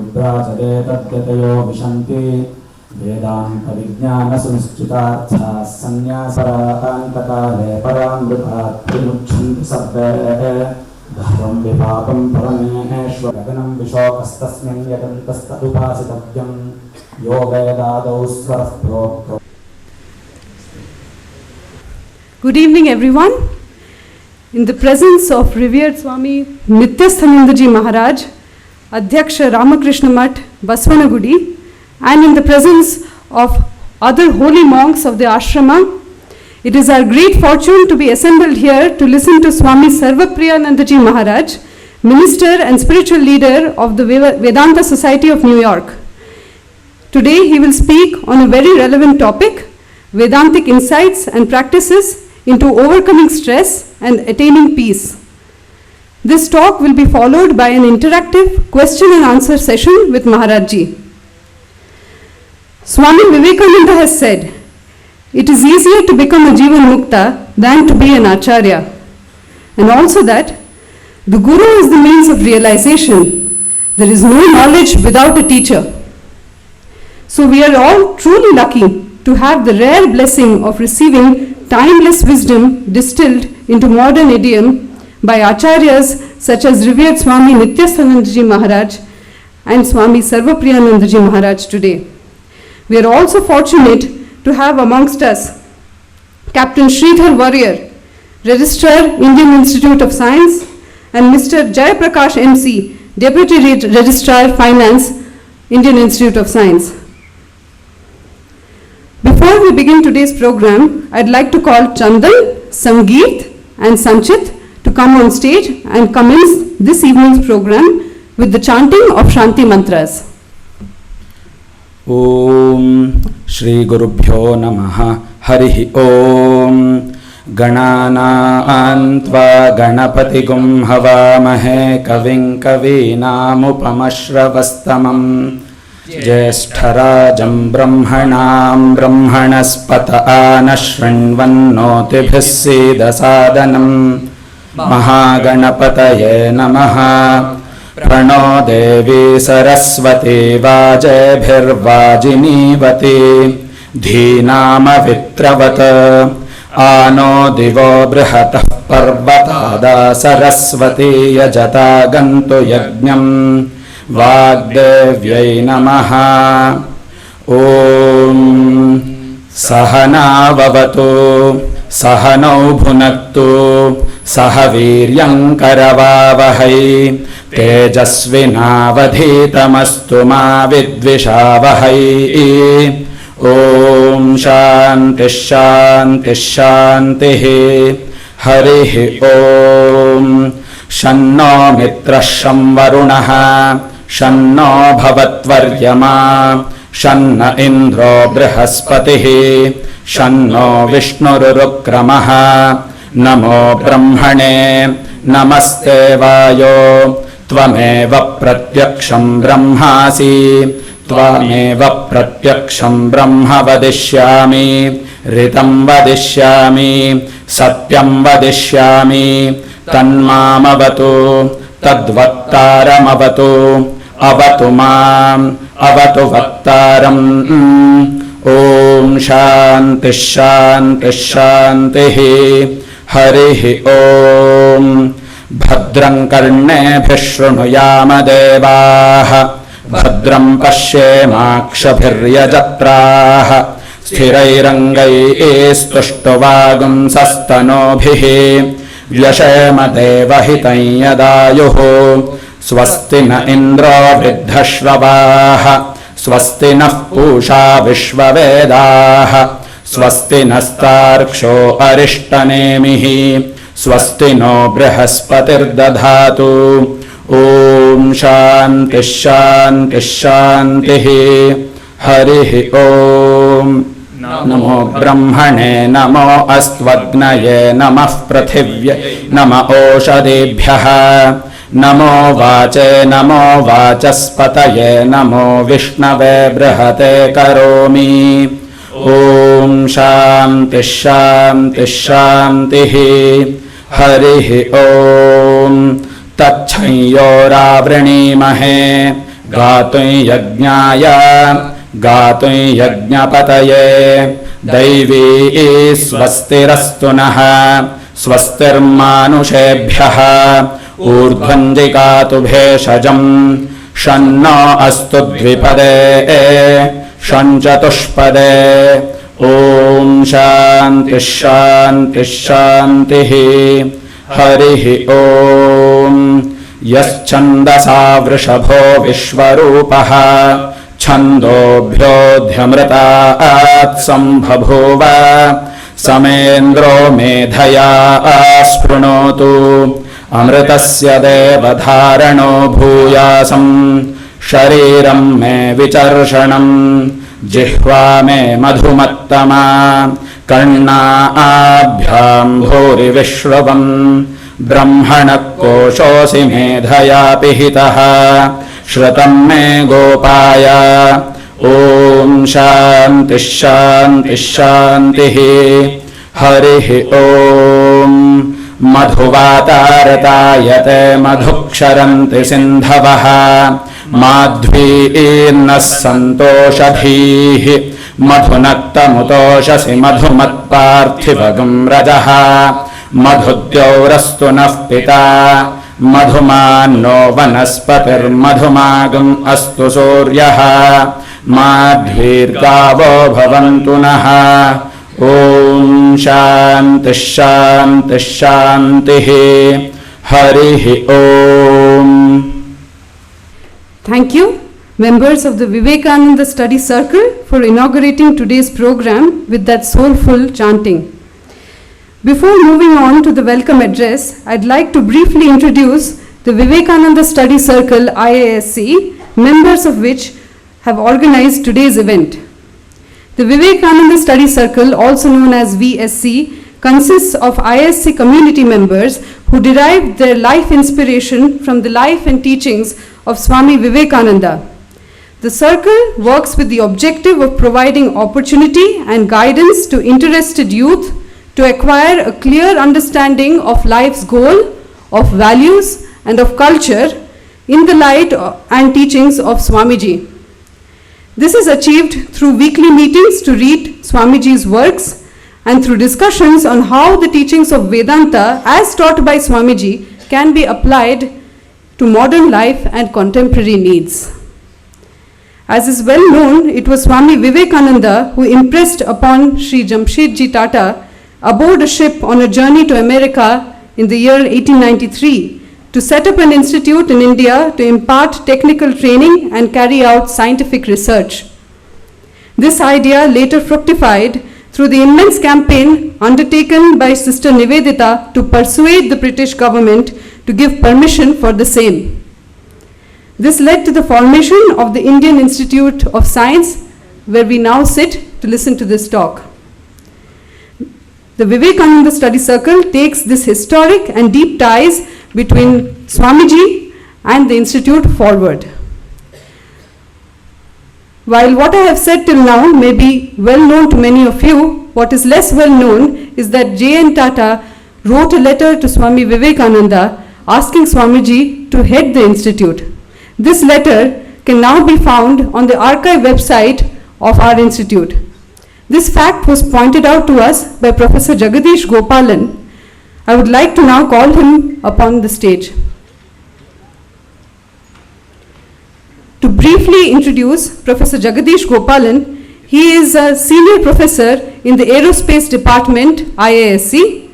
शूद्राचरे तद्यतयो विशन्ति वेदान्तविज्ञानसुनिश्चितार्थाः सन्न्यासराकान्तकाले परामृतात् विमुच्यन्ति सर्वे धर्मं विपापं परमेश्वरगगनं विशोकस्तस्मिन् यतन्तस्तदुपासितव्यं यो वेदादौ स्वरः प्रोक्तो. Good evening, everyone. In the presence of revered Swami Nityasthananda ji Maharaj, Adhyaksha Ramakrishna Math, Baswanagudi, and in the presence of other holy monks of the ashrama, it is our great fortune to be assembled here to listen to Swami Sarvapriyananda ji Maharaj, minister and spiritual leader of the Vedanta Society of New York. Today he will speak on a very relevant topic, Vedantic insights and practices into overcoming stress and attaining peace. This talk will be followed by an interactive question and answer session with Maharaj ji. Swami Vivekananda has said, it is easier to become a Jivan Mukta than to be an Acharya. And also that the Guru is the means of realization. There is no knowledge without a teacher. So we are all truly lucky to have the rare blessing of receiving timeless wisdom distilled into modern idiom by Acharyas such as revered Swami Nityasthananda ji Maharaj and Swami Sarvapriyananda ji Maharaj today. We are also fortunate to have amongst us Captain Sridhar Warrior, Registrar, Indian Institute of Science, and Mr. Jayaprakash MC, Deputy Registrar, Finance, Indian Institute of Science. Before we begin today's program, I'd like to call Chandan, Sangeet, and Sanchit to come on stage and commence this evening's program with the chanting of Shanti Mantras. Om Shri Gurubhyo Namaha Harihi Om Gananantva Ganapatigum Havamahe Kavim Kavinamupamashravastamam Jyeshtarajam Brahmanam Brahmanaspata Anashrinvannotibhis Siddhasadanam Mahaganapataye Namaha Prano Devi Saraswati Vajebhirvajinivati Dhinama Vitravata Ano Divo Brihatah Parvatada Saraswati Yajata Gantu Yajnam Vagdevyai Namaha. Om Sahana Vavatu Sahanau Bhunaktu Sahaviryam Karavavahai Tejasvinavadhitamastu ma vidvishavahai. Om Shanti Shanti Shanti. Harihi Om. Shanno Mitra Shamvarunaha Shanno Bhavatvaryama Shanna Indro Brihaspatihi Shanno Vishnururukramaha. Namo Brahmane Namaste Vayo Tvameva Pratyaksham Brahmasi Tvameva Pratyaksham Brahma Vadishyami Ritam Vadishyami Satyam Vadishyami Tanmamavatu Tadvattaramavatu Avatu Mam Avatu Vattaram. Om Shanti Shanti Shanti. Harihi Om. Bhadram Karnebhih Shrunuyama Devaah Bhadram Pashyemakshabhiryajatraah Sthirairangaistuštuvagum sastanobhih Vyashema Devahitam Yadayuh. Swasti na Indro Vriddhashravah Swasti nah Pusha Vishvavedah Swasti nastarksho Arishtanemihi Swasti no Brihaspatir Dadhatu. Om Shanti Shanti Shanti. Harihi Om. Namo Brahmane Namo Astvagnaye Namah Prithivye Nama Oshadibhyaha Namo Vache Namo Vachaspataye Namo Vishnave Brihate Karomi. Om Shanti Shanti Shanti. Harihi Om. Tacchayo Ravrinemahe गातुं यज्ञाय गातुं यज्ञपतये दैवी स्वस्तिरस्तु नः स्वस्तिर्मानुषेभ्यः ऊर्ध्वञ्जिगातु भेषजम् शन्नो अस्तु द्विपदे शञ्चतुष्पदे ॐ शान्तिः शान्तिः शान्तिः हरिः ॐ यश्छन्दसा वृषभो विश्वरूपः छन्दोभ्योऽध्यमृतात् सम्बभूव समेन्द्रो मेधया स्पृणोतु अमृतस्य देवधारणो भूयासम् शरीरं मे विचर्षणम् जिह्वा मे मधुमत्तमा कर्णाभ्यां भूरि विश्रवम् ब्रह्मणः कोशोऽसि मेधया पिहितः श्रुतं मे गोपाय ॐ शान्तिः शान्तिः शान्तिः हरिः ॐ मधुवातारतायते मधुक्षरन्ति सिन्धवः माध्वीर्नः सन्तोषधीः मधुनक्तमुतोषसि मधुमत्पार्थिवगं रजः मधुद्यौरस्तु नः पिता मधुमान्नो वनस्पतिर्मधुमागम् अस्तु सूर्यः माध्वीर्गावो भवन्तु नः ॐ शान्तिः शान्तिः शान्तिः हरिः ॐ. Thank you, members of the Vivekananda Study Circle, for inaugurating today's program with that soulful chanting. Before moving on to the welcome address, I'd like to briefly introduce the Vivekananda Study Circle IISc, members of which have organized today's event. The Vivekananda Study Circle, also known as VSC, consists of IISc community members who derived their life inspiration from the life and teachings of Swami Vivekananda. The circle works with the objective of providing opportunity and guidance to interested youth to acquire a clear understanding of life's goal, of values, and of culture in the light and teachings of Swamiji. This is achieved through weekly meetings to read Swamiji's works and through discussions on how the teachings of Vedanta, as taught by Swamiji, can be applied to modern life and contemporary needs. As is well known, it was Swami Vivekananda who impressed upon Sri Jamshedji Tata aboard a ship on a journey to America in the year 1893 to set up an institute in India to impart technical training and carry out scientific research. This idea later fructified through the immense campaign undertaken by Sister Nivedita to persuade the British government to give permission for the same. This led to the formation of the Indian Institute of Science, where we now sit to listen to this talk. The Vivekananda Study Circle takes this historic and deep ties between Swamiji and the Institute forward. While what I have said till now may be well known to many of you, what is less well known is that J.N. Tata wrote a letter to Swami Vivekananda asking Swamiji to head the institute. This letter can now be found on the archive website of our institute. This fact was pointed out to us by Professor Jagadish Gopalan. I would like to now call him upon the stage. To briefly introduce Professor Jagadish Gopalan, he is a senior professor in the Aerospace Department, IISc.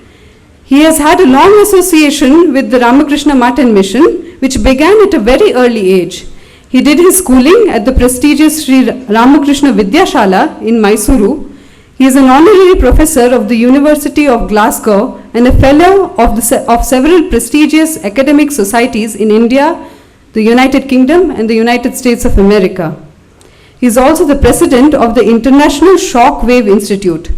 He has had a long association with the Ramakrishna Math mission, which began at a very early age. He did his schooling at the prestigious Sri Ramakrishna Vidyashala in Mysuru. He is an honorary professor of the University of Glasgow and a fellow of several prestigious academic societies in India, the United Kingdom, and the United States of America. He is also the president of the International Shockwave Institute.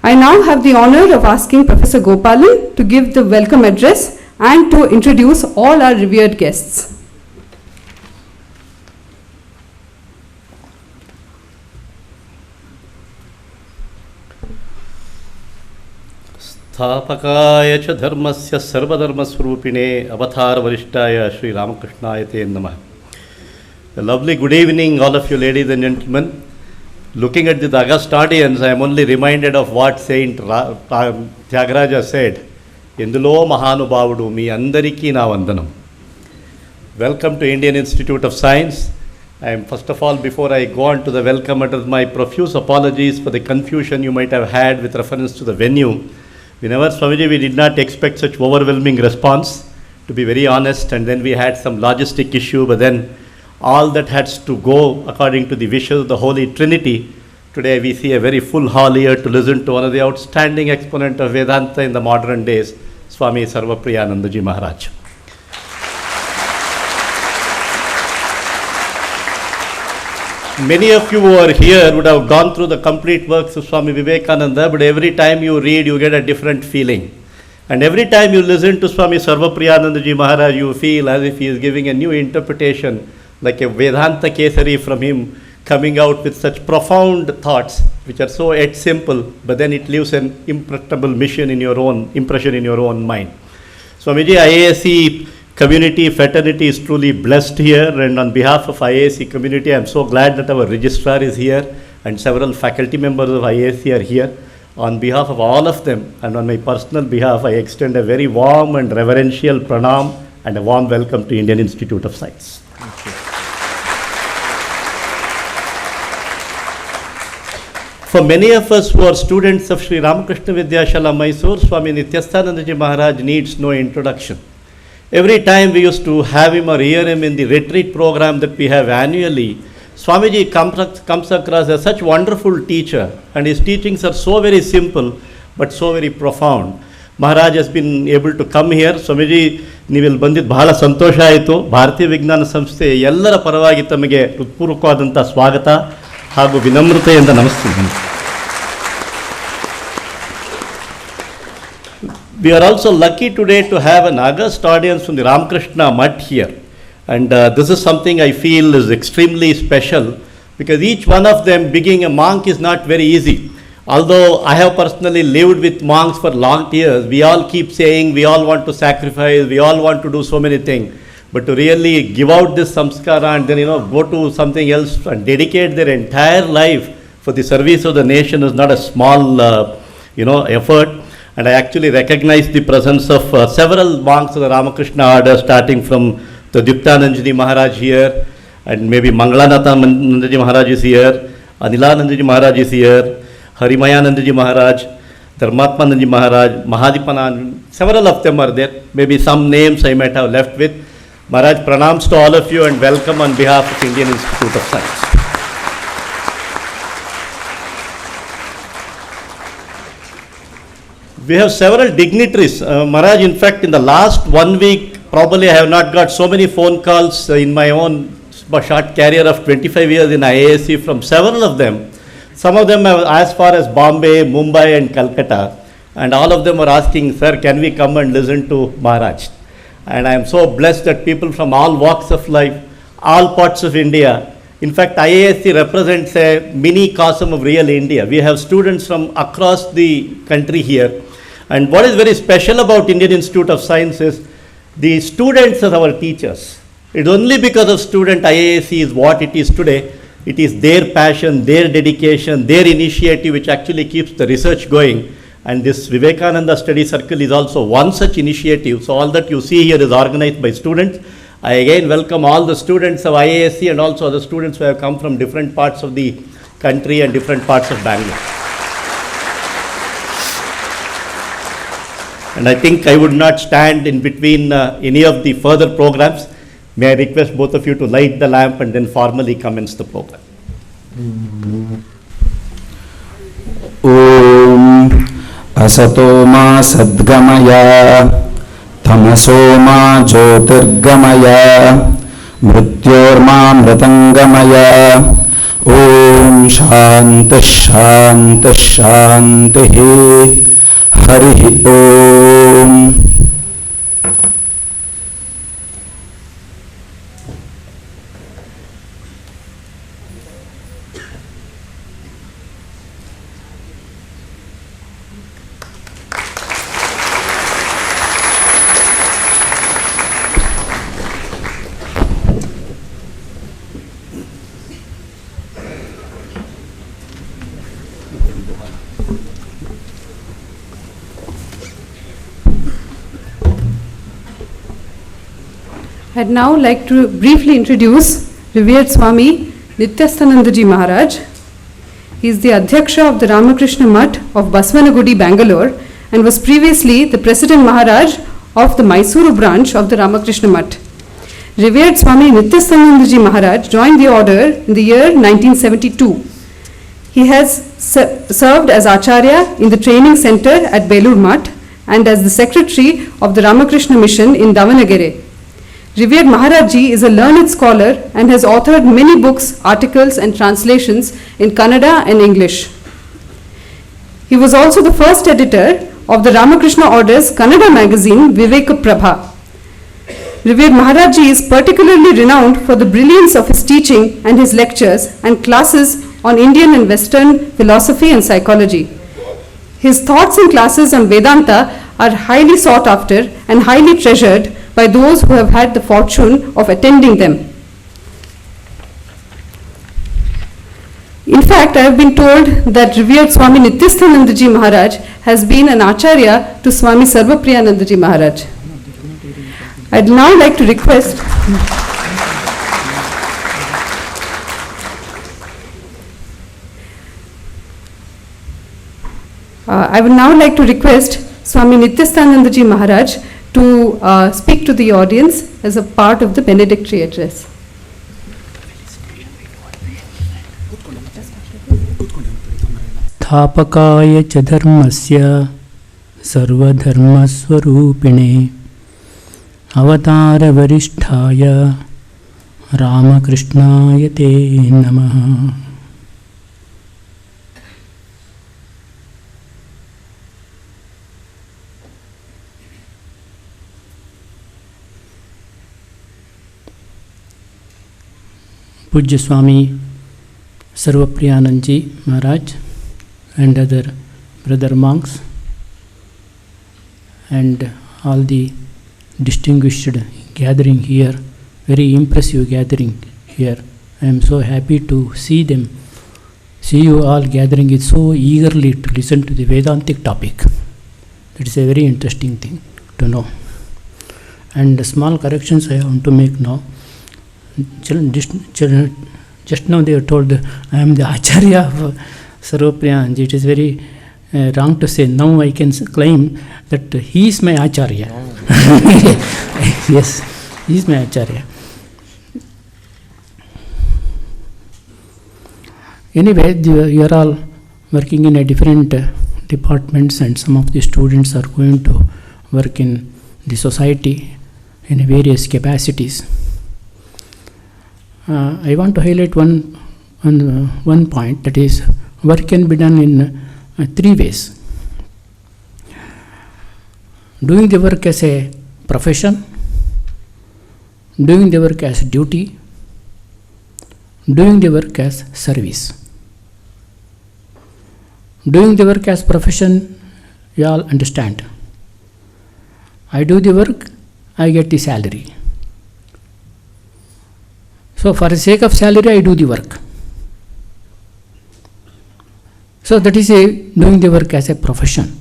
I now have the honor of asking Professor Gopalan to give the welcome address and to introduce all our revered guests. स्थापकाय च धर्मस्य सर्वधर्मस्वरूपिणे अवतार वरिष्ठाय श्री रामकृष्णाय ते नमः. A lovely good evening, all of you ladies and gentlemen. Looking at this august audience, I am only reminded of what Saint Tyagaraja said. Indulo Mahanubavudu mi andariki na vandanam. Welcome to Indian Institute of Science. I am, first of all, before I go on to the welcome address, my profuse apologies for the confusion you might have had with reference to the venue. Swamiji, we did not expect such overwhelming response, to be very honest, and then we had some logistic issue, but then all that has to go according to the wishes of the Holy Trinity. Today we see a very full hall here to listen to one of the outstanding exponent of Vedanta in the modern days, Swami Sarvapriyananda ji Maharaj. Many of you who are here would have gone through the complete works of Swami Vivekananda, but every time you read, you get a different feeling. And every time you listen to Swami Sarvapriyananda ji Maharaj, you feel as if he is giving a new interpretation, like a Vedanta Kesari from him, coming out with such profound thoughts, which are so yet simple, but then it leaves an impression in your own mind. Swamiji, IISc community, fraternity is truly blessed here, and on behalf of IISc community, I am so glad that our registrar is here, and several faculty members of IISc are here. On behalf of all of them, and on my personal behalf, I extend a very warm and reverential pranam and a warm welcome to Indian Institute of Science. Thank you. For many of us who are students of Sri Ramakrishna Vidyashala Mysore, Swami Nityasthananda ji Maharaj needs no introduction. Every time we used to have him or hear him in the retreat program that we have annually, Swamiji comes across as such wonderful teacher, and his teachings are so very simple but so very profound. Maharaj has been able to come here. Swamiji, ನೀವಿಲ್ಲಿ ಬಂದಿದ್ದು ಬಹಳ ಸಂತೋಷ ಆಯಿತು. ಭಾರತೀಯ ವಿಜ್ಞಾನ ಸಂಸ್ಥೆ ಎಲ್ಲರ ಪರವಾಗಿ ತಮಗೆ ಹೃತ್ಪೂರ್ವಕವಾದಂಥ ಸ್ವಾಗತ ಹಾಗೂ ವಿನಮ್ರತೆಯಿಂದ ನಮಸ್ತೀನಿ. We are also lucky today to have an august audience from the Ramakrishna Math here. And this is something I feel is extremely special, because each one of them being a monk is not very easy. Although I have personally lived with monks for long years, we all keep saying we all want to sacrifice, we all want to do so many things. But to really give out this samskara and then go to something else and dedicate their entire life for the service of the nation is not a small effort. And I actually recognize the presence of several monks of the Ramakrishna order, starting from the Nityasthananda Maharaj here, and maybe Mangalanatha ji Maharaj is here, Anilananda ji Maharaj is here, Harimayananda ji Maharaj, Dharmatmananda ji Maharaj, Mahadipanand, several of them are there. Maybe some names I might have left with. Maharaj, pranams to all of you and welcome on behalf of Indian Institute of Science. We have several dignitaries. Maharaj, in fact, in the last 1 week, probably I have not got so many phone calls in my own short career of 25 years in IISc from several of them. Some of them are as far as Bombay, Mumbai and Calcutta, and all of them are asking, sir, can we come and listen to Maharaj? And I am so blessed that people from all walks of life, all parts of India, in fact IISc represents a mini cosm of real India. We have students from across the country here, and what is very special about Indian Institute of Science is the students are our teachers. It's only because of student IISc is what it is today. It is their passion, their dedication, their initiative which actually keeps the research going. And this Vivekananda Study Circle is also one such initiative. So all that you see here is organized by students. I again welcome all the students of IISc and also the students who have come from different parts of the country and different parts of Bangalore. And I think I would not stand in between any of the further programs. May I request both of you to light the lamp and then formally commence the program. Om Asato ma sadgamaya tamaso ma jyotirgamaya mrityorma mritangamaya. Om Shanti Shanti Shanti Hari Om. I'd now like to briefly introduce revered Swami Nityasthananda Ji Maharaj. He is the Adhyaksha of the Ramakrishna Math of Baswanagudi, Bengaluru, and was previously the President Maharaj of the Mysuru branch of the Ramakrishna Math. Revered Swami Nityasthananda Ji Maharaj joined the order in the year 1972. He has served as Acharya in the training center at Belur Math and as the secretary of the Ramakrishna Mission in Davanagere. Revered Maharaj Ji is a learned scholar and has authored many books, articles and translations in Kannada and English. He was also the first editor of the Ramakrishna Order's Kannada magazine Viveka. Revered Maharaj Ji is particularly renowned for the brilliance of his teaching and his lectures and classes on Indian and Western philosophy and psychology. His thoughts and classes on Vedanta are highly sought after and highly treasured by those who have had the fortune of attending them. In fact, I have been told that revered Swami Nityasthananda Ji Maharaj has been an Acharya to Swami Sarvapriyananda Ji Maharaj. I'd now like to request I would now like to request Swami Nityasthananda Ji Maharaj to speak to the audience as a part of the benedictory address. स्थापकाय च धर्मस्य सर्वधर्मस्वरूपिणे अवतारवरिष्ठाय रामकृष्णाय ते नमः। पूज्य स्वामी सर्वप्रियानंद जी महाराज and other brother monks and all the distinguished gathering here, very impressive gathering here. I am so happy to see them, see you all gathering it so eagerly to listen to the Vedantic topic. It is a very interesting thing to know. And the small corrections I want to make now. Just now they were told I am the Acharya of Sarvapriyananda. It is very wrong to say. Now I can claim that he is my Acharya. Yes, he is my Acharya. Anyway, you are all working in a different departments, and some of the students are going to work in the society in various capacities. I want to highlight one point, that is, work can be done in three ways. Doing the work as a profession, doing the work as duty, doing the work as service. Doing the work as profession, you all understand. I do the work, I get the salary. So for the sake of salary, I do the work. So that is doing the work as a profession.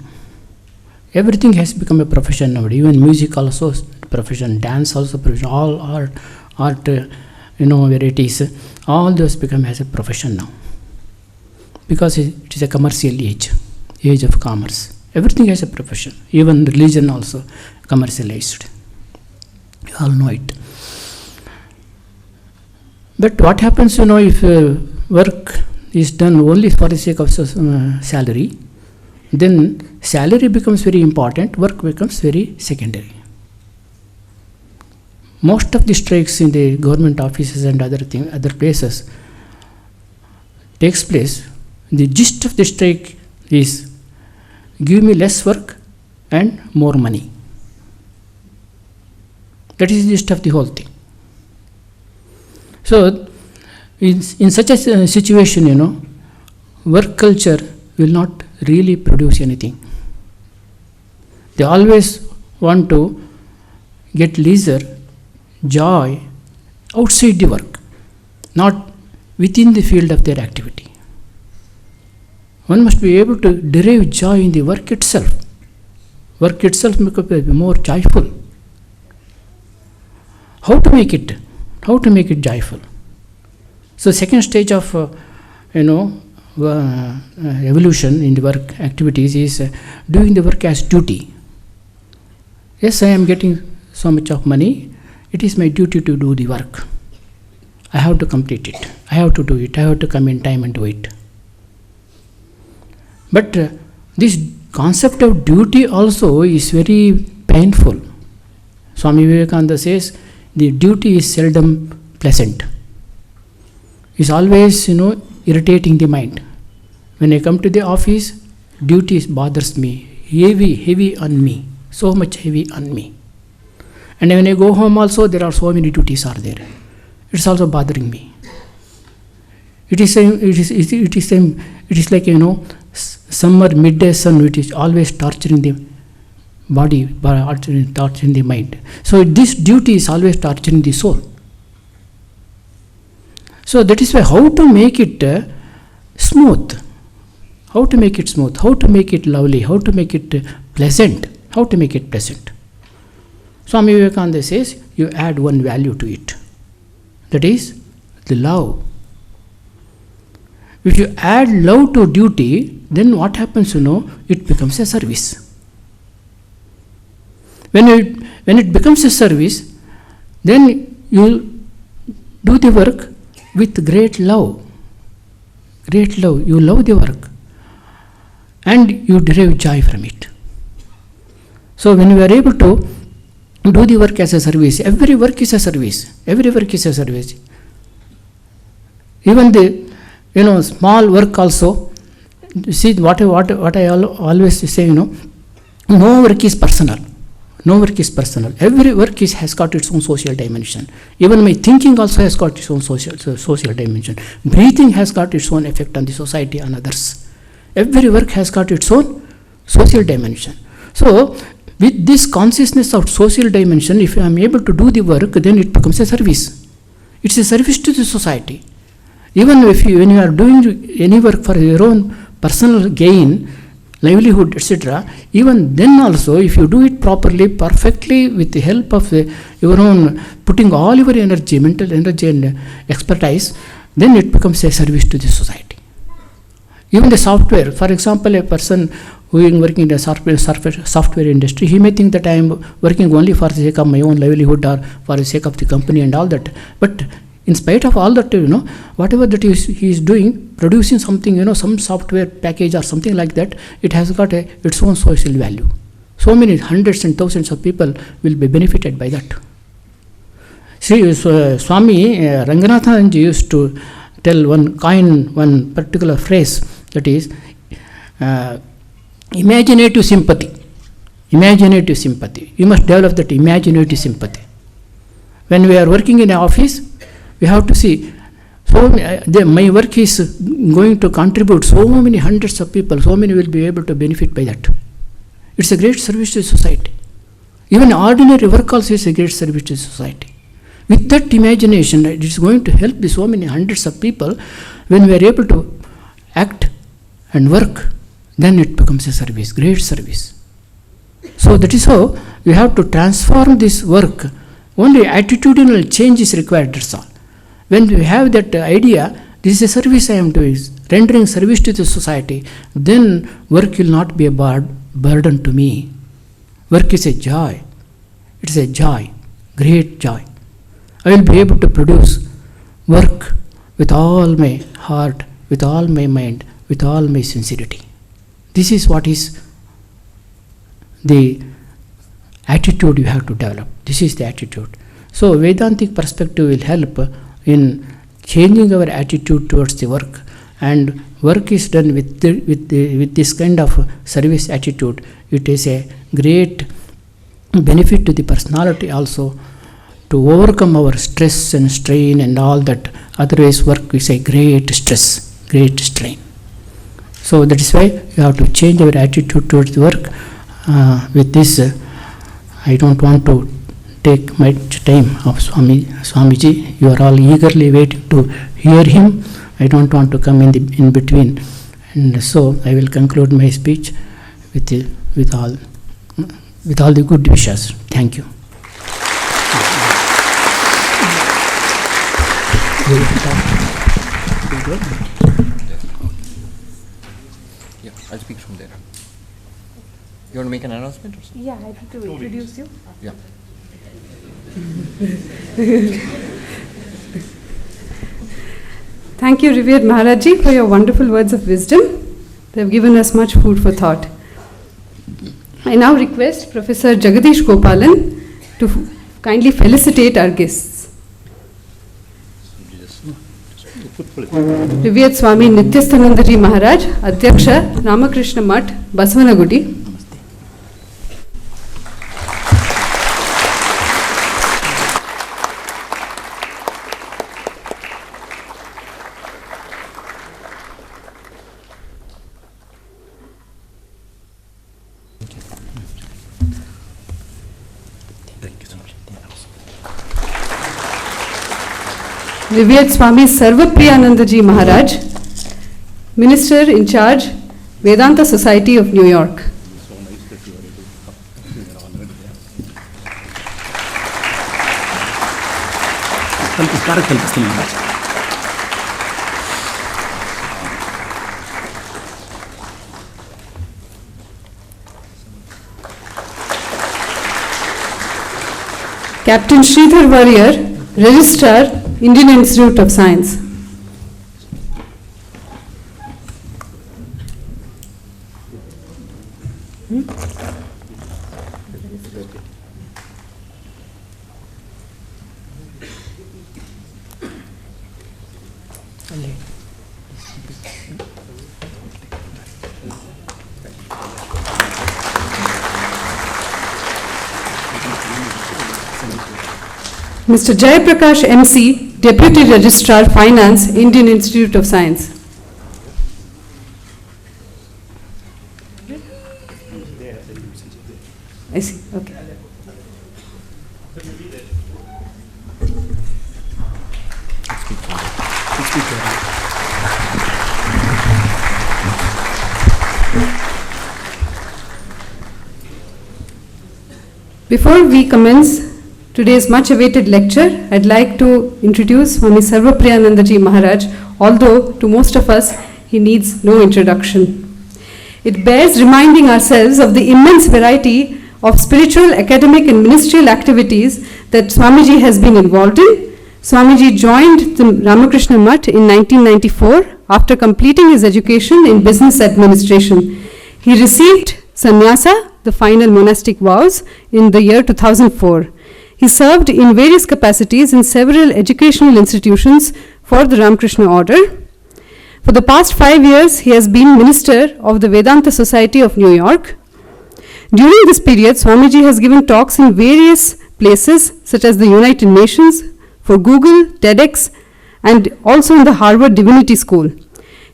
Everything has become a profession nowadays. Even music also profession, dance also profession, all art varieties, all those become as a profession now. Because it is a commercial age of commerce. Everything has a profession. Even religion also commercialized. You all know it. But what happens, if work is done only for the sake of salary, then salary becomes very important, work becomes very secondary. Most of the strikes in the government offices and other places takes place. The gist of the strike is give me less work and more money. That is the gist of the whole thing. So, in such a situation, work culture will not really produce anything. They always want to get leisure, joy outside the work, not within the field of their activity. One must be able to derive joy in the work itself. Work itself makes it more joyful. how to make it joyful. So second stage of evolution in the work activities is doing the work as duty. Yes, I am getting so much of money. It is my duty to do the work. I have to complete it. I have to do it. I have to come in time and do it. But this concept of duty also is very painful. Swami Vivekananda says the duty is seldom pleasant. It's always, irritating the mind. When I come to the office, duty bothers me, heavy on me, so much heavy on me. And when I go home also, there are so many duties are there. It's also bothering me. It is like, summer midday sun, which is always torturing the body, torturing the mind. So this duty is always torturing the soul. So that is why how to make it smooth, how to make it lovely, how to make it pleasant, Swami Vivekananda says you add one value to it, that is the love. If you add love to duty, then what happens, it becomes a service. When it becomes a service, then you do the work with great love. You love the work and you derive joy from it. So when we are able to do the work as a service, every work is a service. Even the small work also. See what I always say, no work is personal. Every work has got its own social dimension. Even my thinking also has got its own social dimension. Breathing has got its own effect on the society and others. Every work has got its own social dimension. So with this consciousness of social dimension, if I am able to do the work, then it becomes a service. It's a service to the society. Even when you are doing any work for your own personal gain, livelihood, etc., even then also, if you do it properly, perfectly, with the help of your own, putting all your energy, mental energy and expertise, then it becomes a service to the society. Even the software, for example, a person who is working in the software industry, he may think that I am working only for the sake of my own livelihood or for the sake of the company and all that. But in spite of all that, whatever that he is doing, producing something, some software package or something like that, it has got its own social value. So many hundreds and thousands of people will be benefited by that. See, Swami Ranganathanji used to tell one particular phrase, that is, imaginative sympathy. You must develop that imaginative sympathy. When we are working in an office, we have to see, my work is going to contribute so many hundreds of people, so many will be able to benefit by that. It's a great service to society. Even ordinary work also is a great service to society. With that imagination, it is going to help so many hundreds of people. When we are able to act and work, then it becomes a service, great service. So that is how we have to transform this work. Only attitudinal change is required, that's all. When we have that idea, this is a service I am doing, rendering service to the society, then work will not be a burden to me. Work is a joy. It is a joy, great joy. I will be able to produce work with all my heart, with all my mind, with all my sincerity. This is what is the attitude you have to develop. This is the attitude. So Vedantic perspective will help in changing our attitude towards the work, and work is done with this kind of service attitude. It is a great benefit to the personality also, to overcome our stress and strain and all that. Otherwise work is a great stress, great strain. So that is why you have to change our attitude towards the work. With this, I don't want to take much time of Swamiji. You are all eagerly waiting to hear him. I don't want to come in between, and so I will conclude my speech with all the good wishes. Thank you. Yeah, I'll speak from there. You want to make an announcement or something? Yeah, I need to introduce you. Yeah. Thank you, revered Maharaji, for your wonderful words of wisdom. They have given us much food for thought. I now request Professor Jagadish Gopalan to kindly felicitate our guests. Revered Swami Nityasthananda Ji Maharaj, Adhyaksha, Ramakrishna Math, Basavanagudi. Revered Swami Sarvapriyananda Ji Maharaj, Minister in charge, Vedanta Society of New York. Captain Sridhar Warrior, Registrar, Indian Institute of Science. Mr. Jayaprakash MC, Deputy Registrar Finance, Indian Institute of Science. I see, okay. Before we commence today's much awaited lecture, I'd like to introduce Swami Sarvapriyananda Ji Maharaj, although to most of us he needs no introduction. It bears reminding ourselves of the immense variety of spiritual, academic and ministerial activities that Swamiji has been involved in. Swamiji joined the Ramakrishna Math in 1994 after completing his education in business administration. He received Sannyasa, the final monastic vows, in the year 2004. He served in various capacities in several educational institutions for the Ramakrishna Order. For the past 5 years, he has been minister of the Vedanta Society of New York. During this period, Swamiji has given talks in various places such as the United Nations, for Google, TEDx, and also in the Harvard Divinity School.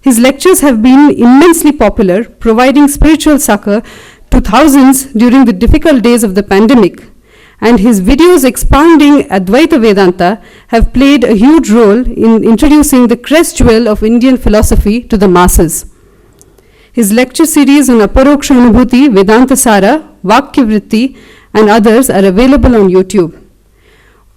His lectures have been immensely popular, providing spiritual succor to thousands during the difficult days of the pandemic. And his videos expounding Advaita Vedanta have played a huge role in introducing the crest jewel of Indian philosophy to the masses. His lecture series on Aparoksha Anubhuti, Vedanta Sara, Vakya Vritti, and others are available on YouTube.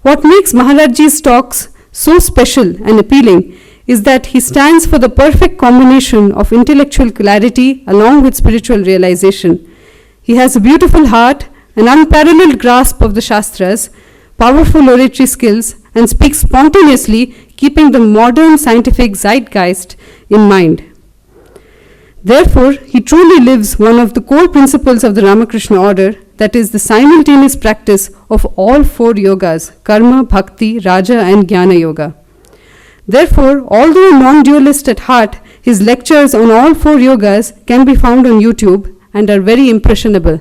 What makes Maharajji's talks so special and appealing is that he stands for the perfect combination of intellectual clarity along with spiritual realization. He has a beautiful heart, an unparalleled grasp of the Shastras, powerful oratory skills, and speaks spontaneously, keeping the modern scientific zeitgeist in mind. Therefore, he truly lives one of the core principles of the Ramakrishna Order, that is the simultaneous practice of all 4 yogas, karma, bhakti, raja, and jnana yoga. Therefore, although a non-dualist at heart, his lectures on all 4 yogas can be found on YouTube and are very impressionable.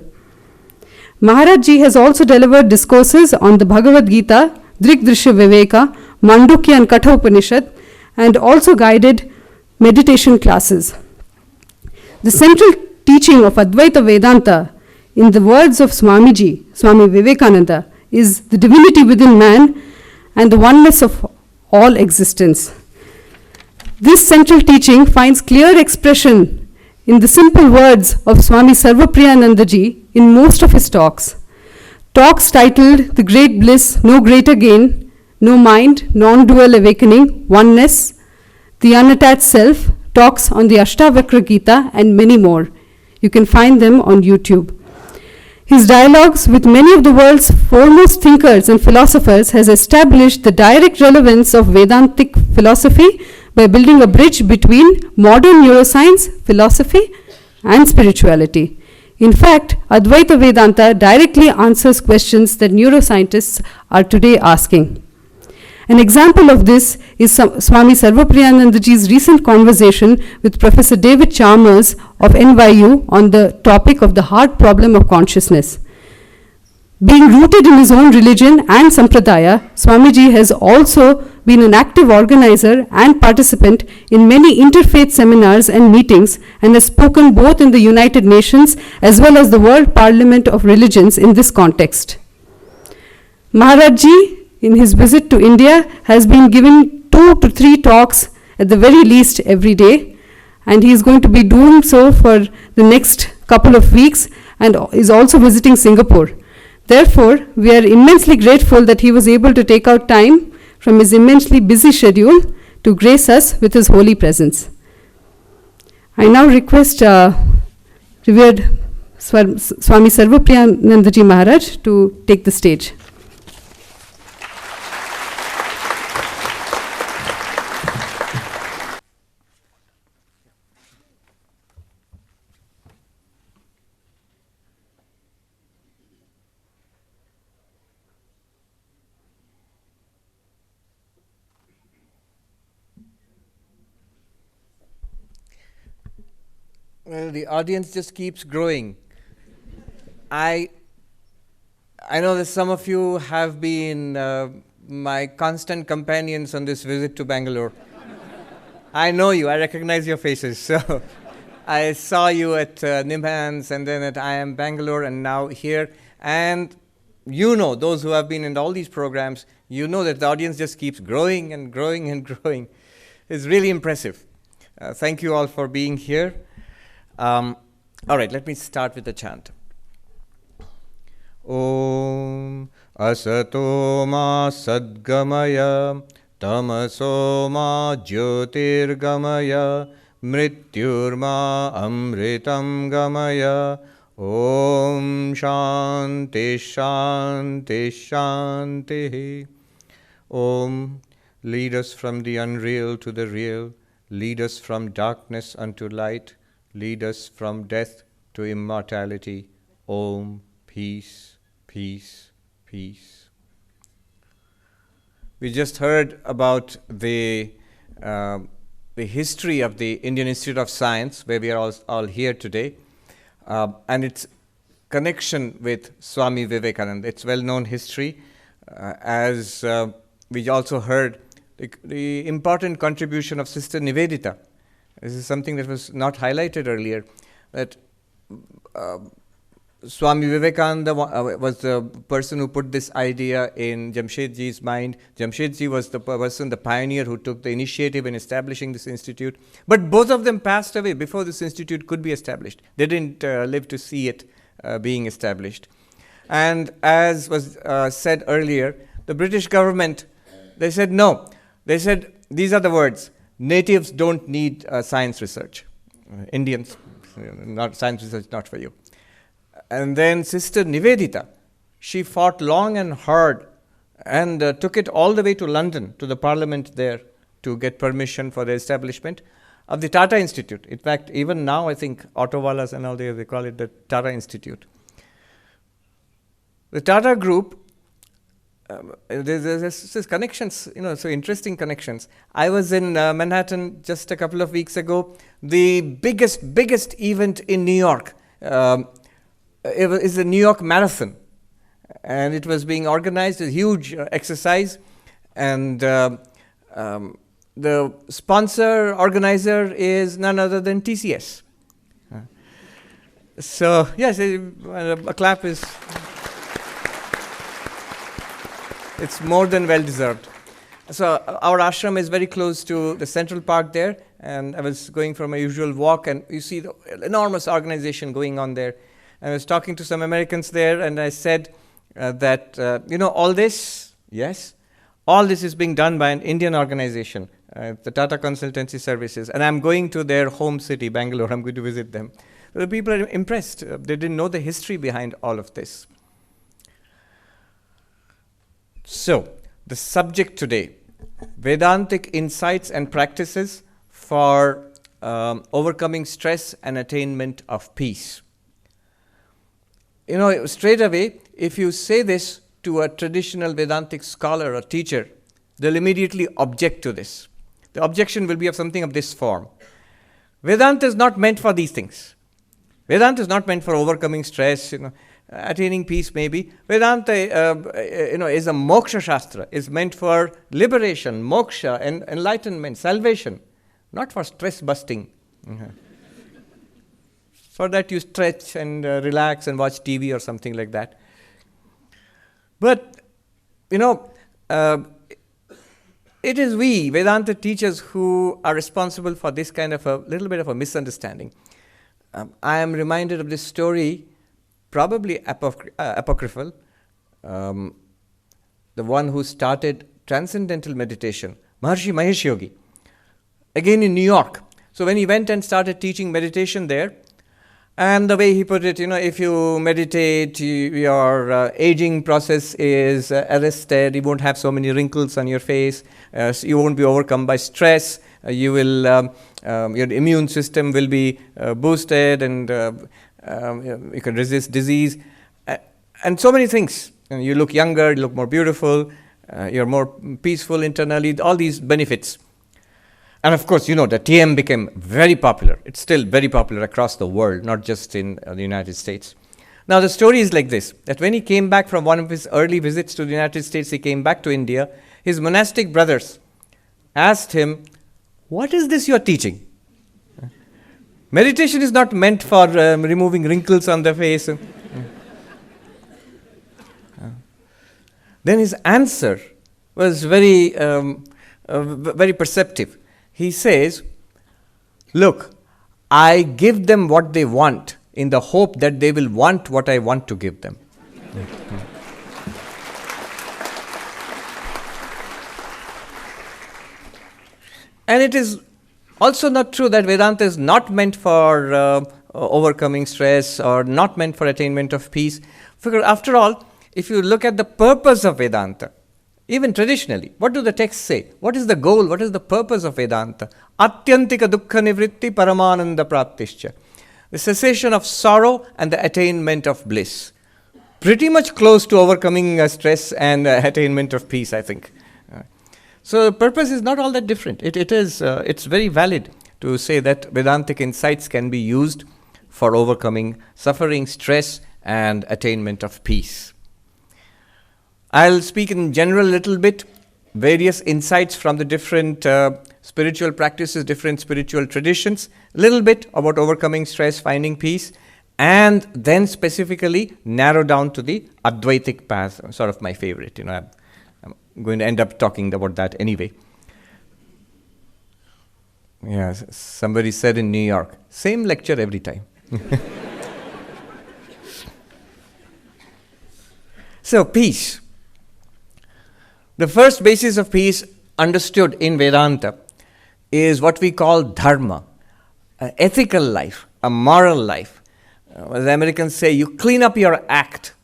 Maharajji has also delivered discourses on the Bhagavad Gita, Drikdrishya Viveka, Mandukya and Katha Upanishad, and also guided meditation classes. The central teaching of Advaita Vedanta, in the words of Swamiji, Swami Vivekananda, is the divinity within man and the oneness of all existence. This central teaching finds clear expression in the simple words of Swami Sarvapriyananda Ji in most of his talks. Talks titled The Great Bliss, No Greater Gain, No Mind, Non-Dual Awakening, Oneness, The Unattached Self, talks on the Ashtavakra Gita, and many more. You can find them on YouTube. His dialogues with many of the world's foremost thinkers and philosophers has established the direct relevance of Vedantic philosophy by building a bridge between modern neuroscience, philosophy, and spirituality. In fact, Advaita Vedanta directly answers questions that neuroscientists are today asking. An example of this is Swami Sarvapriyanandaji's recent conversation with Professor David Chalmers of NYU on the topic of the hard problem of consciousness. Being rooted in his own religion and sampradaya, Swamiji has also been an active organizer and participant in many interfaith seminars and meetings, and has spoken both in the United Nations as well as the World Parliament of Religions in this context. Maharajji, in his visit to India, has been giving 2 to 3 talks at the very least every day, and he is going to be doing so for the next couple of weeks, and is also visiting Singapore. Therefore, we are immensely grateful that he was able to take out time from his immensely busy schedule to grace us with his holy presence. I now request revered Swami Sarvapriyanandaji Maharaj to take the stage. Well, the audience just keeps growing. I know that some of you have been my constant companions on this visit to Bangalore. I know you, I recognize your faces. So I saw you at Nimhans and then at IIM Bangalore and now here. And you know, those who have been in all these programs, you know that the audience just keeps growing and growing and growing. It's really impressive. Thank you all for being here. All right, let me start with the chant. Om asato ma sadgamaya tamaso ma jyotirgamaya mrityurma amritam gamaya Om shanti shanti shanti. Om, lead us from the unreal to the real, lead us from darkness unto light, lead us from death to immortality. Om, peace, peace, peace. We just heard about the history of the Indian Institute of Science, where we are all here today, and its connection with Swami Vivekananda. It's well-known history, as we also heard the important contribution of Sister Nivedita. This is something that was not highlighted earlier, that Swami Vivekananda was the person who put this idea in Jamshedji's mind. Jamshedji was the person, the pioneer who took the initiative in establishing this institute. But both of them passed away before this institute could be established. They didn't live to see it being established. And as was said earlier, the British government, they said no. They said, these are the words, natives don't need science research. Indians, not science research, not for you. And then Sister Nivedita, she fought long and hard and took it all the way to London, to the parliament there, to get permission for the establishment of the Tata Institute. In fact, even now, I think Autowalas and all, they call it the Tata Institute. The Tata Group, there's connections, so interesting connections. I was in Manhattan just a couple of weeks ago. The biggest event in New York is the New York Marathon. And it was being organized, a huge exercise. And the sponsor, organizer is none other than TCS. So, yes, a clap is... It's more than well-deserved. So our ashram is very close to the Central Park there, and I was going for my usual walk, and you see the enormous organization going on there. And I was talking to some Americans there, and I said that, all this, yes, All this is being done by an Indian organization, the Tata Consultancy Services, and I'm going to their home city, Bengaluru. I'm going to visit them. The people are impressed. They didn't know the history behind all of this. So, the subject today, Vedantic insights and practices for overcoming stress and attainment of peace. You know, straight away, if you say this to a traditional Vedantic scholar or teacher, they'll immediately object to this. The objection will be of something of this form. Vedanta is not meant for these things. Vedanta is not meant for overcoming stress, attaining peace maybe. Vedanta, is a moksha shastra, is meant for liberation, moksha, and enlightenment, salvation, not for stress busting. For that you stretch and relax and watch TV or something like that. But, it is we, Vedanta teachers, who are responsible for this kind of a little bit of a misunderstanding. I am reminded of this story, probably apocryphal, the one who started transcendental meditation, Maharshi Mahesh Yogi, again in New York. So when he went and started teaching meditation there, and the way he put it, if you meditate, your aging process is arrested, you won't have so many wrinkles on your face, you won't be overcome by stress, you will, your immune system will be boosted, and you can resist disease, and so many things. And you look younger, you look more beautiful, you're more peaceful internally, all these benefits. And of course, the TM became very popular. It's still very popular across the world, not just in the United States. Now, the story is like this, that when he came back from one of his early visits to the United States, he came back to India, his monastic brothers asked him, "What is this you're teaching? Meditation is not meant for removing wrinkles on the face." Then his answer was very perceptive. He says, "Look, I give them what they want in the hope that they will want what I want to give them." And it is also not true that Vedanta is not meant for overcoming stress or not meant for attainment of peace. Because after all, if you look at the purpose of Vedanta, even traditionally, what do the texts say? What is the goal? What is the purpose of Vedanta? Atyantika dukkha nivritti paramananda praptischa. The cessation of sorrow and the attainment of bliss. Pretty much close to overcoming stress and attainment of peace, I think. So the purpose is not all that different. It's very valid to say that Vedantic insights can be used for overcoming suffering, stress, and attainment of peace. I'll speak in general a little bit, various insights from the different spiritual practices, different spiritual traditions, a little bit about overcoming stress, finding peace, and then specifically narrow down to the Advaitic path, sort of my favorite. I'm going to end up talking about that anyway. Yeah, somebody said in New York, same lecture every time. So, peace. The first basis of peace understood in Vedanta is what we call dharma, an ethical life, a moral life. As the Americans say, you clean up your act.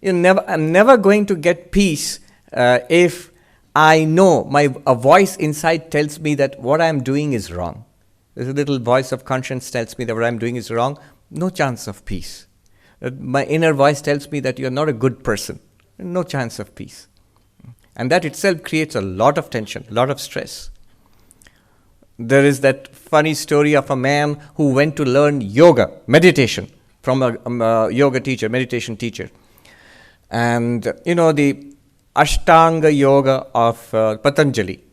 I'm never going to get peace if I know a voice inside tells me that what I'm doing is wrong. There's a little voice of conscience tells me that what I'm doing is wrong. No chance of peace. My inner voice tells me that you're not a good person. No chance of peace. And that itself creates a lot of tension, a lot of stress. There is that funny story of a man who went to learn yoga, meditation, from a yoga teacher, meditation teacher. And, the Ashtanga yoga of Patanjali,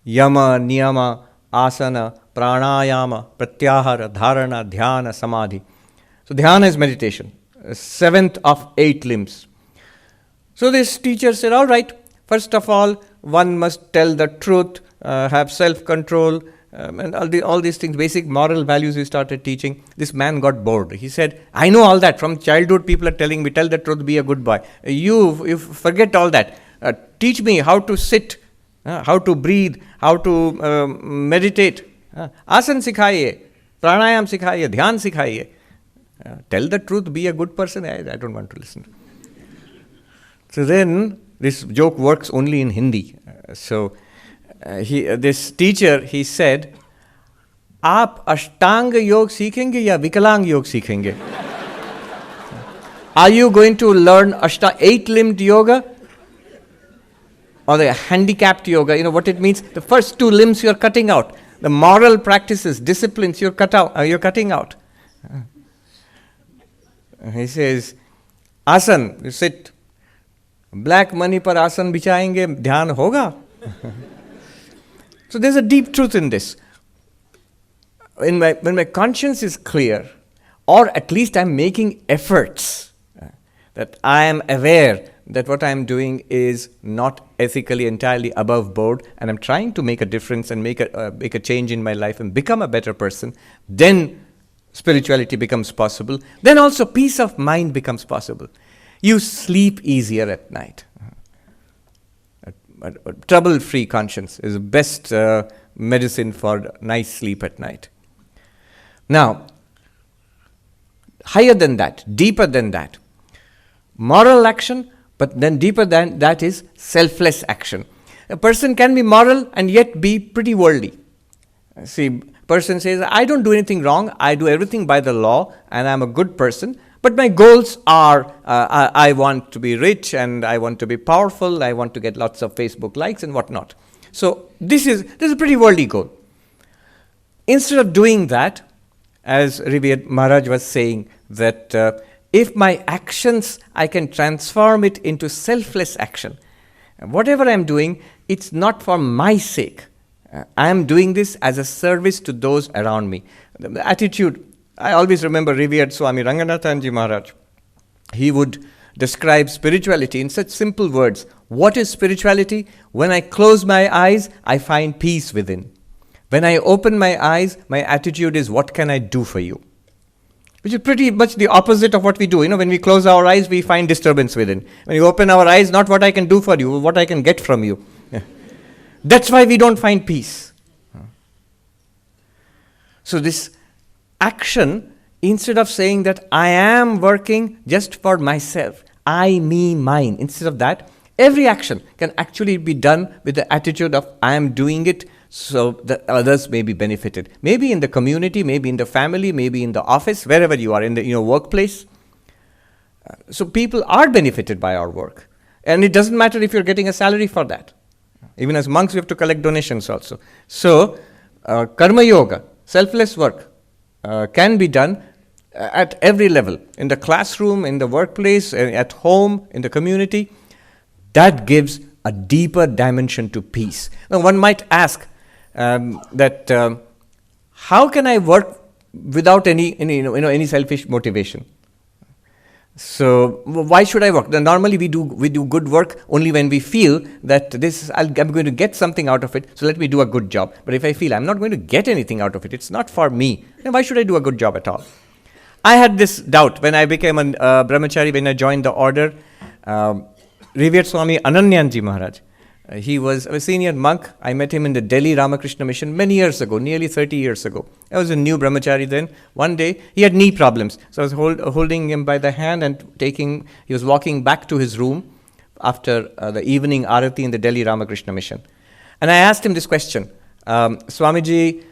Yama, Niyama, Asana, Pranayama, Pratyahara, Dharana, Dhyana, Samadhi. So dhyana is meditation, 7th of 8 limbs. So this teacher said, all right, first of all, one must tell the truth, have self-control, and all these things, basic moral values he started teaching. This man got bored. He said, I know all that. From childhood, people are telling me, tell the truth, be a good boy. You forget all that. teach me how to sit, how to breathe, how to meditate. Asan sikhaiye, pranayam sikhaiye, dhyan sikhaiye. Tell the truth, be a good person. I don't want to listen. So then, this joke works only in Hindi. This teacher, he said, "Aap Ashtanga Yog सीखेंगे या विकलांग योग सीखेंगे?" Are you going to learn 8-limbed yoga or the handicapped yoga? You know what it means? The first 2 limbs you're cutting out. The moral practices, disciplines you're cutting out. He says, asan, you sit. Black money par asan bichayenge, dhyan hoga. So there's a deep truth in this. When my conscience is clear, or at least I'm making efforts, that I am aware that what I'm doing is not ethically entirely above board, and I'm trying to make a difference and make a change in my life and become a better person, then spirituality becomes possible. Then also peace of mind becomes possible. You sleep easier at night. A trouble-free conscience is the best medicine for nice sleep at night. Now, higher than that, deeper than that, moral action, but then deeper than that is selfless action. A person can be moral and yet be pretty worldly. See, person says, I don't do anything wrong, I do everything by the law, and I'm a good person, but my goals are, I want to be rich, and I want to be powerful, I want to get lots of Facebook likes and whatnot. So this is a pretty worldly goal. Instead of doing that, as Revered Maharaj was saying, that if my actions, I can transform it into selfless action. Whatever I'm doing, it's not for my sake. I am doing this as a service to those around me. The attitude, I always remember Revered Swami Ranganathanji Maharaj. He would describe spirituality in such simple words. What is spirituality? When I close my eyes, I find peace within. When I open my eyes, my attitude is, what can I do for you? Which is pretty much the opposite of what we do. You know, when we close our eyes, we find disturbance within. When we open our eyes, not what I can do for you, what I can get from you. That's why we don't find peace. So this action, instead of saying that I am working just for myself, I, me, mine, instead of that, every action can actually be done with the attitude of I am doing it so that others may be benefited. Maybe in the community, maybe in the family, maybe in the office, wherever you are, in the workplace. So people are benefited by our work. And it doesn't matter if you're getting a salary for that. Even as monks, we have to collect donations also. So, karma yoga, selfless work, can be done at every level. In the classroom, in the workplace, at home, in the community. That gives a deeper dimension to peace. Now, one might ask that how can I work without any selfish motivation? So why should I work? Normally we do good work only when we feel that I'm going to get something out of it, so let me do a good job. But if I feel I'm not going to get anything out of it, it's not for me, then why should I do a good job at all? I had this doubt when I became a brahmachari, when I joined the order. Revered Swami Ananyanji Maharaj, he was a senior monk. I met him in the Delhi Ramakrishna Mission many years ago, nearly 30 years ago. I was a new brahmachari then. One day, he had knee problems. So I was holding him by the hand and he was walking back to his room after the evening arati in the Delhi Ramakrishna Mission. And I asked him this question, Swamiji,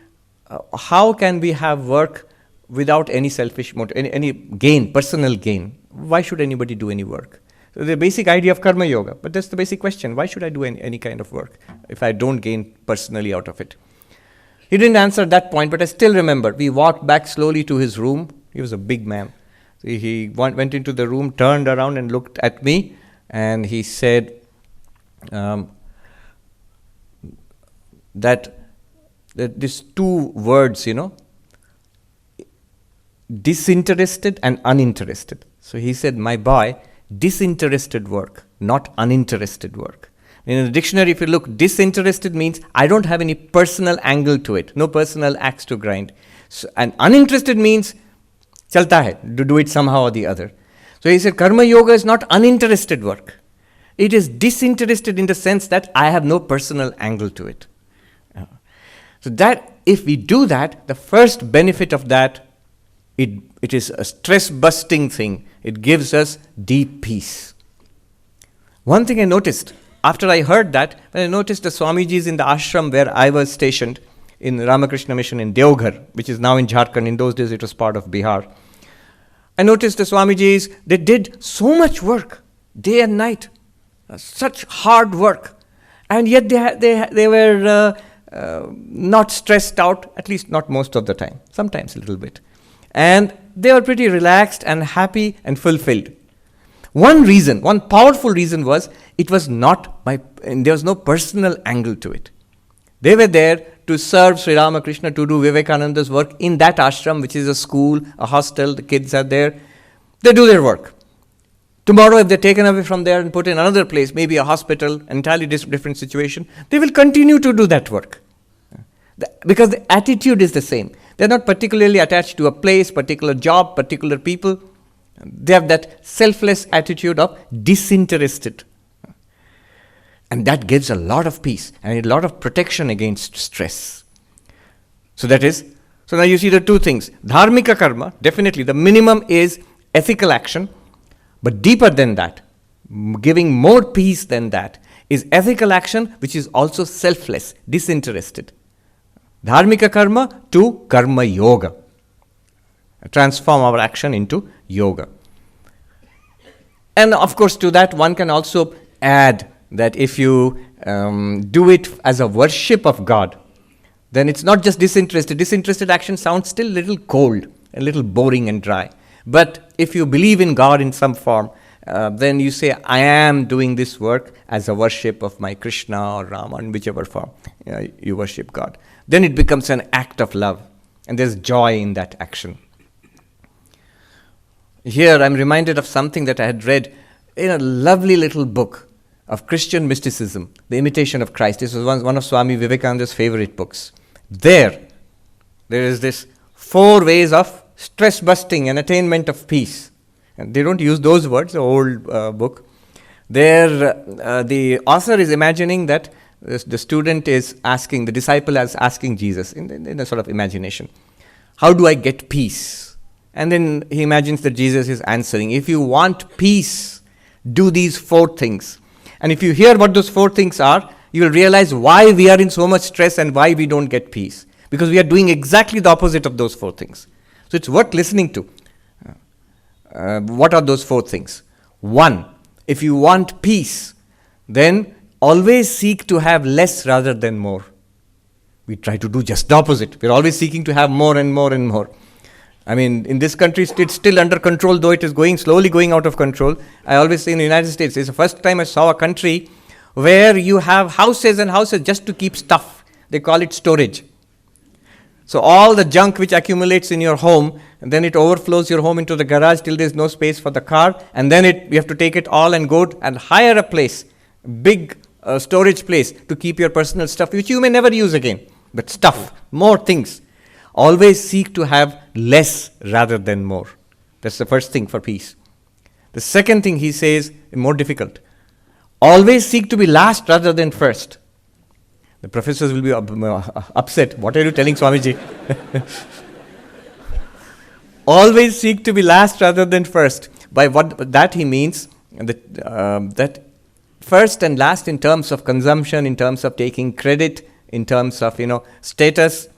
how can we have work without any selfish motive, any gain, personal gain? Why should anybody do any work? So the basic idea of karma yoga, but that's the basic question. Why should I do any kind of work if I don't gain personally out of it? He didn't answer that point, but I still remember. We walked back slowly to his room. He was a big man. So he went into the room, turned around and looked at me, and he said that these two words, disinterested and uninterested. So he said, my boy, disinterested work, not uninterested work. In the dictionary, if you look, disinterested means I don't have any personal angle to it, no personal axe to grind. So, and uninterested means chalta hai, do it somehow or the other. So he said, karma yoga is not uninterested work. It is disinterested in the sense that I have no personal angle to it. So that if we do that, the first benefit of that, it is a stress-busting thing. It gives us deep peace. One thing I noticed, after I heard that, when I noticed the Swamijis in the ashram where I was stationed, in Ramakrishna Mission in Deoghar, which is now in Jharkhand. In those days it was part of Bihar. I noticed the Swamijis, they did so much work, day and night, such hard work, and yet they were not stressed out, at least not most of the time, sometimes a little bit. And they were pretty relaxed and happy and fulfilled. One reason, one powerful reason was, it was not there was no personal angle to it. They were there to serve Sri Ramakrishna, to do Vivekananda's work in that ashram, which is a school, a hostel, the kids are there. They do their work. Tomorrow, if they're taken away from there and put in another place, maybe a hospital, entirely different situation, they will continue to do that work. Because the attitude is the same. They're not particularly attached to a place, particular job, particular people. They have that selfless attitude of disinterested. And that gives a lot of peace and a lot of protection against stress. So now you see the two things. Dharmika karma, definitely the minimum is ethical action. But deeper than that, giving more peace than that, is ethical action which is also selfless, disinterested. Dharmika karma to karma yoga. Transform our action into yoga. And of course to that one can also add that if you do it as a worship of God, then it's not just disinterested. Disinterested action sounds still a little cold, a little boring and dry. But if you believe in God in some form, then you say, I am doing this work as a worship of my Krishna or Rama, in whichever form you worship God. Then it becomes an act of love, and there's joy in that action. Here I'm reminded of something that I had read in a lovely little book of Christian mysticism, The Imitation of Christ. This was one of Swami Vivekananda's favorite books. There is this 4 ways of stress busting and attainment of peace. And they don't use those words, the old book. There, the author is imagining that the student is asking, the disciple is asking Jesus in a sort of imagination, how do I get peace? And then he imagines that Jesus is answering, if you want peace, do these 4 things. And if you hear what those 4 things are, you will realize why we are in so much stress and why we don't get peace. Because we are doing exactly the opposite of those 4 things. So it's worth listening to. What are those 4 things? 1, if you want peace, then always seek to have less rather than more. We try to do just the opposite. We're always seeking to have more and more and more. I mean, in this country, it's still under control, though it is slowly going out of control. I always say in the United States, it's the first time I saw a country where you have houses and houses just to keep stuff. They call it storage. So all the junk which accumulates in your home, and then it overflows your home into the garage till there's no space for the car, and then you have to take it all and go and hire a place, big storage place to keep your personal stuff, which you may never use again. But stuff, more things. Always seek to have less rather than more. That's the first thing for peace. The second thing he says is more difficult. Always seek to be last rather than first. The professors will be upset. What are you telling Swamiji? Always seek to be last rather than first. By what that he means that first and last in terms of consumption, in terms of taking credit, in terms of status.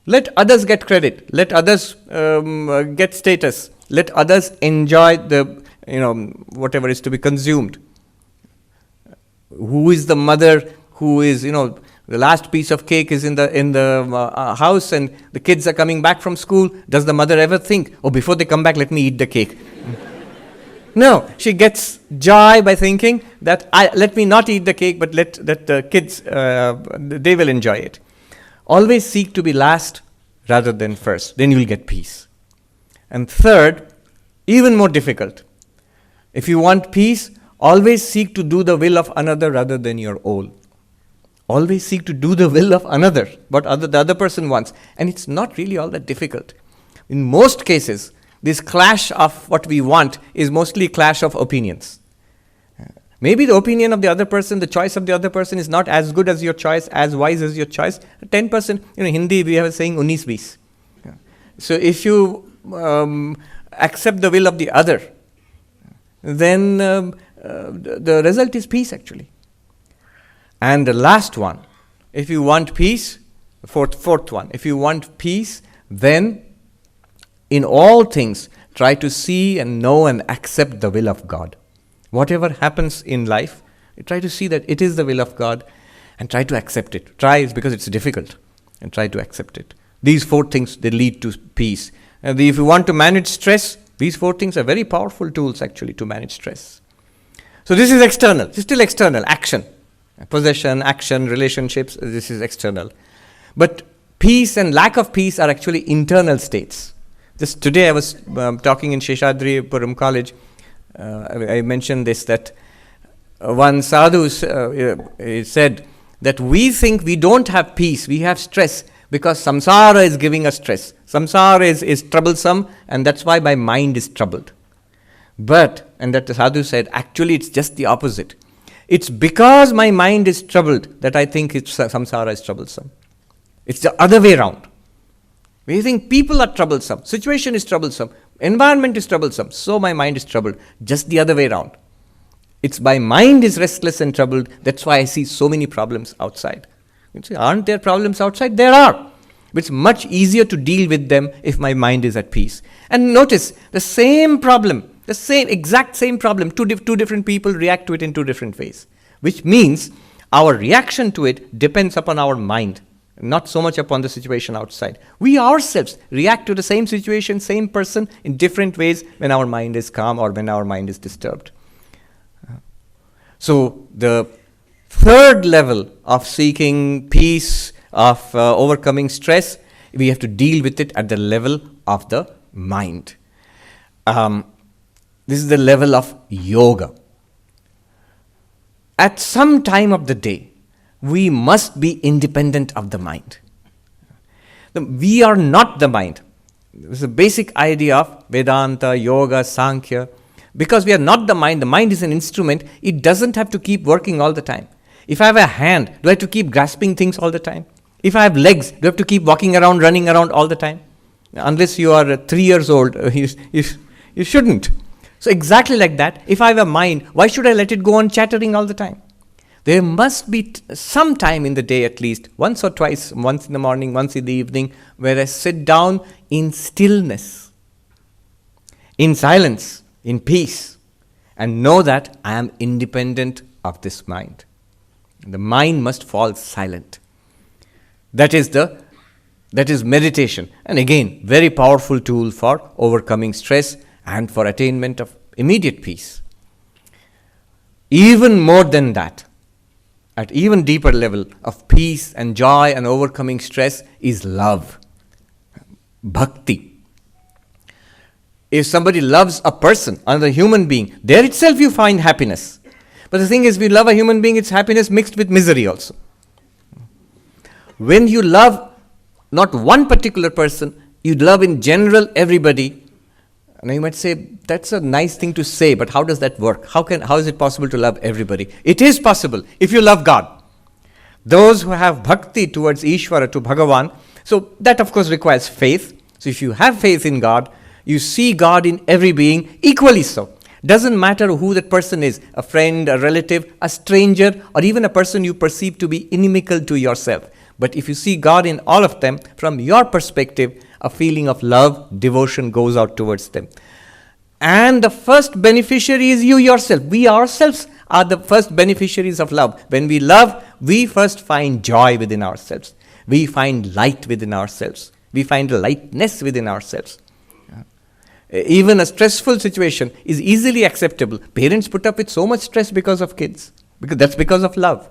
Let others get credit. Let others get status. Let others enjoy the whatever is to be consumed. Who is the mother who is the last piece of cake is in the house and the kids are coming back from school? Does the mother ever think, oh, before they come back, let me eat the cake? No, she gets joy by thinking that let me not eat the cake, but let the kids they will enjoy it. Always seek to be last rather than first. Then you will get peace. And third, even more difficult. If you want peace, always seek to do the will of another rather than your own. Always seek to do the will of another, what the other person wants. And it's not really all that difficult. In most cases, this clash of what we want is mostly clash of opinions. Maybe the opinion of the other person, the choice of the other person is not as good as your choice, as wise as your choice. 10%, in Hindi we have a saying, 19-20. Yeah. So if you accept the will of the other, then the result is peace actually. And the last one, if you want peace, fourth one, if you want peace, then in all things, try to see and know and accept the will of God. Whatever happens in life, try to see that it is the will of God and try to accept it. Try is because it's difficult, and try to accept it. These 4 things, they lead to peace. And if you want to manage stress, these 4 things are very powerful tools actually to manage stress. So this is external. This is still external. Action. Possession, action, relationships, this is external. But peace and lack of peace are actually internal states. Just today I was talking in Sheshadripuram College. I mentioned this, that one sadhu said that we think we don't have peace, we have stress because samsara is giving us stress. Samsara is troublesome, and that's why my mind is troubled. But, and that the sadhu said, actually it's just the opposite. It's because my mind is troubled that I think samsara is troublesome. It's the other way around. We think people are troublesome, situation is troublesome, environment is troublesome, so my mind is troubled. Just the other way around. It's my mind is restless and troubled, that's why I see so many problems outside. You say, aren't there problems outside? There are. It's much easier to deal with them if my mind is at peace. And notice, the same problem, exact same problem, two different people react to it in 2 different ways. Which means our reaction to it depends upon our mind, not so much upon the situation outside. We ourselves react to the same situation, same person in different ways when our mind is calm or when our mind is disturbed. So the 3rd level of seeking peace, of overcoming stress, we have to deal with it at the level of the mind. This is the level of yoga. At some time of the day, we must be independent of the mind. We are not the mind. This is a basic idea of Vedanta, Yoga, Sankhya. Because we are not the mind is an instrument, it doesn't have to keep working all the time. If I have a hand, do I have to keep grasping things all the time? If I have legs, do I have to keep walking around, running around all the time? Unless you are 3 years old, you shouldn't. So exactly like that, if I have a mind, why should I let it go on chattering all the time? There must be some time in the day at least, once or twice, once in the morning, once in the evening, where I sit down in stillness, in silence, in peace, and know that I am independent of this mind. The mind must fall silent. That is meditation. And again, very powerful tool for overcoming stress and for attainment of immediate peace. Even more than that, at even deeper level of peace and joy and overcoming stress is love, bhakti. If somebody loves a person, another human being, there itself you find happiness. But the thing is, we love a human being, it's happiness mixed with misery also. When you love not one particular person, you love in general everybody. Now you might say, that's a nice thing to say, but how does that work? How is it possible to love everybody? It is possible if you love God. Those who have bhakti towards Ishvara, to Bhagavan, so that of course requires faith. So if you have faith in God, you see God in every being equally so. Doesn't matter who that person is, a friend, a relative, a stranger, or even a person you perceive to be inimical to yourself. But if you see God in all of them, from your perspective, a feeling of love, devotion goes out towards them. And the first beneficiary is you yourself. We ourselves are the first beneficiaries of love. When we love, we first find joy within ourselves. We find light within ourselves. We find lightness within ourselves. Even a stressful situation is easily acceptable. Parents put up with so much stress because of kids. That's because of love.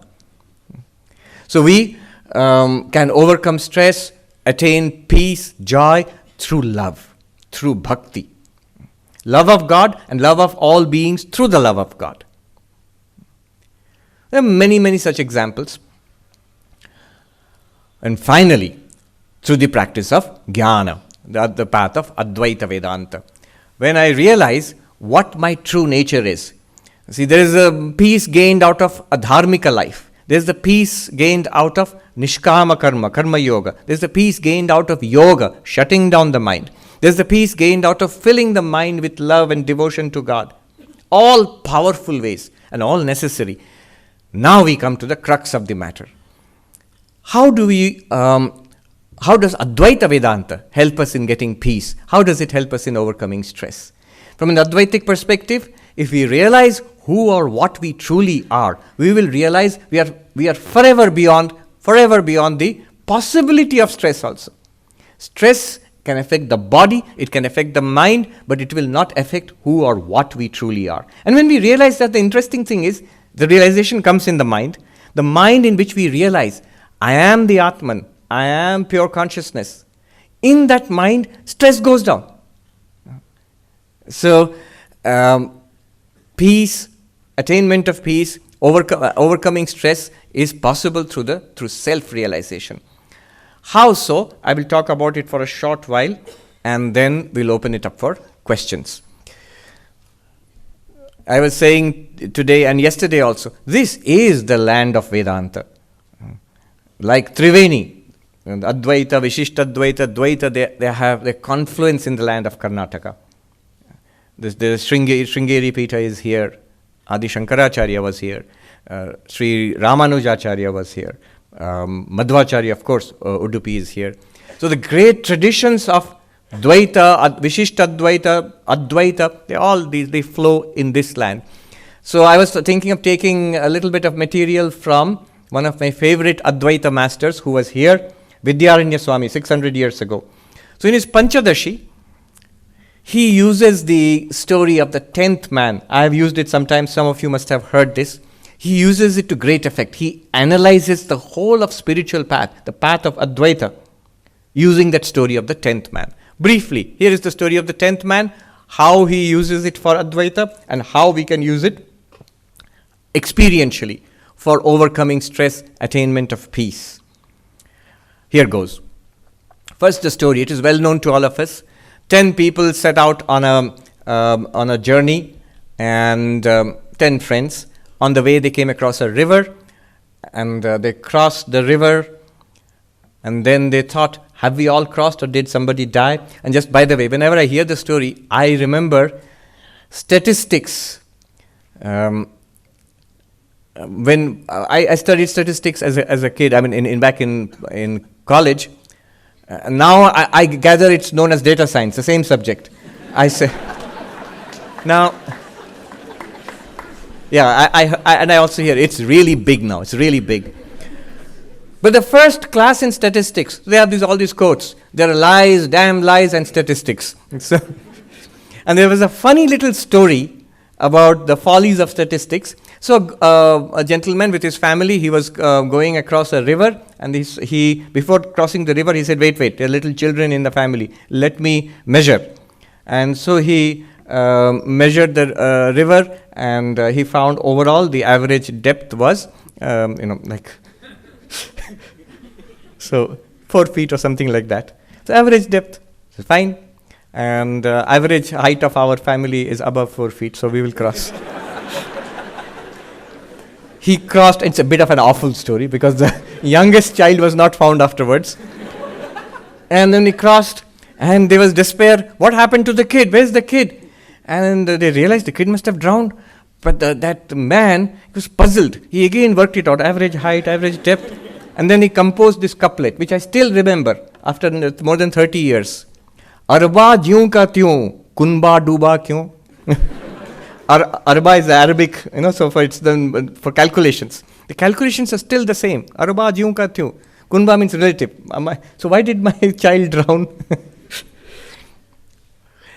So we can overcome stress, attain peace, joy through love, through bhakti. Love of God and love of all beings through the love of God. There are many, many such examples. And finally, through the practice of jnana, the path of Advaita Vedanta. When I realize what my true nature is, See, there is a peace gained out of a dharmika life. There is the peace gained out of nishkama karma, karma yoga. There is the peace gained out of yoga, shutting down the mind. There is the peace gained out of filling the mind with love and devotion to God. All powerful ways and all necessary. Now we come to the crux of the matter. How does Advaita Vedanta help us in getting peace? How does it help us in overcoming stress? From an Advaitic perspective, if we realize who or what we truly are, we will realize we are forever beyond the possibility of stress also. Stress can affect the body, it can affect the mind, but it will not affect who or what we truly are. And when we realize that, the interesting thing is, the realization comes in the mind in which we realize, I am the Atman, I am pure consciousness. In that mind, stress goes down. So, peace, attainment of peace, overcoming stress is possible through self-realization. How so? I will talk about it for a short while and then we'll open it up for questions. I was saying today and yesterday also, this is the land of Vedanta. Like Triveni, Advaita, Vishishtadvaita, Dvaita, they have their confluence in the land of Karnataka. The Sringeri Pita is here, Adi Shankaracharya was here, Sri Ramanujacharya was here, Madhvacharya, of course, Udupi is here. So the great traditions of Dvaita, Vishishtadvaita, Advaita, they flow in this land. So I was thinking of taking a little bit of material from one of my favorite Advaita masters who was here, Vidyaranya Swami, 600 years ago. So in his Panchadashi, he uses the story of the 10th man. I have used it sometimes, some of you must have heard this. He uses it to great effect. He analyzes the whole of spiritual path, the path of Advaita, using that story of the 10th man. Briefly, here is the story of the 10th man, how he uses it for Advaita and how we can use it experientially for overcoming stress, attainment of peace. Here goes. First, the story. It is well known to all of us. 10 people set out on a journey, and 10 friends. On the way, they came across a river, and they crossed the river, and then they thought, have we all crossed or did somebody die? And just by the way, whenever I hear the story, I remember statistics. When I studied statistics as a kid, I mean, back in college. Now I gather it's known as data science, the same subject. I say now. Yeah, I also hear it's really big now. It's really big. But the first class in statistics, they have all these quotes. There are lies, damn lies, and statistics. So, and there was a funny little story about the follies of statistics. So a gentleman with his family, he was going across a river, and he before crossing the river, he said, wait, there are little children in the family. Let me measure. And so he measured the river, and he found overall the average depth was, so 4 feet or something like that. So average depth is fine, and average height of our family is above 4 feet, so we will cross. He crossed. It's a bit of an awful story because the youngest child was not found afterwards. And then he crossed, and there was despair. What happened to the kid? Where's the kid? And they realized the kid must have drowned. But that man was puzzled. He again worked it out, average height, average depth. And then he composed this couplet, which I still remember after more than 30 years. Arba jyun ka tyun, kunba duba kyun? Arba is the Arabic, so for calculations. The calculations are still the same. Arba jyun ka tyun. Kunba means relative. So why did my child drown?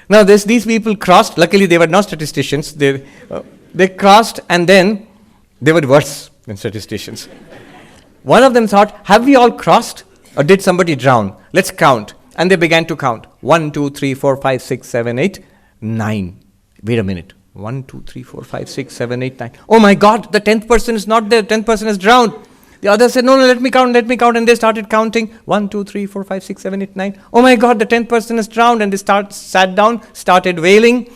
Now these people crossed. Luckily they were not statisticians. They crossed, and then they were worse than statisticians. One of them thought, have we all crossed or did somebody drown? Let's count. And they began to count. 1, 2, 3, 4, 5, 6, 7, 8, 9. Wait a minute. 1, 2, 3, 4, 5, 6, 7, 8, 9. Oh my God, the 10th person is not there. 10th person has drowned. The other said, no, let me count. And they started counting. 1, 2, 3, 4, 5, 6, 7, 8, 9. Oh my God, the 10th person has drowned. And they sat down, started wailing.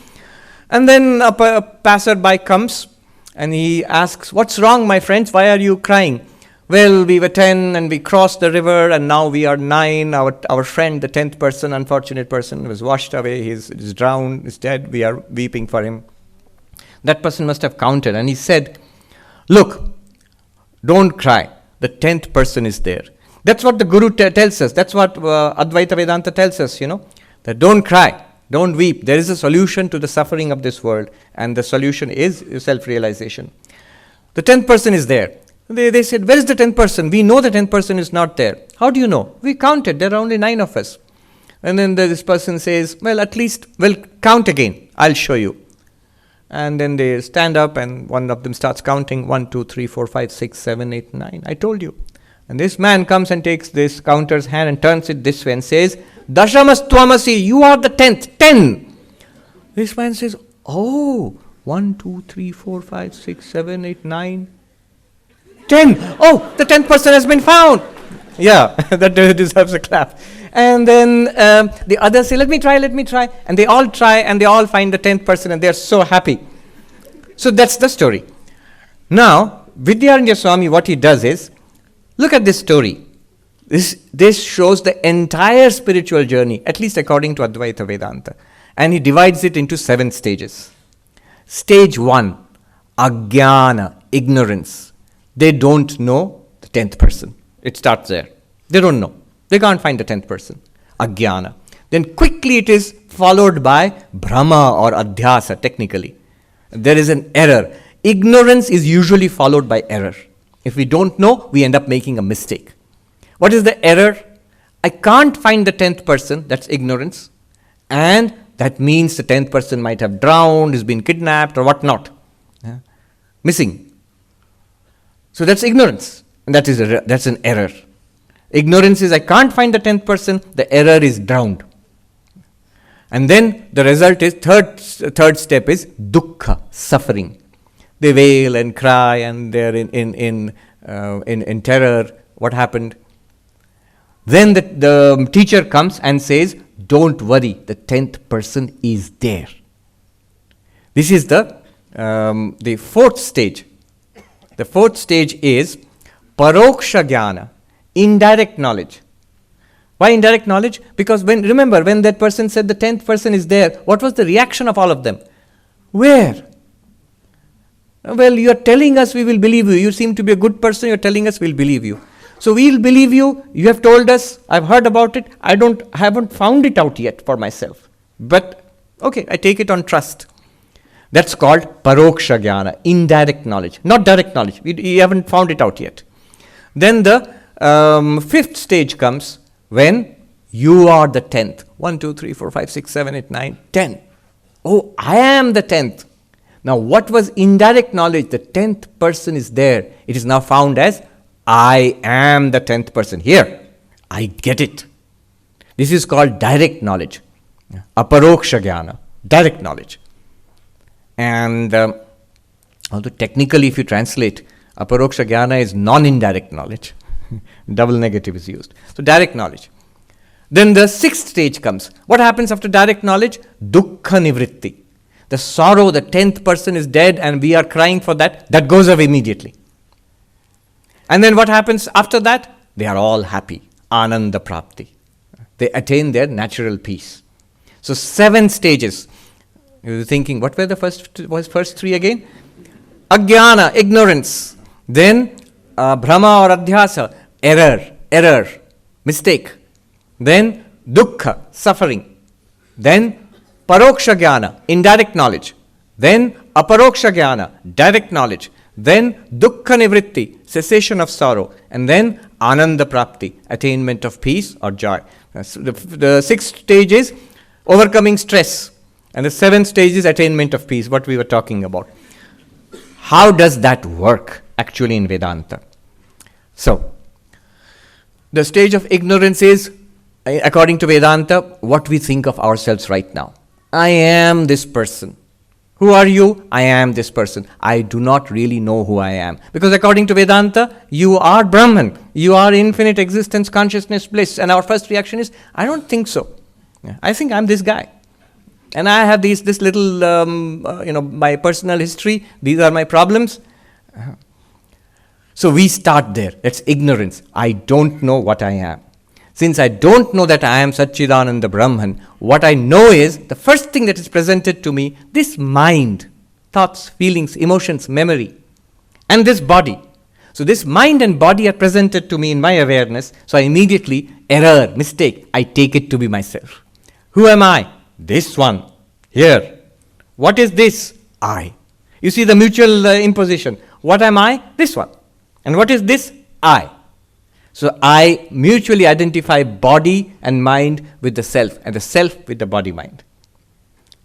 And then a passerby comes And he asks, "What's wrong, my friends? Why are you crying?" "Well, we were 10 and we crossed the river and now we are 9. Our friend, the 10th person, unfortunate person, was washed away. He's drowned, he's dead. We are weeping for him." That person must have counted, and he said, "Look, don't cry. The 10th person is there." That's what the Guru tells us. That's what Advaita Vedanta tells us, that don't cry, don't weep. There is a solution to the suffering of this world, and the solution is self-realization. The 10th person is there. They said, "Where is the 10th person? We know the 10th person is not there." "How do you know?" "We counted. There are only 9 of us." And then this person says, "Well, at least, count again. I'll show you." And then they stand up and one of them starts counting 1, 2, 3, 4, 5, 6, 7, 8, 9. "I told you." And this man comes and takes this counter's hand and turns it this way and says, "Dashamastvamasi, you are the 10th, 10. This man says, "Oh, 1, 2, 3, 4, 5, 6, 7, 8, 9, 10. Oh, the 10th person has been found." Yeah, that deserves a clap. And then the others say, let me try. And they all try and they all find the 10th person and they're so happy. So that's the story. Now, Vidyaranya Swami, what he does is, look at this story. This shows the entire spiritual journey, at least according to Advaita Vedanta. And he divides it into 7 stages. Stage 1, Ajnana, ignorance. They don't know the 10th person. It starts there. They don't know. They can't find the 10th person. Ajnana. Then quickly it is followed by Brahma or Adhyasa, technically. There is an error. Ignorance is usually followed by error. If we don't know, we end up making a mistake. What is the error? I can't find the 10th person, that's ignorance. And that means the 10th person might have drowned, has been kidnapped or whatnot. Yeah. Missing. So that's ignorance. And that's an error. Ignorance is I can't find the 10th person, the error is drowned. And then the result is, third step is dukkha, suffering. They wail and cry and they're in terror. What happened? Then the teacher comes and says, don't worry, the 10th person is there. This is the 4th stage. The 4th stage is paroksha jnana, indirect knowledge. Why indirect knowledge? Because remember when that person said the 10th person is there, what was the reaction of all of them? Where? Well, you are telling us we will believe you. You seem to be a good person, you are telling us we'll believe you. So we'll believe you, you have told us, I've heard about it, I haven't found it out yet for myself. But, okay, I take it on trust. That's called paroksha jnana, indirect knowledge, not direct knowledge. We haven't found it out yet. Then the 5th stage comes when you are the 10th. 1, 2, 3, 4, 5, 6, 7, 8, 9, 10. Oh, I am the 10th. Now, what was indirect knowledge? The 10th person is there. It is now found as I am the 10th person. Here, I get it. This is called direct knowledge. Aparoksha jnana, direct knowledge. And although technically if you translate, aparoksha jnana is non-indirect knowledge. Double negative is used. So direct knowledge. Then the 6th stage comes. What happens after direct knowledge? Dukkha nivritti. The sorrow, the 10th person is dead and we are crying for that goes away immediately. And then what happens after that? They are all happy. Ananda prapti. They attain their natural peace. So 7 stages. You're thinking, what were the first 3 again? Ajnana, ignorance. Then Brahma or Adhyasa, error, mistake. Then dukkha, suffering. Then paroksha jnana, indirect knowledge. Then aparoksha jnana, direct knowledge. Then dukkha nivritti, cessation of sorrow. And then ananda prapti, attainment of peace or joy. The 6th stage is overcoming stress. And the 7th stage is attainment of peace, what we were talking about. How does that work actually in Vedanta? So, the stage of ignorance is, according to Vedanta, what we think of ourselves right now. I am this person. Who are you? I am this person. I do not really know who I am. Because according to Vedanta, you are Brahman. You are infinite existence, consciousness, bliss. And our first reaction is, I don't think so. I think I'm this guy. and I have this little, my personal history. These are my problems. So we start there. That's ignorance. I don't know what I am. Since I don't know that I am Satchidananda Brahman, what I know is, the first thing that is presented to me, this mind, thoughts, feelings, emotions, memory, and this body. So this mind and body are presented to me in my awareness, so I immediately, error, mistake, I take it to be myself. Who am I? This one, here. What is this? I. You see the mutual imposition. What am I? This one. And what is this? I. So I mutually identify body and mind with the self, and the self with the body-mind.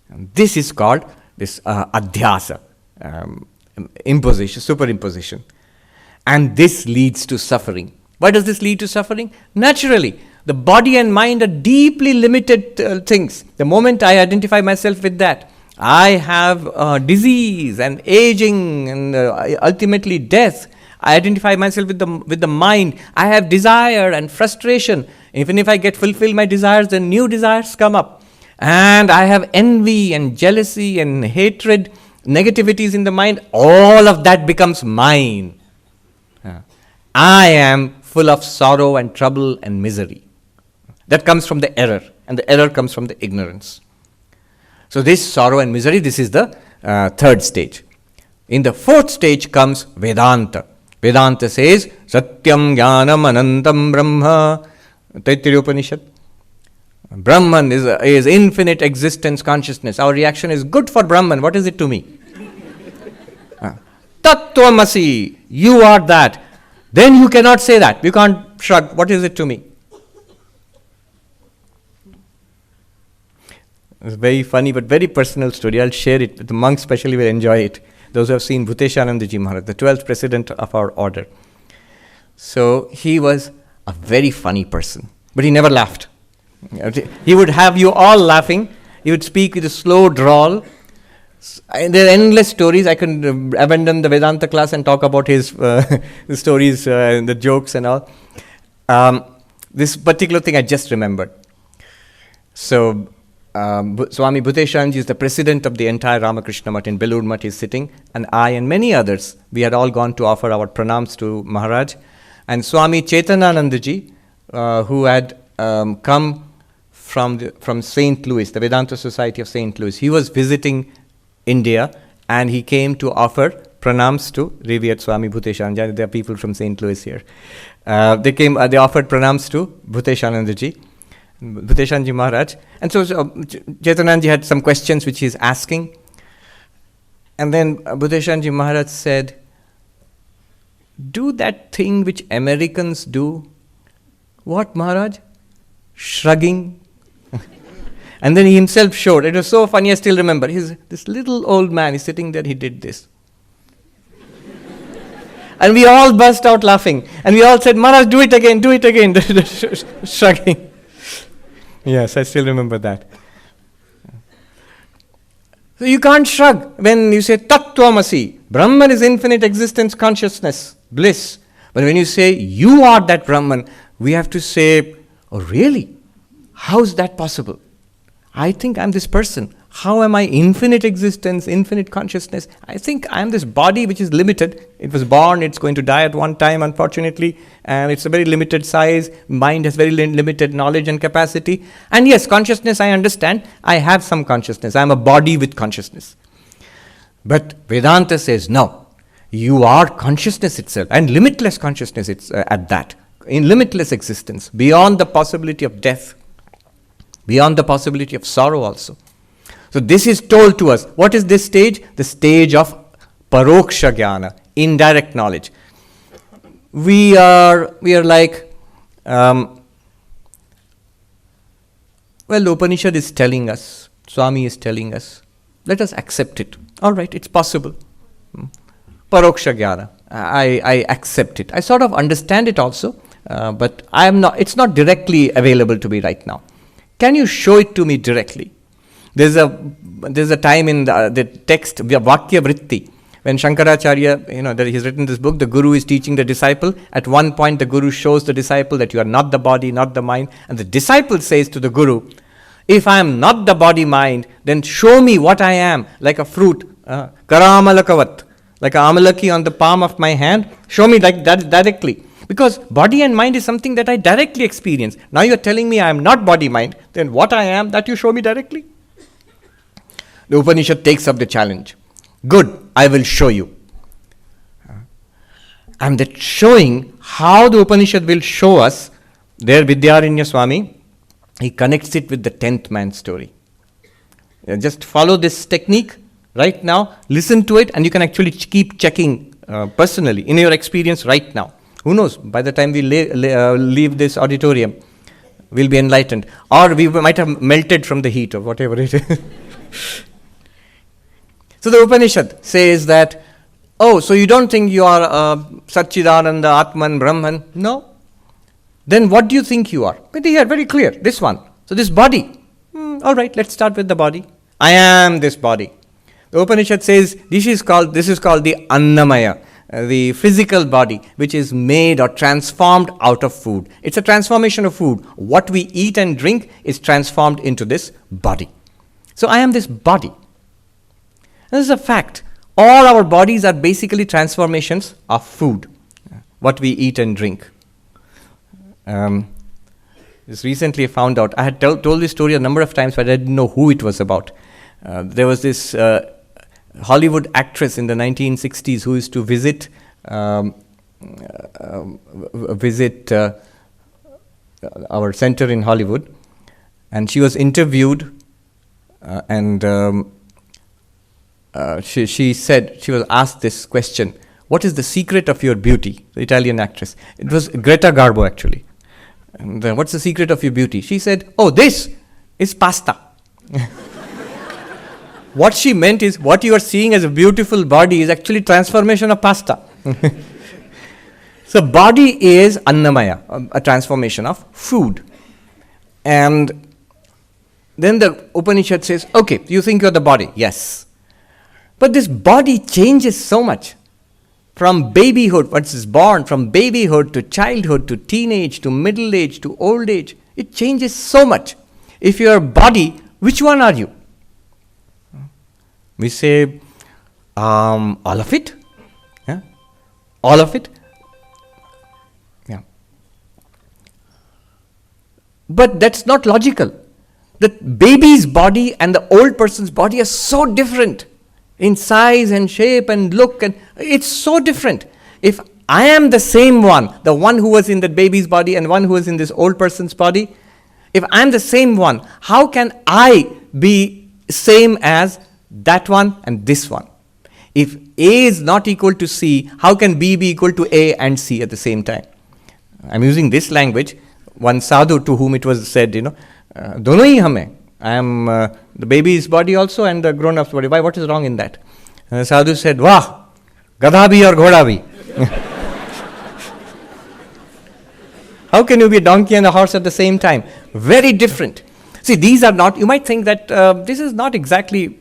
And this is called this adhyasa, imposition, superimposition. And this leads to suffering. Why does this lead to suffering? Naturally, the body and mind are deeply limited things. The moment I identify myself with that, I have disease and aging and ultimately death. I identify myself with the mind. I have desire and frustration. Even if I fulfill my desires, then new desires come up. And I have envy and jealousy and hatred, negativities in the mind. All of that becomes mine. I am full of sorrow and trouble and misery. That comes from the error, and the error comes from the ignorance. So this sorrow and misery, this is the third stage. In the fourth stage comes Vedanta. Vedanta says, Satyam Jnanam Anantam Brahma. Taittiriya Upanishad. Brahman is infinite existence consciousness. Our reaction is, good for Brahman. What is it to me? Tattvamasi. You are that. Then you cannot say that. You can't shrug. What is it to me? It's a very funny but very personal story. I'll share it. The monks especially will enjoy it. Those who have seen Bhuteshanandaji Maharaj, the 12th president of our order. So he was a very funny person, but he never laughed. He would have you all laughing. He would speak with a slow drawl. There are endless stories. I can abandon the Vedanta class and talk about his the stories, the jokes and all. This particular thing I just remembered. So Swami Bhuteshanji is the president of the entire Ramakrishna Math in Bengaluru Math. Is sitting, and I and many others, we had all gone to offer our pranams to Maharaj. And Swami Chetananandaji, who had come from St. Louis, the Vedanta Society of St. Louis, he was visiting India, and he came to offer pranams to revered Swami Bhuteshananda. There are people from St. Louis here. They offered pranams to Bhuteshanandaji. Bhuteshanji Maharaj. And so Chetananji had some questions which he is asking. And then Bhuteshanji Maharaj said, do that thing which Americans do. What, Maharaj? Shrugging. And then he himself showed. It was so funny, I still remember. This little old man is sitting there, he did this. And we all burst out laughing. And we all said, Maharaj, do it again. Shrugging. Yes, I still remember that. So you can't shrug when you say Tattvamasi. Brahman is infinite existence, consciousness, bliss. But when you say you are that Brahman, we have to say, oh really? How is that possible? I think I'm this person. How am I infinite existence, infinite consciousness? I think I'm this body which is limited. It was born, it's going to die at one time, unfortunately, and it's a very limited size. Mind has very limited knowledge and capacity. And yes, consciousness, I understand. I have some consciousness. I'm a body with consciousness. But Vedanta says, no, you are consciousness itself, and limitless consciousness at that, in limitless existence, beyond the possibility of death, beyond the possibility of sorrow also. So this is told to us. What is this stage? The stage of paroksha jnana, indirect knowledge. We are like, the Upanishad is telling us, Swami is telling us, let us accept it. All right, it's possible. Paroksha jnana, I accept it. I sort of understand it also, but it's not directly available to me right now. Can you show it to me directly? There's a time in the text, Vakya Vritti, when Shankaracharya, he's written this book, the Guru is teaching the disciple. At one point, the Guru shows the disciple that you are not the body, not the mind. And the disciple says to the Guru, If I am not the body-mind, then show me what I am, like a fruit, karamalakavat, like an amalaki on the palm of my hand. Show me like that directly. Because body and mind is something that I directly experience. Now you are telling me I am not body-mind, then what I am, that you show me directly? The Upanishad takes up the challenge. Good, I will show you. And that showing how the Upanishad will show us, there Vidyaranya Swami, he connects it with the 10th man story. Just follow this technique right now, listen to it, and you can actually keep checking personally in your experience right now. Who knows, by the time we leave this auditorium, we'll be enlightened. Or we might have melted from the heat or whatever it is. So the Upanishad says that, oh, so you don't think you are Satchidananda, Atman, Brahman? No. Then what do you think you are? But here, very clear, this one. So this body. All right, let's start with the body. I am this body. The Upanishad says this is called the Annamaya, the physical body, which is made or transformed out of food. It's a transformation of food. What we eat and drink is transformed into this body. So I am this body. This is a fact. All our bodies are basically transformations of food, what we eat and drink. Just recently I found out, I had told this story a number of times, but I didn't know who it was about. There was this Hollywood actress in the 1960s who used to visit our center in Hollywood, and she was interviewed, she said, she was asked this question: what is the secret of your beauty? The Italian actress. It was Greta Garbo actually. And what's the secret of your beauty? She said, oh, this is pasta. What she meant is, what you are seeing as a beautiful body is actually transformation of pasta. So body is Annamaya, a transformation of food. And then the Upanishad says, okay, you think you're the body. Yes. But this body changes so much. From babyhood, once it's born, from babyhood to childhood to teenage to middle age to old age, it changes so much. If you're a body, which one are you? We say, all of it. Yeah? All of it. Yeah. But that's not logical. The baby's body and the old person's body are so different in size and shape and look, and it's so different. If I am the same one, the one who was in the baby's body and one who was in this old person's body, if I am the same one, how can I be same as that one and this one? If A is not equal to C, how can B be equal to A and C at the same time? I'm using this language. One sadhu to whom it was said, dono hi hame. I am the baby's body also and the grown-up's body. Why? What is wrong in that? The sadhu said, Wah, gadha bhi or ghoda bhi. How can you be a donkey and a horse at the same time? Very different. See, these are not, you might think that this is not exactly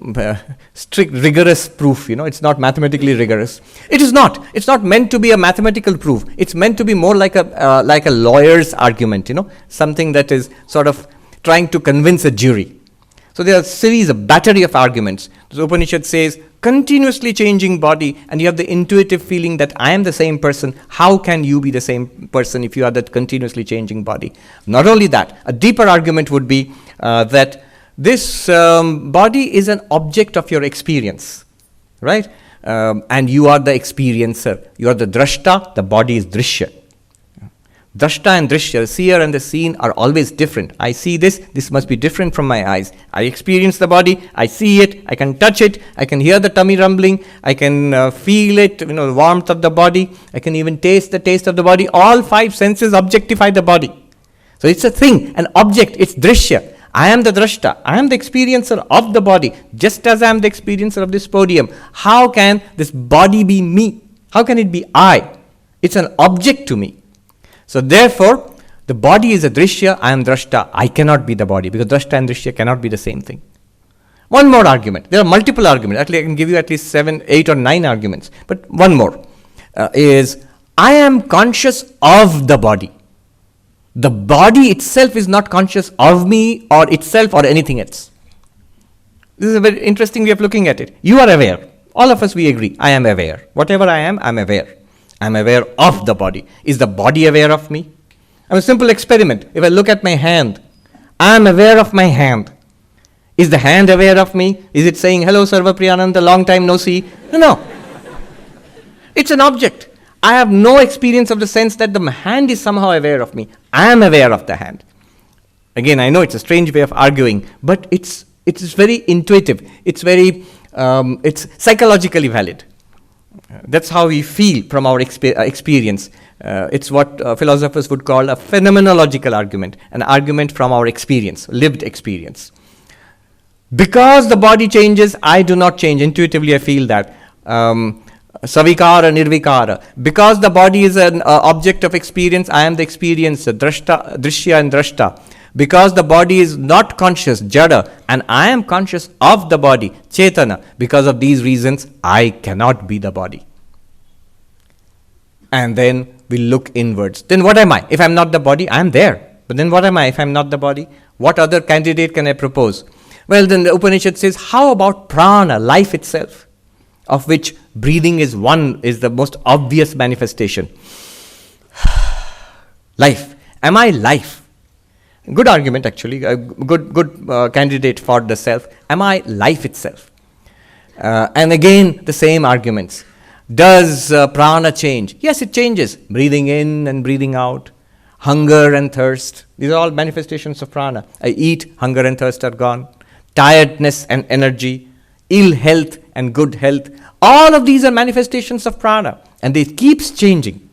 strict, rigorous proof, it's not mathematically rigorous. It is not. It's not meant to be a mathematical proof. It's meant to be more like a lawyer's argument, something that is sort of trying to convince a jury. So there are a series, a battery of arguments. The Upanishad says, continuously changing body, and you have the intuitive feeling that I am the same person. How can you be the same person if you are that continuously changing body? Not only that, a deeper argument would be that this body is an object of your experience, right? And you are the experiencer. You are the drashta, the body is drishya. Drashta and drishya, the seer and the seen, are always different. I see this must be different from my eyes. I experience the body, I see it, I can touch it, I can hear the tummy rumbling, I can feel it, the warmth of the body, I can even taste the taste of the body. All five senses objectify the body. So it's a thing, an object, it's drishya. I am the drashta, I am the experiencer of the body, just as I am the experiencer of this podium. How can this body be me? How can it be I? It's an object to me. So therefore, the body is a drishya, I am drashta. I cannot be the body, because drashta and drishya cannot be the same thing. One more argument. There are multiple arguments. Actually, I can give you at least 7, 8 or 9 arguments. But one more is, I am conscious of the body. The body itself is not conscious of me or itself or anything else. This is a very interesting way of looking at it. You are aware. All of us, we agree. I am aware. Whatever I am, I'm aware. I'm aware of the body. Is the body aware of me? A simple experiment. If I look at my hand, I'm aware of my hand. Is the hand aware of me? Is it saying, hello Sarvapriyananda, long time no see? No. It's an object. I have no experience of the sense that the hand is somehow aware of me. I am aware of the hand. Again, I know it's a strange way of arguing, but it's very intuitive. It's very, it's psychologically valid. That's how we feel from our experience. It's what philosophers would call a phenomenological argument, an argument from our experience, lived experience. Because the body changes, I do not change. Intuitively, I feel that. Savikara, nirvikara. Because the body is an object of experience, I am the experience, drishya and drashta. Because the body is not conscious, jada, and I am conscious of the body, chetana. Because of these reasons, I cannot be the body. And then we look inwards. Then what am I? If I am not the body, I am there. But then what am I if I am not the body? What other candidate can I propose? Well, then the Upanishad says, how about prana, life itself, of which breathing is the most obvious manifestation. Life. Am I life? Good argument, actually. A good candidate for the self. Am I life itself? And again, the same arguments. Does prana change? Yes, it changes. Breathing in and breathing out. Hunger and thirst. These are all manifestations of prana. I eat, hunger and thirst are gone. Tiredness and energy. Ill health and good health. All of these are manifestations of prana. And they keeps changing.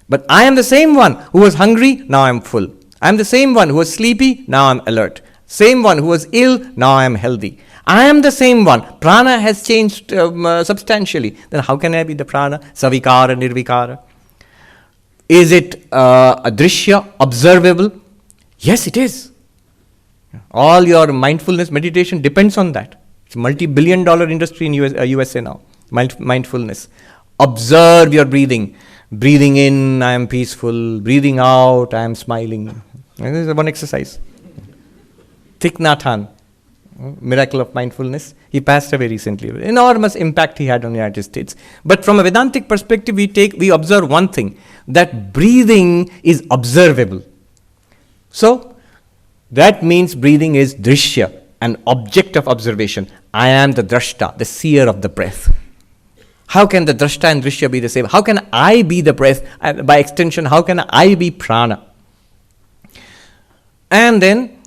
But I am the same one who was hungry, now I am full. I am the same one who was sleepy, now I am alert. Same one who was ill, now I am healthy. I am the same one. Prana has changed substantially. Then how can I be the prana? Savikara, nirvikara. Is it a drishya, observable? Yes, it is. All your mindfulness meditation depends on that. It's a multi-billion-dollar industry in USA now. Mindfulness. Observe your breathing. Breathing in, I am peaceful. Breathing out, I am smiling. And this is one exercise. Thich Nhat Hanh, miracle of mindfulness. He passed away recently. Enormous impact he had on the United States. But from a Vedantic perspective, we observe one thing, that breathing is observable. So, that means breathing is drishya, an object of observation. I am the drashta, the seer of the breath. How can the drashta and drishya be the same? How can I be the breath? And by extension, how can I be prana? And then,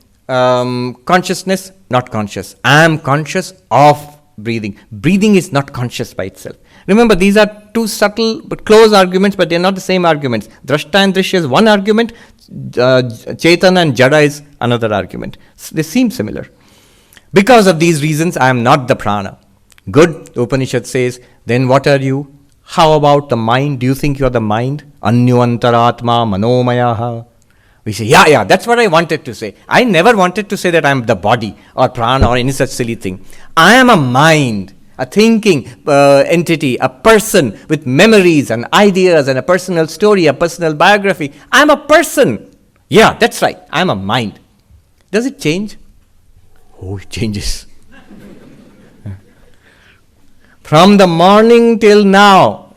consciousness, not conscious. I am conscious of breathing. Breathing is not conscious by itself. Remember, these are two subtle but close arguments, but they are not the same arguments. Drashta and drishya is one argument. Chaitana and jada is another argument. They seem similar. Because of these reasons, I am not the prana. Good, the Upanishad says, then what are you? How about the mind? Do you think you are the mind? Anyantaratma manomayaha. We say, yeah, that's what I wanted to say. I never wanted to say that I am the body or prana or any such silly thing. I am a mind, a thinking entity, a person with memories and ideas and a personal story, a personal biography. I am a person. Yeah, that's right. I am a mind. Does it change? Oh, it changes. From the morning till now,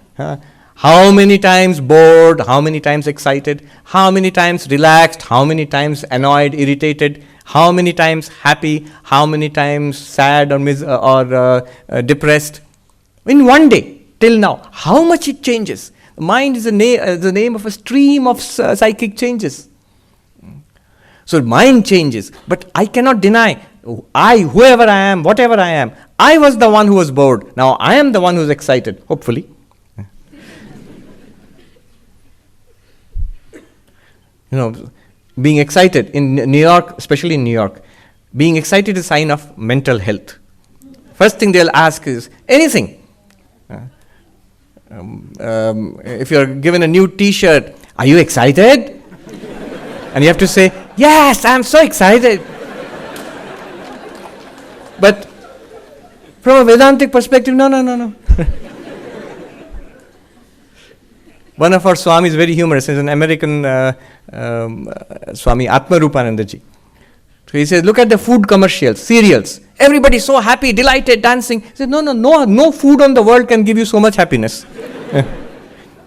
how many times bored, how many times excited, how many times relaxed, how many times annoyed, irritated, how many times happy, how many times sad or depressed. In one day, till now, how much it changes. The mind is the name of a stream of psychic changes. So mind changes, but I cannot deny, whoever I am, whatever I am, I was the one who was bored. Now I am the one who is excited, hopefully. Being excited in New York, especially in New York, being excited is a sign of mental health. First thing they'll ask is, anything. If you're given a new t-shirt, are you excited? And you have to say, yes, I'm so excited. But from a Vedantic perspective, no. One of our Swamis is very humorous. He's an American Swami Atmarupanandaji. So he says, look at the food commercials, cereals. Everybody so happy, delighted, dancing. He says, no food on the world can give you so much happiness.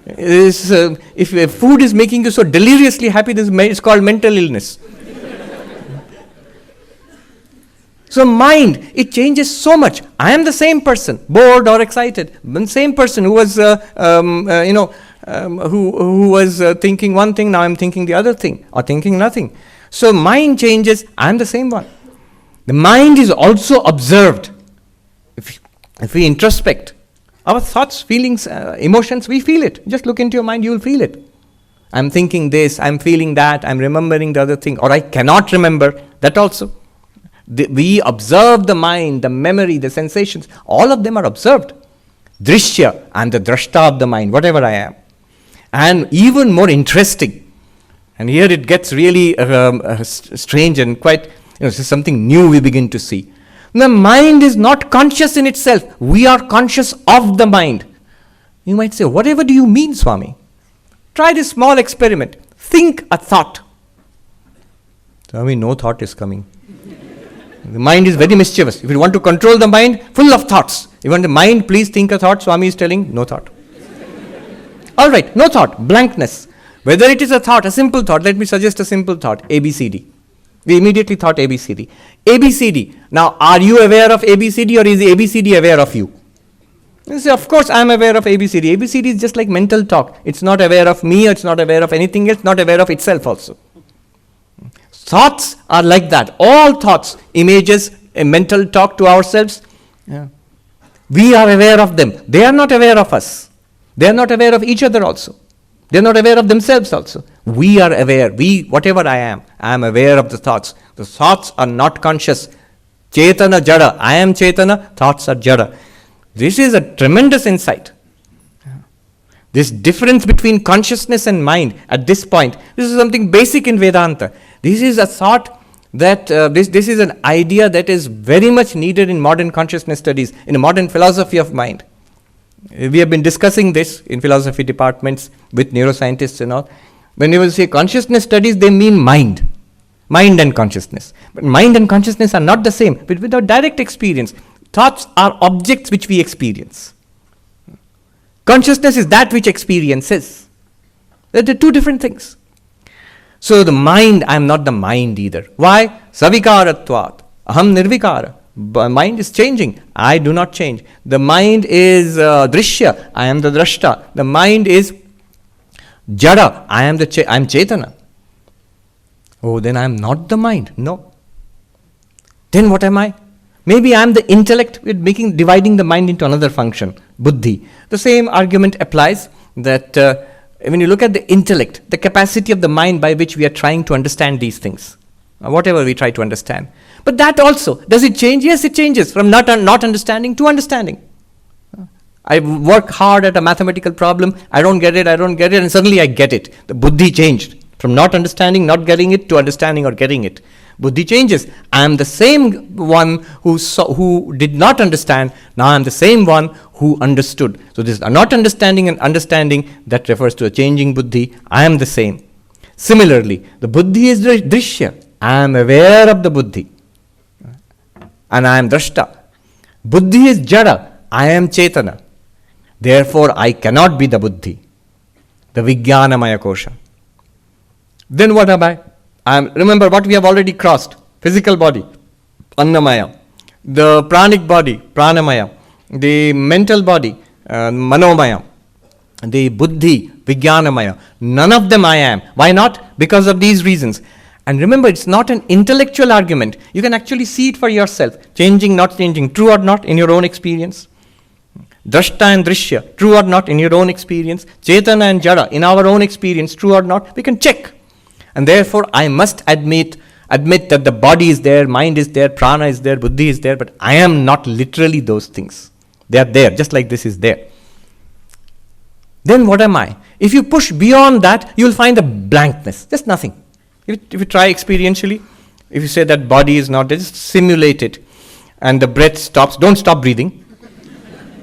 If food is making you so deliriously happy, it's called mental illness. So mind, it changes so much. I am the same person, bored or excited. The same person who was, who was thinking one thing, now I'm thinking the other thing, or thinking nothing. So mind changes, I am the same one. The mind is also observed. If we introspect, our thoughts, feelings, emotions, we feel it. Just look into your mind, you will feel it. I'm thinking this, I'm feeling that, I'm remembering the other thing, or I cannot remember, that also. We observe the mind, the memory, the sensations, all of them are observed. Drishya, I'm the drashta of the mind, whatever I am. And even more interesting, and here it gets really strange and quite, this is something new we begin to see. The mind is not conscious in itself. We are conscious of the mind. You might say, whatever do you mean, Swami? Try this small experiment. Think a thought. Swami, no thought is coming. The mind is very mischievous. If you want to control the mind, full of thoughts. You want the mind, please think a thought. Swami is telling, no thought. All right, no thought, blankness. Whether it is a thought, a simple thought, let me suggest a simple thought, ABCD. We immediately thought ABCD. ABCD. Now, are you aware of ABCD or is ABCD aware of you? You say, of course, I am aware of ABCD. ABCD is just like mental talk. It's not aware of me, it's not aware of anything else, not aware of itself also. Thoughts are like that. All thoughts, images, a mental talk to ourselves. Yeah. We are aware of them. They are not aware of us. They are not aware of each other also. They are not aware of themselves also. We are aware. Whatever I am aware of the thoughts. The thoughts are not conscious. Chetana jada. I am Chetana, thoughts are jada. This is a tremendous insight. This difference between consciousness and mind at this point, this is something basic in Vedanta. This is a thought that, this is an idea that is very much needed in modern consciousness studies, in a modern philosophy of mind. We have been discussing this in philosophy departments with neuroscientists and all. When you will say consciousness studies, they mean mind and consciousness. But mind and consciousness are not the same, but without direct experience. Thoughts are objects which we experience. Consciousness is that which experiences. They're two different things. So the mind, I am not the mind either. Why? Savikaratvat, aham nirvikara. Mind is changing. I do not change. The mind is drishya. I am the drashta. The mind is jada. I am Chetana. Oh, then I am not the mind. No. Then what am I? Maybe I am the intellect with dividing the mind into another function, buddhi. The same argument applies that when you look at the intellect, the capacity of the mind by which we are trying to understand these things, whatever we try to understand. But that also, does it change? Yes, it changes from not understanding to understanding. I work hard at a mathematical problem, I don't get it, and suddenly I get it. The buddhi changed from not understanding, not getting it, to understanding or getting it. Buddhi changes. I am the same one who did not understand, now I am the same one who understood. So this not understanding and understanding, that refers to a changing buddhi. I am the same. Similarly, the buddhi is drishya. I am aware of the buddhi. And I am drashta. Buddhi is jada. I am Chetana. Therefore, I cannot be the buddhi. The vijnanamaya kosha. Then what am I? Remember what we have already crossed. Physical body, annamaya. The pranic body, pranamaya. The mental body, manomaya. The buddhi, vijnanamaya. None of them I am. Why not? Because of these reasons. And remember, it's not an intellectual argument. You can actually see it for yourself. Changing, not changing. True or not in your own experience. Drashta and drishya. True or not in your own experience. Chetana and jada in our own experience. True or not. We can check. And therefore, I must admit that the body is there, mind is there, prana is there, buddhi is there. But I am not literally those things. They are there, just like this is there. Then what am I? If you push beyond that, you will find a blankness. Just nothing. If you try experientially, if you say that body is not there, just simulate it. And the breath stops. Don't stop breathing.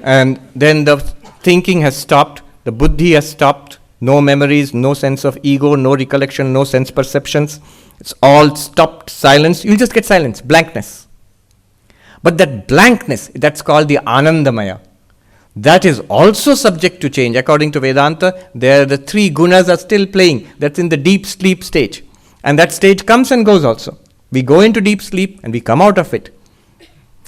And then the thinking has stopped. The buddhi has stopped. No memories, no sense of ego, no recollection, no sense perceptions. It's all stopped, silence. You'll just get silence, blankness. But that blankness, that's called the Anandamaya. That is also subject to change. According to Vedanta, there the three gunas are still playing. That's in the deep sleep stage. And that stage comes and goes also. We go into deep sleep and we come out of it.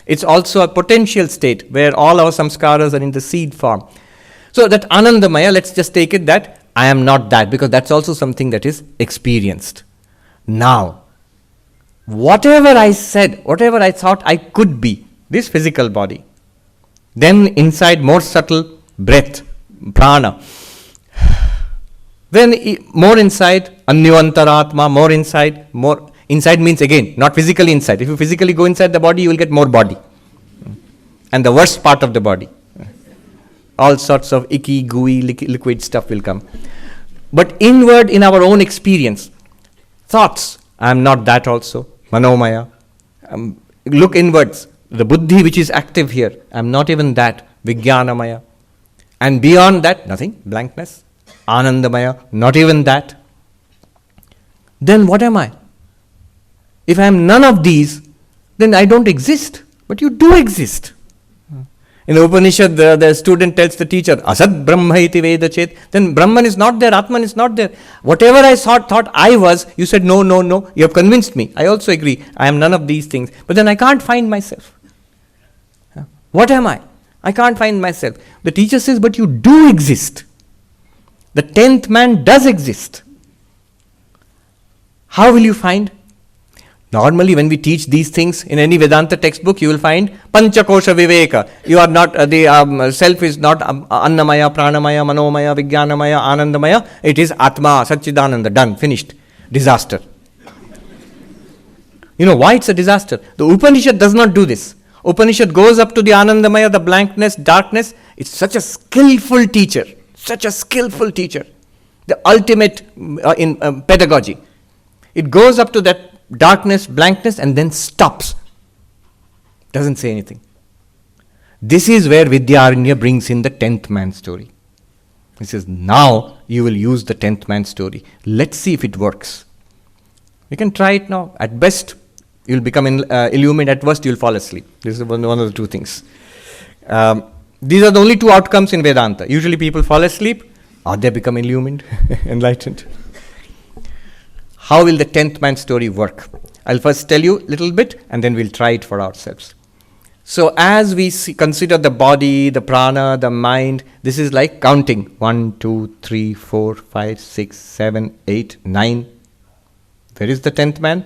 It's also a potential state where all our samskaras are in the seed form. So that Anandamaya, let's just take it that I am not that, because that's also something that is experienced. Now, whatever I said, whatever I thought I could be, this physical body, then inside more subtle breath, prana. Then more inside, anyavantaratma, more inside, more inside means again, not physically inside. If you physically go inside the body, you will get more body. And the worst part of the body. All sorts of icky, gooey, liquid stuff will come. But inward in our own experience, thoughts, I am not that also, manomaya. Look inwards, the buddhi which is active here, I am not even that, vijnanamaya. And beyond that, nothing, blankness, anandamaya, not even that. Then what am I? If I am none of these, then I don't exist, but you do exist. In the Upanishad, the student tells the teacher, Asad Brahma iti Veda Chet. Then Brahman is not there, Atman is not there. Whatever I thought I was, you said, no, you have convinced me. I also agree, I am none of these things. But then I can't find myself. What am I? I can't find myself. The teacher says, but you do exist. The 10th man does exist. How will you find? Normally, when we teach these things in any Vedanta textbook, you will find Panchakosha Viveka. You are not, the self is not Annamaya, Pranamaya, Manomaya, Vijnanamaya, Anandamaya. It is Atma, Satchidananda, done, finished. Disaster. You know why it's a disaster? The Upanishad does not do this. Upanishad goes up to the Anandamaya, the blankness, darkness. It's such a skillful teacher. Such a skillful teacher. The ultimate in pedagogy. It goes up to that darkness, blankness, and then stops. Doesn't say anything. This is where Vidyaranya brings in the 10th man story. He says, now you will use the 10th man story. Let's see if it works. You can try it now. At best, you'll become illumined. At worst, you'll fall asleep. This is one of the two things. These are the only two outcomes in Vedanta. Usually people fall asleep or they become illumined, enlightened. How will the 10th man story work? I'll first tell you a little bit and then we'll try it for ourselves. So as we consider the body, the prana, the mind, this is like counting. 1, 2, 3, 4, 5, 6, 7, 8, 9. Where is the 10th man?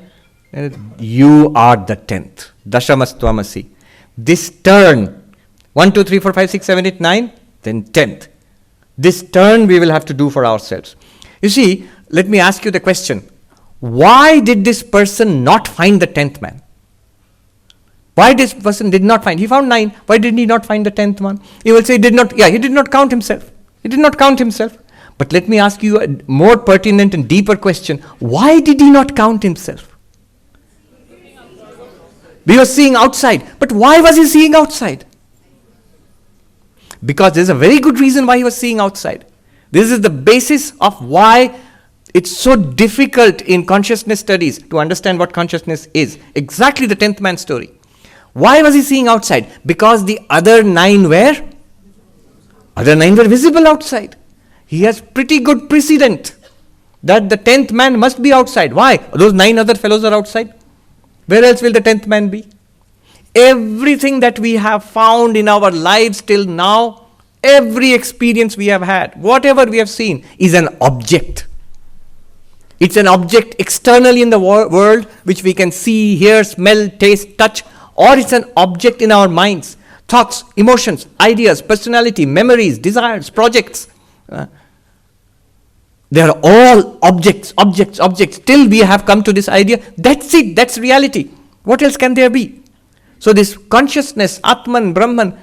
You are the 10th. Dashamastvamasi. This turn, 1, 2, 3, 4, 5, 6, 7, 8, 9, then 10th. This turn we will have to do for ourselves. You see, let me ask you the question. Why did this person not find the 10th man? Why this person did not find? He found 9. Why did he not find the 10th one? He will say he did not count himself. He did not count himself. But let me ask you a more pertinent and deeper question. Why did he not count himself? He was seeing outside. But why was he seeing outside? Because there's a very good reason why he was seeing outside. This is the basis of why it's so difficult in consciousness studies to understand what consciousness is. Exactly the 10th man story. Why was he seeing outside? Because the other 9 were visible outside. He has pretty good precedent that the 10th man must be outside. Why? Those 9 other fellows are outside. Where else will the 10th man be? Everything that we have found in our lives till now, every experience we have had, whatever we have seen, is an object. It's an object externally in the world which we can see, hear, smell, taste, touch, or it's an object in our minds. Thoughts, emotions, ideas, personality, memories, desires, projects. They are all objects. Till we have come to this idea, that's it, that's reality. What else can there be? So this consciousness, Atman, Brahman,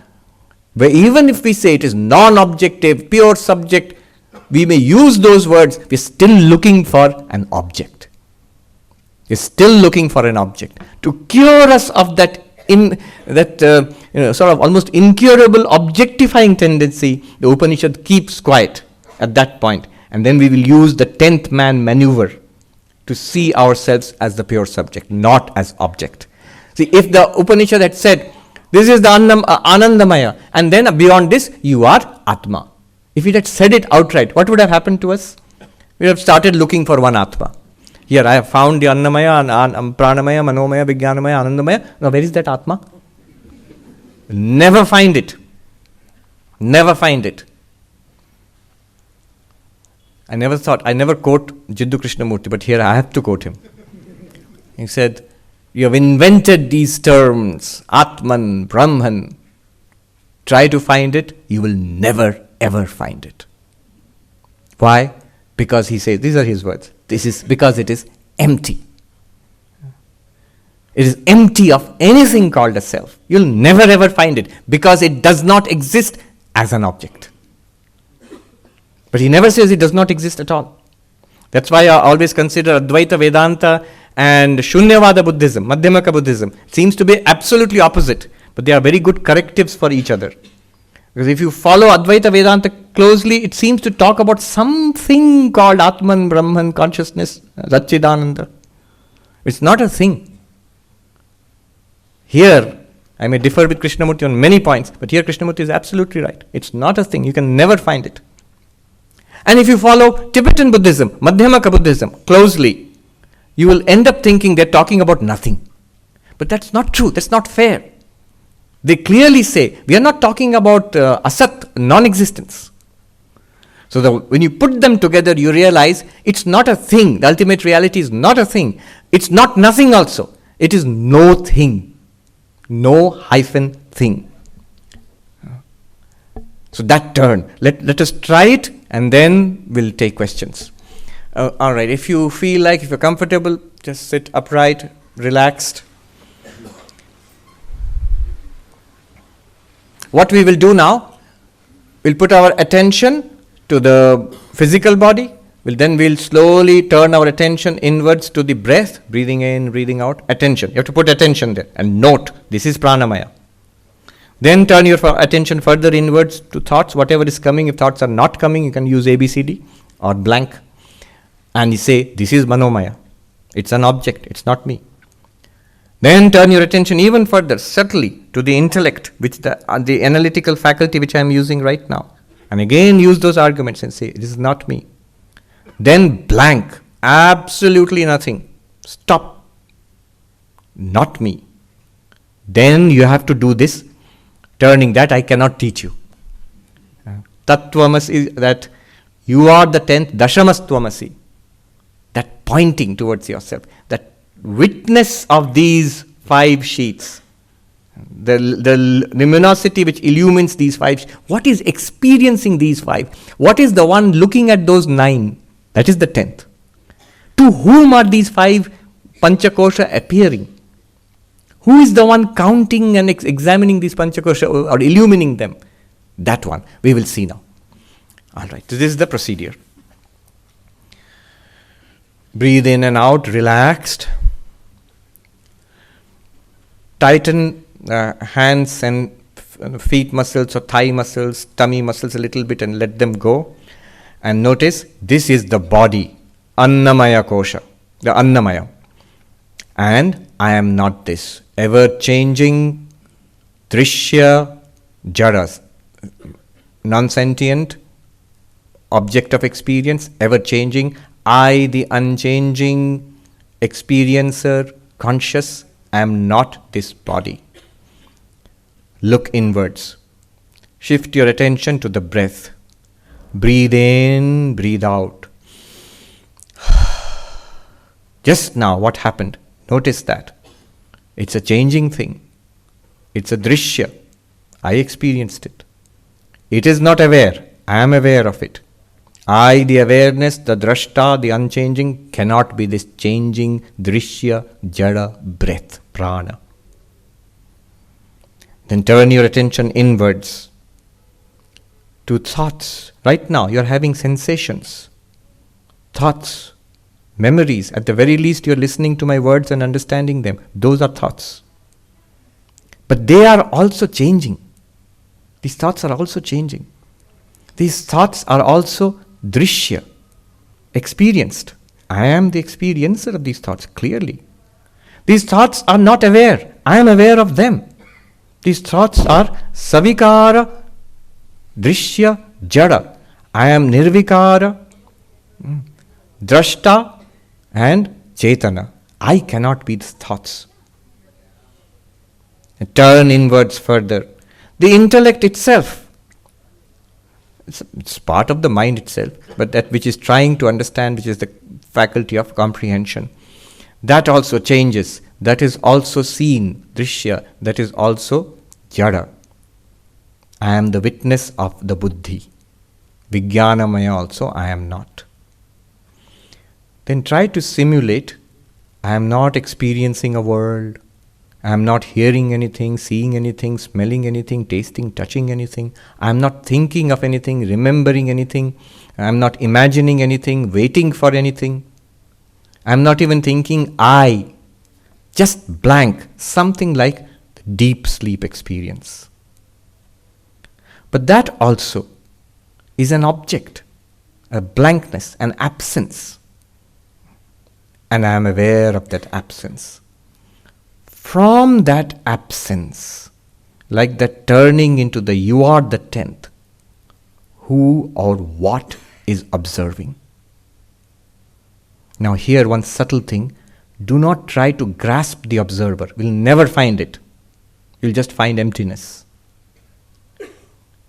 where even if we say it is non-objective, pure subject, we may use those words, we're still looking for an object. We're still looking for an object. To cure us of that sort of almost incurable objectifying tendency, the Upanishad keeps quiet at that point And then we will use the 10th man maneuver to see ourselves as the pure subject, not as object. See, if the Upanishad had said, this is the Anandamaya, and then beyond this, you are Atma. If it had said it outright, what would have happened to us? We would have started looking for one Atma. Here, I have found the Annamaya, Pranamaya, Manomaya, Vijnanamaya, Anandamaya. Now, where is that Atma? Never find it. Never find it. I never quote Jiddu Krishnamurti, but here I have to quote him. He said, you have invented these terms, Atman, Brahman. Try to find it, you will never ever find it. Why? Because he says, these are his words, this is because it is empty. It is empty of anything called a self. You'll never ever find it because it does not exist as an object. But he never says it does not exist at all. That's why I always consider Advaita Vedanta and Shunyavada Buddhism, Madhyamaka Buddhism, seems to be absolutely opposite, but they are very good correctives for each other. Because if you follow Advaita Vedanta closely, it seems to talk about something called Atman, Brahman, consciousness, Satchidananda. It's not a thing. Here, I may differ with Krishnamurti on many points, but here Krishnamurti is absolutely right. It's not a thing. You can never find it. And if you follow Tibetan Buddhism, Madhyamaka Buddhism closely, you will end up thinking they're talking about nothing. But that's not true. That's not fair. They clearly say, we are not talking about asat, non-existence. So when you put them together, you realize it's not a thing. The ultimate reality is not a thing. It's not nothing also. It is no thing. No hyphen thing. So that turn. Let us try it and then we'll take questions. All right. If you feel like, if you're comfortable, just sit upright, relaxed. What we will do now, we'll put our attention to the physical body. We'll slowly turn our attention inwards to the breath, breathing in, breathing out. Attention. You have to put attention there and note, this is pranamaya. Then turn your attention further inwards to thoughts, whatever is coming. If thoughts are not coming, you can use ABCD or blank. And you say, this is manomaya. It's an object, it's not me. Then turn your attention even further, subtly, to the intellect, which the analytical faculty which I am using right now. And again use those arguments and say, this is not me. Then blank, absolutely nothing. Stop. Not me. Then you have to do this, turning that I cannot teach you. Tattvamasi is that you are the 10th, Dashamastvamasi. That pointing towards yourself, that witness of these 5 sheets, the luminosity which illumines these 5. What is experiencing these 5? What is the one looking at those 9? That is the 10th. To whom are these 5 Panchakosha appearing? Who is the one counting and examining these Panchakosha or illumining them? That one. We will see now. All right. So this is the procedure. Breathe in and out, relaxed. Tighten hands and feet muscles or thigh muscles, tummy muscles a little bit and let them go. And notice, this is the body, Annamaya Kosha, the Annamaya. And I am not this. Ever-changing, Drishya, Jaras, non-sentient, object of experience, ever-changing. I, the unchanging experiencer, conscious, am not this body. Look inwards. Shift your attention to the breath. Breathe in, breathe out. Just now, what happened? Notice that. It's a changing thing. It's a drishya. I experienced it. It is not aware. I am aware of it. I, the awareness, the drashta, the unchanging, cannot be this changing drishya, jada, breath, prana. Then turn your attention inwards to thoughts. Right now, you are having sensations, thoughts, memories. At the very least, you are listening to my words and understanding them. Those are thoughts. But they are also changing. These thoughts are also changing. These thoughts are also drishya. experienced. I am the experiencer of these thoughts, clearly. These thoughts are not aware. I am aware of them. These thoughts are savikara, drishya, jada. I am nirvikara, drashta, and chetana. I cannot be these thoughts. And turn inwards further. The intellect itself, it's part of the mind itself, but that which is trying to understand, which is the faculty of comprehension, that also changes. That is also seen, drishya, that is also jada. I am the witness of the buddhi. Vijnanamaya also I am not. Then try to simulate, I am not experiencing a world, I am not hearing anything, seeing anything, smelling anything, tasting, touching anything, I am not thinking of anything, remembering anything, I am not imagining anything, waiting for anything, I am not even thinking I, just blank, something like the deep sleep experience. But that also is an object, a blankness, an absence. And I am aware of that absence. From that absence, like that turning into the you are the tenth, who or what is observing? Now here one subtle thing, do not try to grasp the observer. You'll never find it. You'll just find emptiness.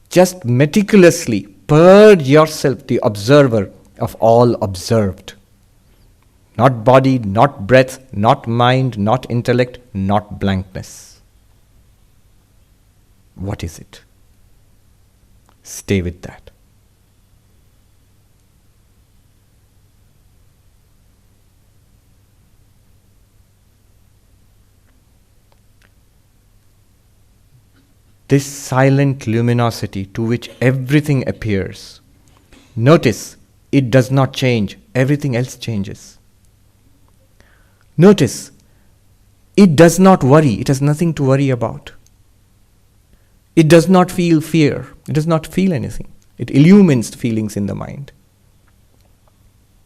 Just meticulously purge yourself, the observer, of all observed. Not body, not breath, not mind, not intellect, not blankness. What is it? Stay with that. This silent luminosity to which everything appears. Notice, it does not change, everything else changes. Notice, it does not worry, it has nothing to worry about. It does not feel fear, it does not feel anything. It illumines the feelings in the mind.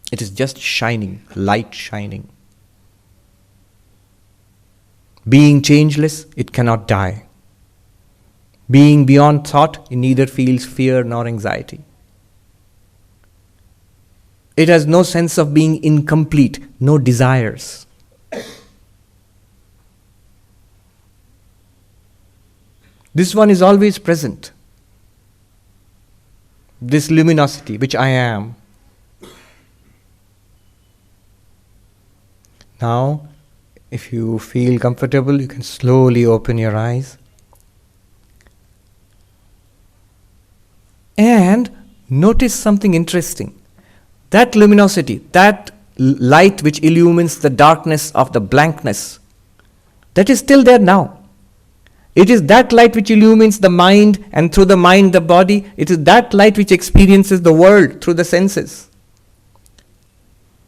It is just shining, light shining. Being changeless, it cannot die. Being beyond thought, it neither feels fear nor anxiety. It has no sense of being incomplete, no desires. This one is always present. This luminosity, which I am. Now, if you feel comfortable, you can slowly open your eyes. And notice something interesting. That luminosity, that light which illumines the darkness of the blankness, that is still there now. It is that light which illumines the mind, and through the mind the body. It is that light which experiences the world through the senses.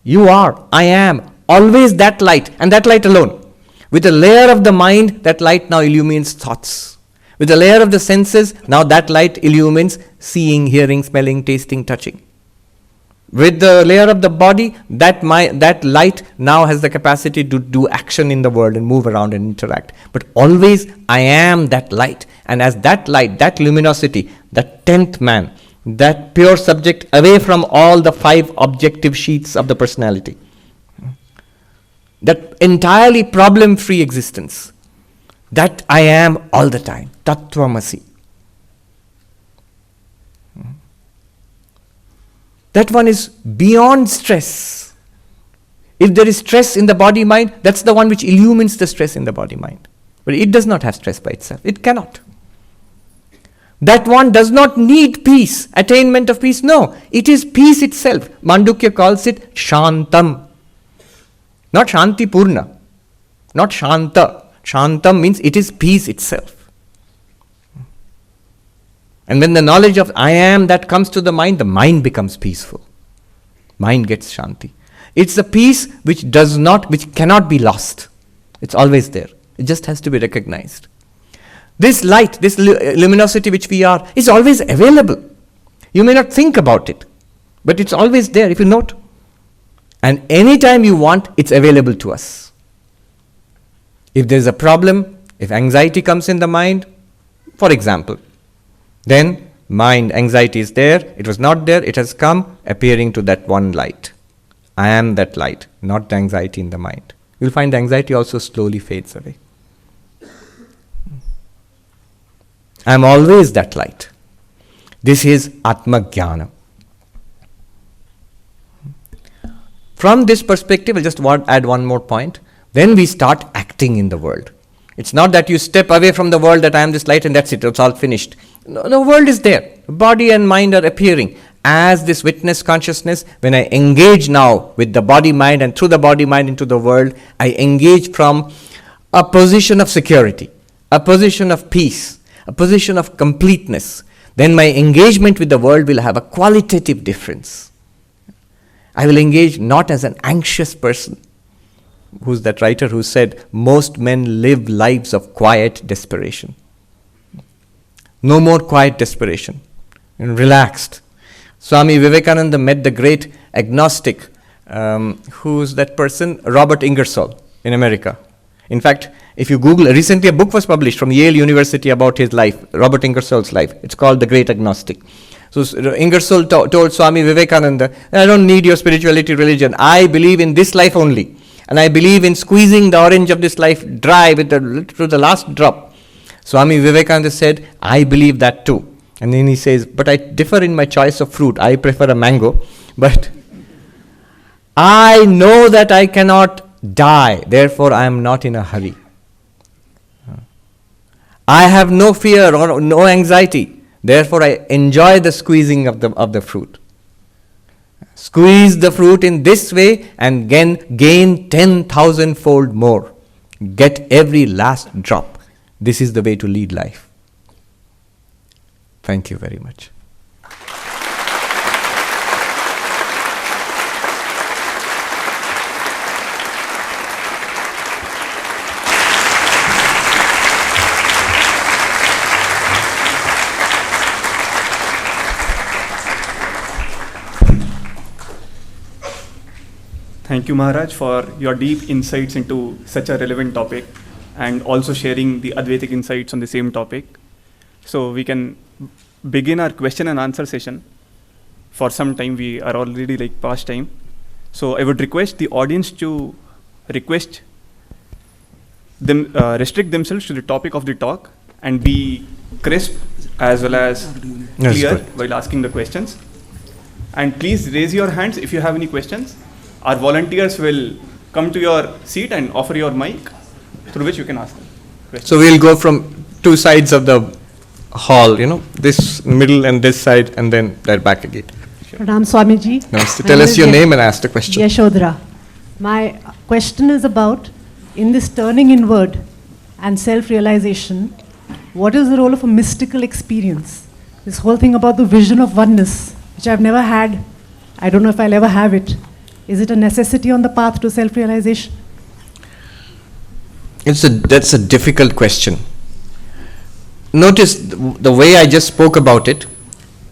You are, I am, always that light, and that light alone. With a layer of the mind, that light now illumines thoughts. With a layer of the senses, now that light illumines seeing, hearing, smelling, tasting, touching. With the layer of the body, that light now has the capacity to do action in the world and move around and interact. But always, I am that light. And as that light, that luminosity, that 10th man, that pure subject away from all the 5 objective sheets of the personality, that entirely problem-free existence, that I am all the time, Tattvamasi. That one is beyond stress. If there is stress in the body-mind, that's the one which illumines the stress in the body-mind. But it does not have stress by itself. It cannot. That one does not need peace, attainment of peace. No, it is peace itself. Mandukya calls it Shantam. Not Shanti Purna. Not Shanta. Shantam means it is peace itself. And when the knowledge of I am that comes to the mind becomes peaceful. Mind gets Shanti. It's a peace which cannot be lost. It's always there. It just has to be recognized. This light, this luminosity which we are, is always available. You may not think about it, but it's always there. If you note, And anytime you want, it's available to us. If there's a problem, if anxiety comes in the mind, for example, then mind, anxiety is there, it was not there, it has come, appearing to that one light. I am that light, not the anxiety in the mind. You'll find the anxiety also slowly fades away. I am always that light. This is Atma Jnana. From this perspective, I just want to add one more point. Then we start acting in the world. It's not that you step away from the world, that I am this light and that's it, it's all finished. No, the world is there. Body and mind are appearing as this witness consciousness. When I engage now with the body mind and through the body mind into the world, I engage from a position of security, a position of peace, a position of completeness. Then my engagement with the world will have a qualitative difference. I will engage not as an anxious person. Who's that writer who said, most men live lives of quiet desperation. No more quiet desperation. And relaxed. Swami Vivekananda met the great agnostic, who's that person? Robert Ingersoll in America. In fact, if you Google, recently a book was published from Yale University about his life, Robert Ingersoll's life. It's called The Great Agnostic. So Ingersoll told Swami Vivekananda, I don't need your spirituality, religion. I believe in this life only. And I believe in squeezing the orange of this life dry to the last drop. Swami Vivekananda said, I believe that too. And then he says, but I differ in my choice of fruit. I prefer a mango. But I know that I cannot die. Therefore, I am not in a hurry. I have no fear or no anxiety. Therefore, I enjoy the squeezing of the fruit. Squeeze the fruit in this way and gain 10,000-fold more. Get every last drop. This is the way to lead life. Thank you very much. Thank you, Maharaj, for your deep insights into such a relevant topic and also sharing the Advaitic insights on the same topic. So we can begin our question and answer session. For some time, we are already past time. So I would request the audience to restrict themselves to the topic of the talk and be crisp as well as clear while asking the questions. And please raise your hands if you have any questions. Our volunteers will come to your seat and offer your mic through which you can ask them questions. So we'll go from two sides of the hall, this middle and this side, and then they're back again. Pranam Swamiji. Namaste. Tell us your name and ask the question. Yashodhara. My question is about, in this turning inward and self-realization, what is the role of a mystical experience? This whole thing about the vision of oneness, which I've never had. I don't know if I'll ever have it. Is it a necessity on the path to self-realization? That's a difficult question. Notice the way I just spoke about it.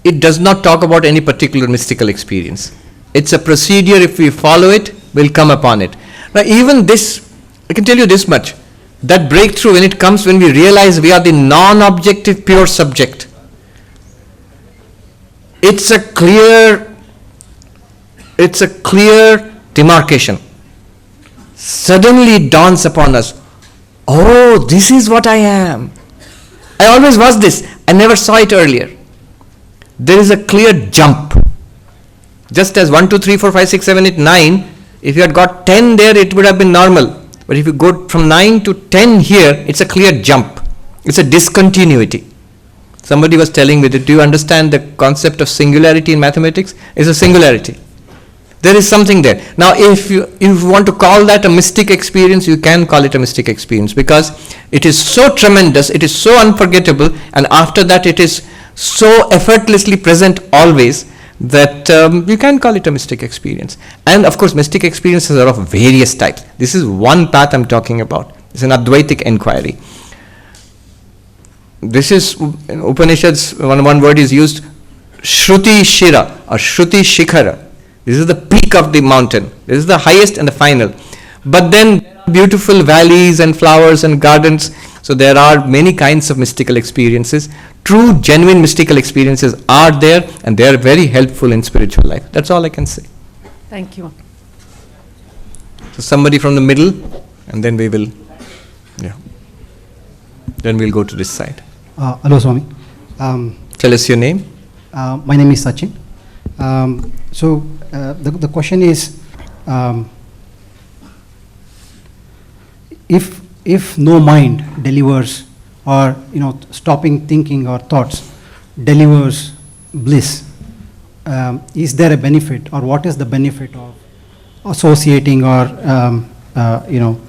It does not talk about any particular mystical experience. It's a procedure. If we follow it, we'll come upon it. Now, even this, I can tell you this much. That breakthrough, when it comes, when we realize we are the non-objective pure subject, it's a clear demarcation. Suddenly dawns upon us, oh, this is what I am. I always was this. I never saw it earlier. There is a clear jump. Just as 1, 2, 3, 4, 5, 6, 7, 8, 9, if you had got 10 there, it would have been normal. But if you go from 9 to 10 here, it's a clear jump. It's a discontinuity. Somebody was telling me, do you understand the concept of singularity in mathematics? It's a singularity. There is something there. Now, if you want to call that a mystic experience, you can call it a mystic experience, because it is so tremendous, it is so unforgettable, and after that it is so effortlessly present always that you can call it a mystic experience. And of course, mystic experiences are of various types. This is one path I'm talking about. It's an Advaitic inquiry. This is, in Upanishads, one word is used, Shruti Shira or Shruti Shikhara. This is the peak peak of the mountain. This is the highest and the final. But then beautiful valleys and flowers and gardens. So there are many kinds of mystical experiences. True, genuine mystical experiences are there, and they are very helpful in spiritual life. That's all I can say. Thank you. So somebody from the middle, and then we will, then we'll go to this side. Hello, Swami. Tell us your name. My name is Sachin. The question is, if no mind delivers, or stopping thinking or thoughts delivers bliss, is there a benefit, or what is the benefit of associating or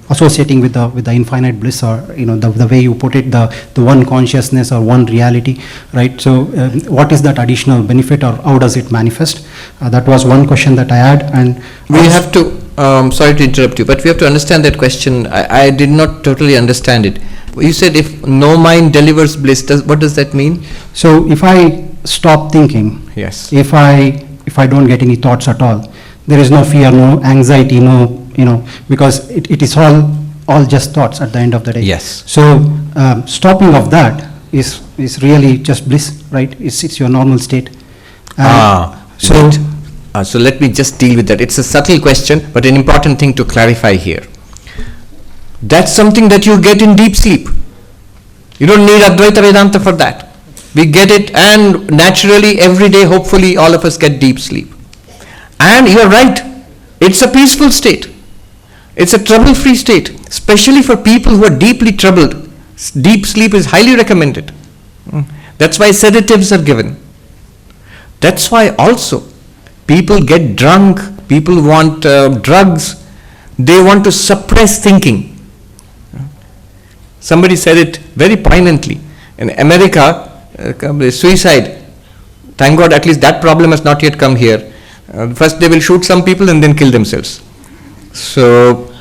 associating with the infinite bliss, or the way you put it, the one consciousness or one reality, right? So what is that additional benefit, or how does it manifest? That was one question that I had. And we have to sorry to interrupt you, but we have to understand that question. I did not totally understand it. You said if no mind delivers bliss, what does that mean? So if I stop thinking, yes, if I don't get any thoughts at all, there is no fear, no anxiety, no, because it is all just thoughts at the end of the day. Yes. So stopping of that is really just bliss, right? It's your normal state. So let me just deal with that. It's a subtle question, but an important thing to clarify here. That's something that you get in deep sleep. You don't need Advaita Vedanta for that. We get it, and naturally every day, hopefully, all of us get deep sleep. And you're right, it's a peaceful state. It's a trouble-free state, especially for people who are deeply troubled. Deep sleep is highly recommended. That's why sedatives are given. That's why also people get drunk, people want drugs, they want to suppress thinking. Somebody said it very poignantly. In America, suicide, thank God at least that problem has not yet come here. First they will shoot some people and then kill themselves. So,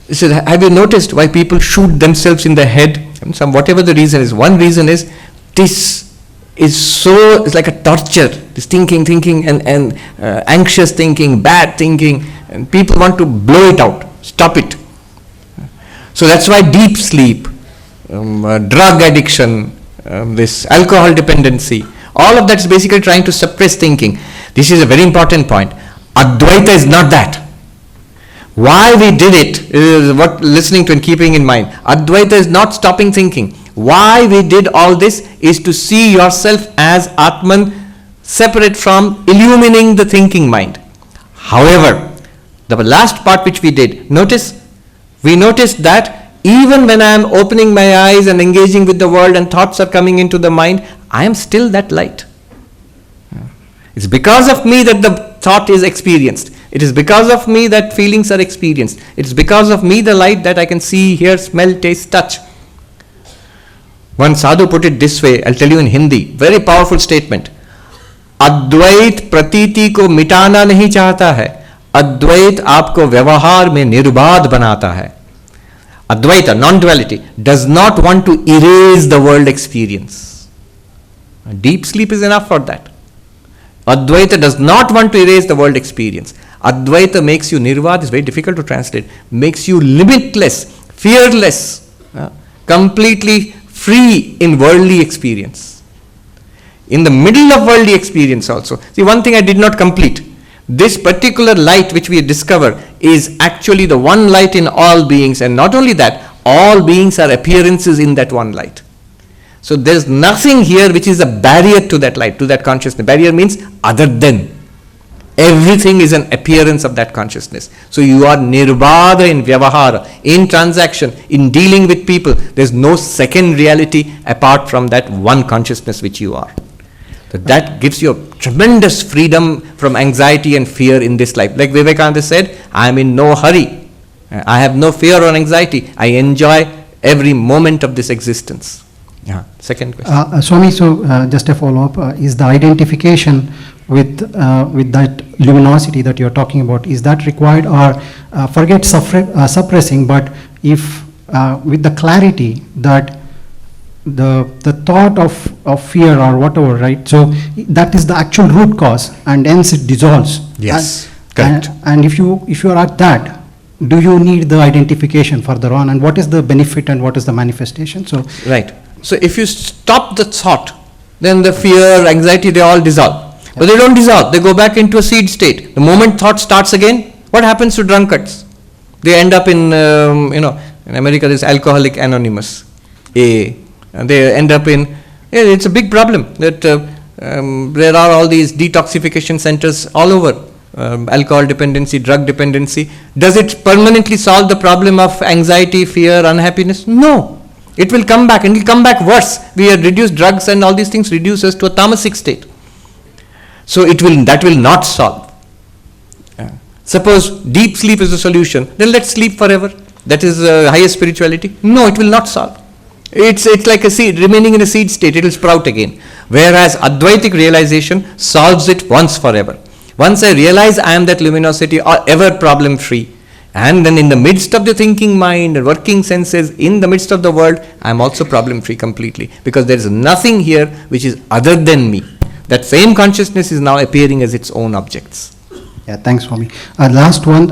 he said, have you noticed why people shoot themselves in the head? Whatever the reason is. One reason is, this is so, it's like a torture. This thinking and anxious thinking, bad thinking, and people want to blow it out, stop it. So that's why deep sleep, drug addiction, this alcohol dependency, all of that is basically trying to suppress thinking. This is a very important point. Advaita is not that. Why we did it is what listening to and keeping in mind. Advaita is not stopping thinking. Why we did all this is to see yourself as Atman, separate from illumining the thinking mind. However, the last part which we did, we noticed that even when I am opening my eyes and engaging with the world and thoughts are coming into the mind, I am still that light. It's because of me that the thought is experienced. It is because of me that feelings are experienced. It is because of me the light that I can see, hear, smell, taste, touch. One sadhu put it this way, I'll tell you in Hindi, very powerful statement. Advait pratiti ko mitana nahi chahta hai. Advait aapko vyavahar mein nirbad banata hai. Advaita, non-duality, does not want to erase the world experience. Deep sleep is enough for that. Advaita does not want to erase the world experience. Advaita makes you, nirvad is very difficult to translate, makes you limitless, fearless, completely free in worldly experience. In the middle of worldly experience also. See, one thing I did not complete. This particular light which we discover is actually the one light in all beings, and not only that, all beings are appearances in that one light. So there is nothing here which is a barrier to that light, to that consciousness. Barrier means other than. Everything is an appearance of that consciousness. So you are nirbada in vyavahara, in transaction, in dealing with people. There is no second reality apart from that one consciousness which you are. So that gives you a tremendous freedom from anxiety and fear in this life. Like Vivekananda said, I am in no hurry. I have no fear or anxiety. I enjoy every moment of this existence. Yeah. Second question. Swami, so just a follow-up. Is the identification with that luminosity that you're talking about, is that required, or forget suppressing, but if with the clarity that the thought of fear or whatever, right? So that is the actual root cause, and hence it dissolves. Yes, Correct. And if you are at that, do you need the identification further on, and what is the benefit and what is the manifestation? So Right. So if you stop the thought, then the fear, anxiety, they all dissolve. But they don't dissolve. They go back into a seed state. The moment thought starts again, what happens to drunkards? They end up in, in America there's Alcoholic Anonymous, AA. And they end up in, it's a big problem that there are all these detoxification centers all over. Alcohol dependency, drug dependency. Does it permanently solve the problem of anxiety, fear, unhappiness? No. It will come back, and it will come back worse. We have reduced drugs and all these things reduce us to a tamasic state. So that will not solve. Suppose deep sleep is the solution, then let's sleep forever. That is highest spirituality. No, it will not solve. It's like a seed, remaining in a seed state, it will sprout again. Whereas Advaitic realization solves it once forever. Once I realize I am that luminosity, or ever problem free, and then in the midst of the thinking mind and working senses, in the midst of the world, I am also problem free completely, because there is nothing here which is other than me. That same consciousness is now appearing as its own objects. yeah, thanks, Swami. Last one,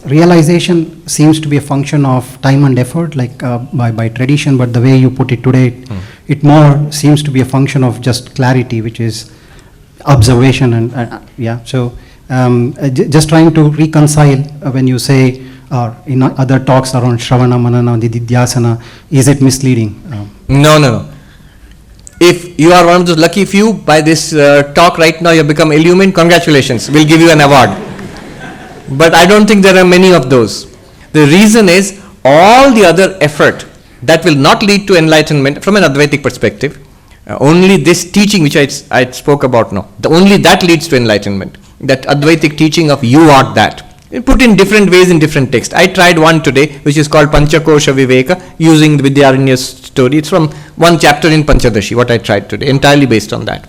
realization seems to be a function of time and effort, like by tradition, but the way you put it today, it more seems to be a function of just clarity, which is observation and so just trying to reconcile when you say in other talks around Shravana, Manana, Nididhyasana, is it misleading? No. If you are one of those lucky few, by this talk right now you have become illumined, congratulations, we'll give you an award. But I don't think there are many of those. The reason is all the other effort that will not lead to enlightenment from an Advaitic perspective, only this teaching which I spoke about now, only that leads to enlightenment. That Advaitic teaching of you are that. Put in different ways in different texts. I tried one today which is called Panchakosha Viveka, using the Vidyaranya's story. It's from one chapter in Panchadashi, what I tried today, entirely based on that.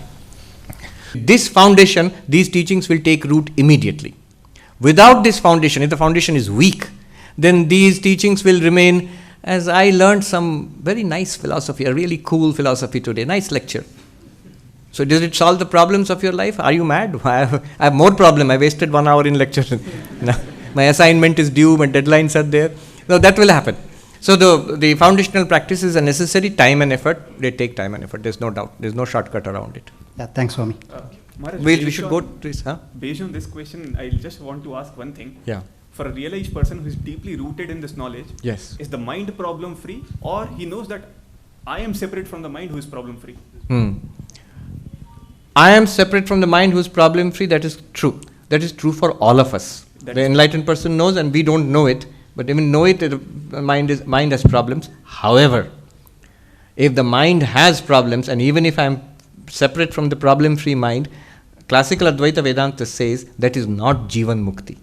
This foundation, these teachings will take root immediately. Without this foundation, if the foundation is weak, then these teachings will remain. As I learned some very nice philosophy, a really cool philosophy today, nice lecture. So does it solve the problems of your life? Are you mad? I have more problem. I wasted 1 hour in lecture. My assignment is due, my deadlines are there. No, that will happen. So the foundational practices are necessary, time and effort. They take time and effort, there's no doubt. There's no shortcut around it. Yeah, thanks, Swami. Maharaj, We should go to this, Based on this question, I just want to ask one thing. Yeah. For a realized person who is deeply rooted in this knowledge, Yes. is the mind problem free, or he knows that I am separate from the mind who is problem free? I am separate from the mind who is problem free, that is true. That is true for all of us. The enlightened person knows and we don't know it, but even know it, the mind has problems. However, if the mind has problems, and even if I am separate from the problem free mind, classical Advaita Vedanta says that is not Jivan Mukti.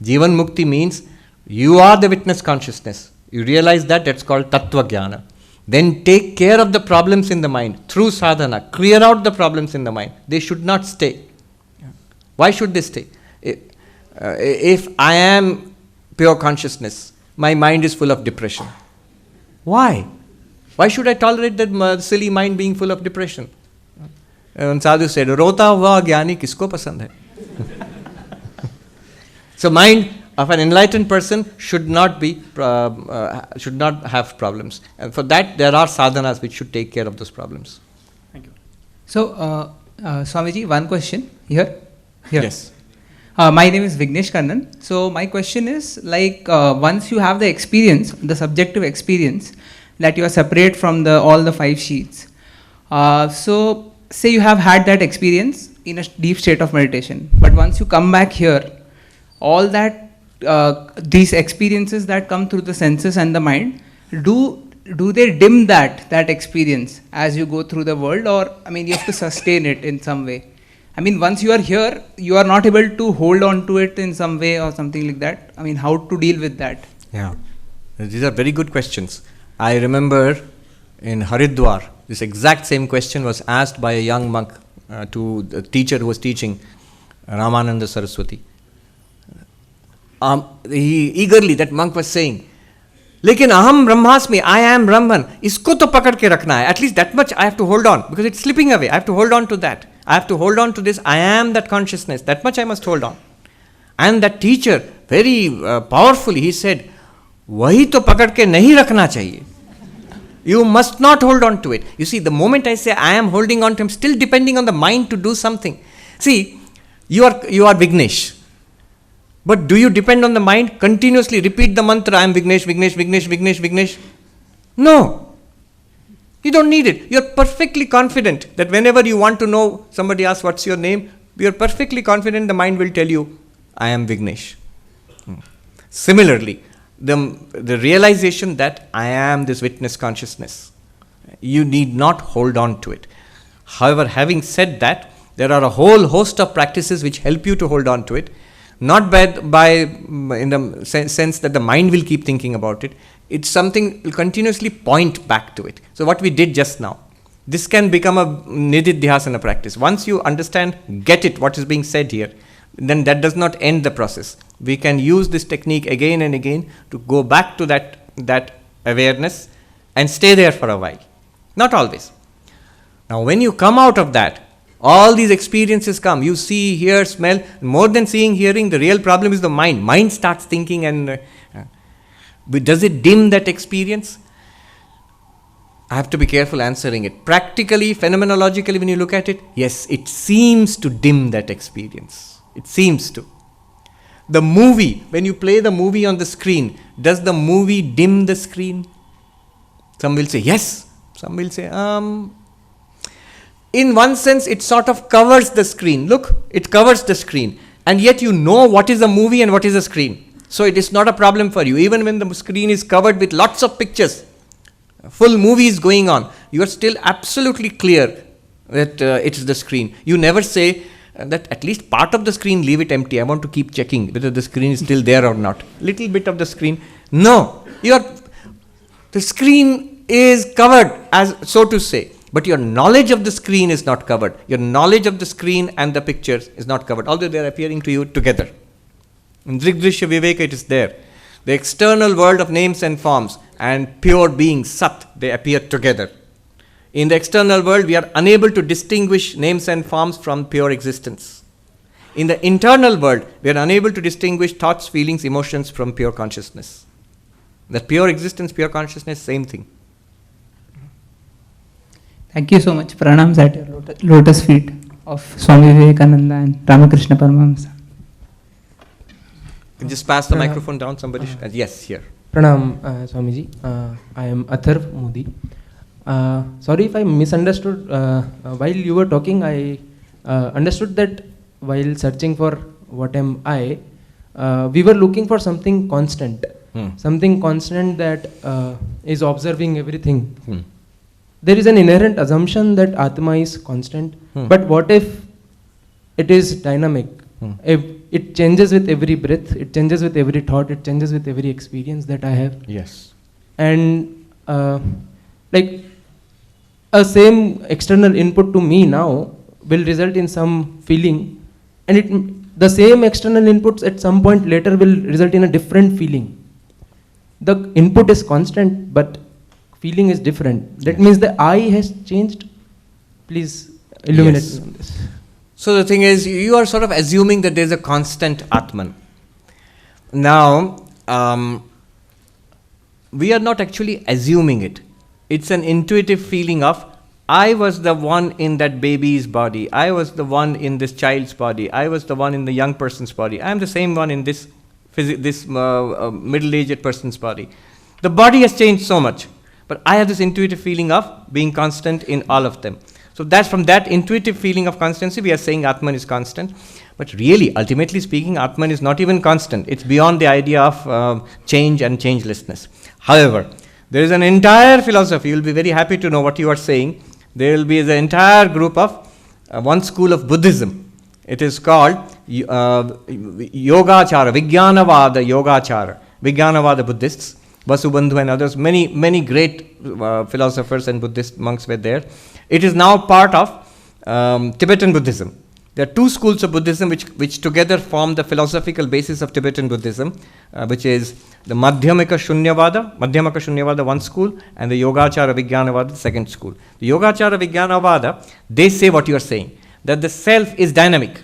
Jivan Mukti means you are the witness consciousness. You realize that's called Tattva Jnana. Then take care of the problems in the mind through sadhana. Clear out the problems in the mind. They should not stay. Why should they stay? If I am pure consciousness, my mind is full of depression. Why? Why should I tolerate that silly mind being full of depression? And Sadhu said, Rota hua jnani kisko pasand hai? So mind of an enlightened person should not have problems. And for that, there are sadhanas which should take care of those problems. Thank you. So, Swamiji, one question here. Yes. My name is Vignesh Kannan. So, my question is, once you have the experience, the subjective experience, that you are separate from all the 5 sheets. So, say you have had that experience in a deep state of meditation, but once you come back here, all that these experiences that come through the senses and the mind, do they dim that experience as you go through the world, or you have to sustain it in some way? Once you are here, you are not able to hold on to it in some way or something like that. How to deal with that? Yeah, these are very good questions. I remember in Haridwar, this exact same question was asked by a young monk to the teacher who was teaching, Ramananda Saraswati. He eagerly, that monk was saying, Lekin aham brahmasmi, I am Brahman, isko to pakad ke rakhna hai. At least that much I have to hold on, because it's slipping away. I have to hold on to that. I have to hold on to this, I am that consciousness. That much I must hold on. And that teacher, very powerfully, he said, "Wahi to pakad ke nahi rakhna chahiye." You must not hold on to it. You see, the moment I say I am holding on to, I'm still depending on the mind to do something. See, you are Vignesh. But do you depend on the mind? Continuously repeat the mantra, I am Vignesh, Vignesh, Vignesh, Vignesh, Vignesh. No. You don't need it. You're perfectly confident that whenever you want to know, somebody asks what's your name, you're perfectly confident the mind will tell you, I am Vignesh. Similarly, the realization that I am this witness consciousness, you need not hold on to it. However, having said that, there are a whole host of practices which help you to hold on to it, not by in the sense that the mind will keep thinking about it. It's something will continuously point back to it. So what we did just now, this can become a nididhyasana practice. Once you understand, get it, what is being said here, then that does not end the process. We can use this technique again and again to go back to that awareness and stay there for a while. Not always. Now when you come out of that, all these experiences come. You see, hear, smell. More than seeing, hearing, the real problem is the mind. Mind starts thinking and does it dim that experience? I have to be careful answering it. Practically, phenomenologically, when you look at it, yes, it seems to dim that experience. It seems to. The movie, when you play the movie on the screen, does the movie dim the screen? Some will say yes. Some will say, in one sense, it sort of covers the screen. Look, it covers the screen. And yet you know what is a movie and what is a screen. So it is not a problem for you. Even when the screen is covered with lots of pictures, full movie is going on, you are still absolutely clear that it is the screen. You never say that at least part of the screen, leave it empty. I want to keep checking whether the screen is still there or not. Little bit of the screen. No, the screen is covered, as so to say. But your knowledge of the screen is not covered. Your knowledge of the screen and the pictures is not covered, although they are appearing to you together. In Drigdrishya Viveka, it is there. The external world of names and forms and pure being, Sat, they appear together. In the external world, we are unable to distinguish names and forms from pure existence. In the internal world, we are unable to distinguish thoughts, feelings, emotions from pure consciousness. That pure existence, pure consciousness, same thing. Thank you so much. Pranams at your lotus feet of Swami Vivekananda and Ramakrishna Paramahamsa. Just pass the microphone down, somebody. Yes, here. Pranam, Swamiji. I am Atharv Modi. Sorry if I misunderstood. While you were talking, I understood that while searching for what am I, we were looking for something constant. Something constant that is observing everything. There is an inherent assumption that Atma is constant. But what if it is dynamic? If it changes with every breath, it changes with every thought, it changes with every experience that I have. Yes. And like a same external input to me now will result in some feeling, and the same external inputs at some point later will result in a different feeling. The input is constant, but feeling is different. That means the I has changed. Please illuminate me on this. So the thing is, you are sort of assuming that there is a constant Atman. Now, we are not actually assuming it. It's an intuitive feeling of, I was the one in that baby's body. I was the one in this child's body. I was the one in the young person's body. I am the same one in this middle-aged person's body. The body has changed so much, but I have this intuitive feeling of being constant in all of them. So that's from that intuitive feeling of constancy, we are saying Atman is constant. But really, ultimately speaking, Atman is not even constant. It's beyond the idea of change and changelessness. However, there is an entire philosophy. You'll be very happy to know what you are saying. There will be the entire group of one school of Buddhism. It is called Yogachara, Vijnanavada Yogachara. Vijnanavada Buddhists, Vasubandhu and others, many great philosophers and Buddhist monks were there. It is now part of Tibetan Buddhism. There are two schools of Buddhism which together form the philosophical basis of Tibetan Buddhism, which is the Madhyamaka Shunyavada one school, and the Yogachara Vijnanavada second school. The Yogachara Vijnanavada, they say what you are saying, that the self is dynamic.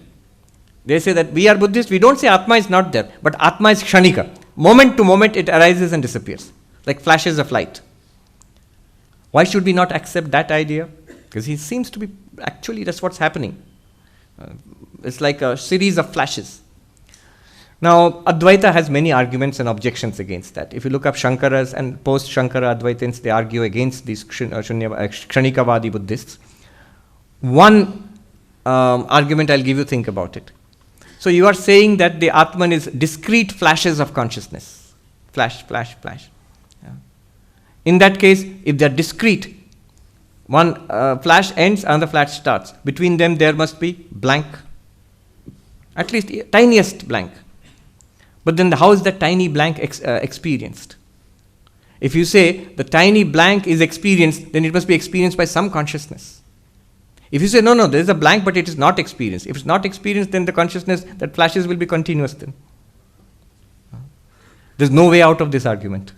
They say that we are Buddhists, we don't say Atma is not there, but Atma is Kshanika. Moment to moment it arises and disappears, like flashes of light. Why should we not accept that idea? Because he seems to be, actually that's what's happening. It's like a series of flashes. Now, Advaita has many arguments and objections against that. If you look up Shankaras and post-Shankara Advaitins, they argue against these Kshanikavadi Buddhists. One argument I'll give you, think about it. So you are saying that the Atman is discrete flashes of consciousness. Flash, flash, flash. Yeah. In that case, if they are discrete, one flash ends, another flash starts. Between them there must be blank. At least tiniest blank. But then how is that tiny blank experienced? If you say the tiny blank is experienced, then it must be experienced by some consciousness. If you say, no, there is a blank, but it is not experienced. If it's not experienced, then the consciousness that flashes will be continuous then. There's no way out of this argument.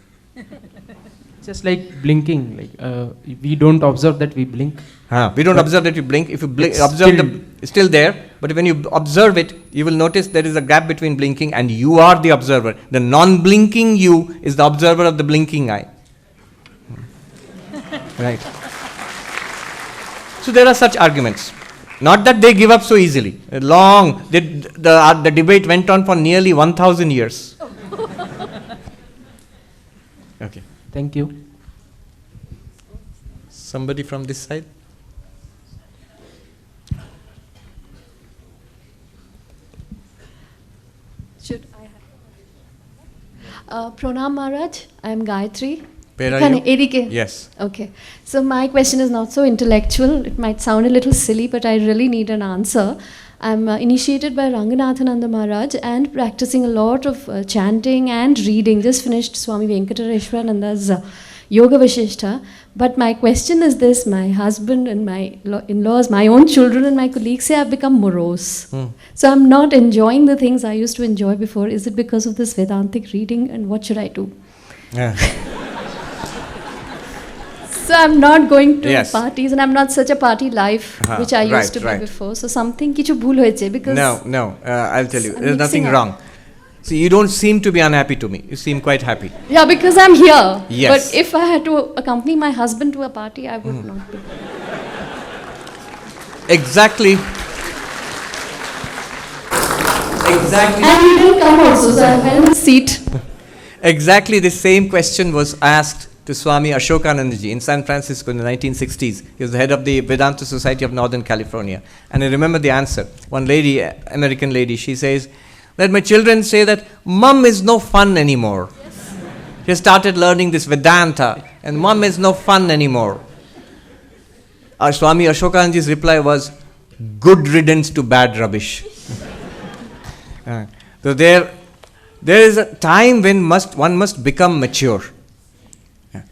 Just like blinking, like we don't observe that we blink. We don't observe that we blink. If you observe it's still there, but when you observe it, you will notice there is a gap between blinking and you are the observer. The non-blinking you is the observer of the blinking eye. Right. So there are such arguments. Not that they give up so easily. The debate went on for nearly 1,000 years. Okay. Thank you. Somebody from this side? Should I have? Pranam Maharaj, I am Gayatri. Where are you? ADK. Yes. Okay. So my question is not so intellectual. It might sound a little silly, but I really need an answer. I'm initiated by Ranganathananda Maharaj and practicing a lot of chanting and reading. Just finished Swami Venkateshwarananda's Yoga Vashishta. But my question is this: my husband and my in-laws, my own children and my colleagues say I've become morose. So I'm not enjoying the things I used to enjoy before. Is it because of this Vedantic reading, and what should I do? So I'm not going to parties, and I'm not such a party life which I used to be before. So something kichu bhul hoyeche because No, I'll tell you. There's nothing wrong. See, you don't seem to be unhappy to me. You seem quite happy. Yeah, because I'm here. Yes. But if I had to accompany my husband to a party, I would not be. Exactly. And he didn't come also, so I went in the seat. Exactly the same question was asked to Swami Ashokanandaji in San Francisco in the 1960s. He was the head of the Vedanta Society of Northern California. And I remember the answer. One lady, American lady, she says that my children say that mom is no fun anymore. Yes. She started learning this Vedanta and mom is no fun anymore. Our Swami Ashokanandaji's reply was, good riddance to bad rubbish. So there is a time when one must become mature.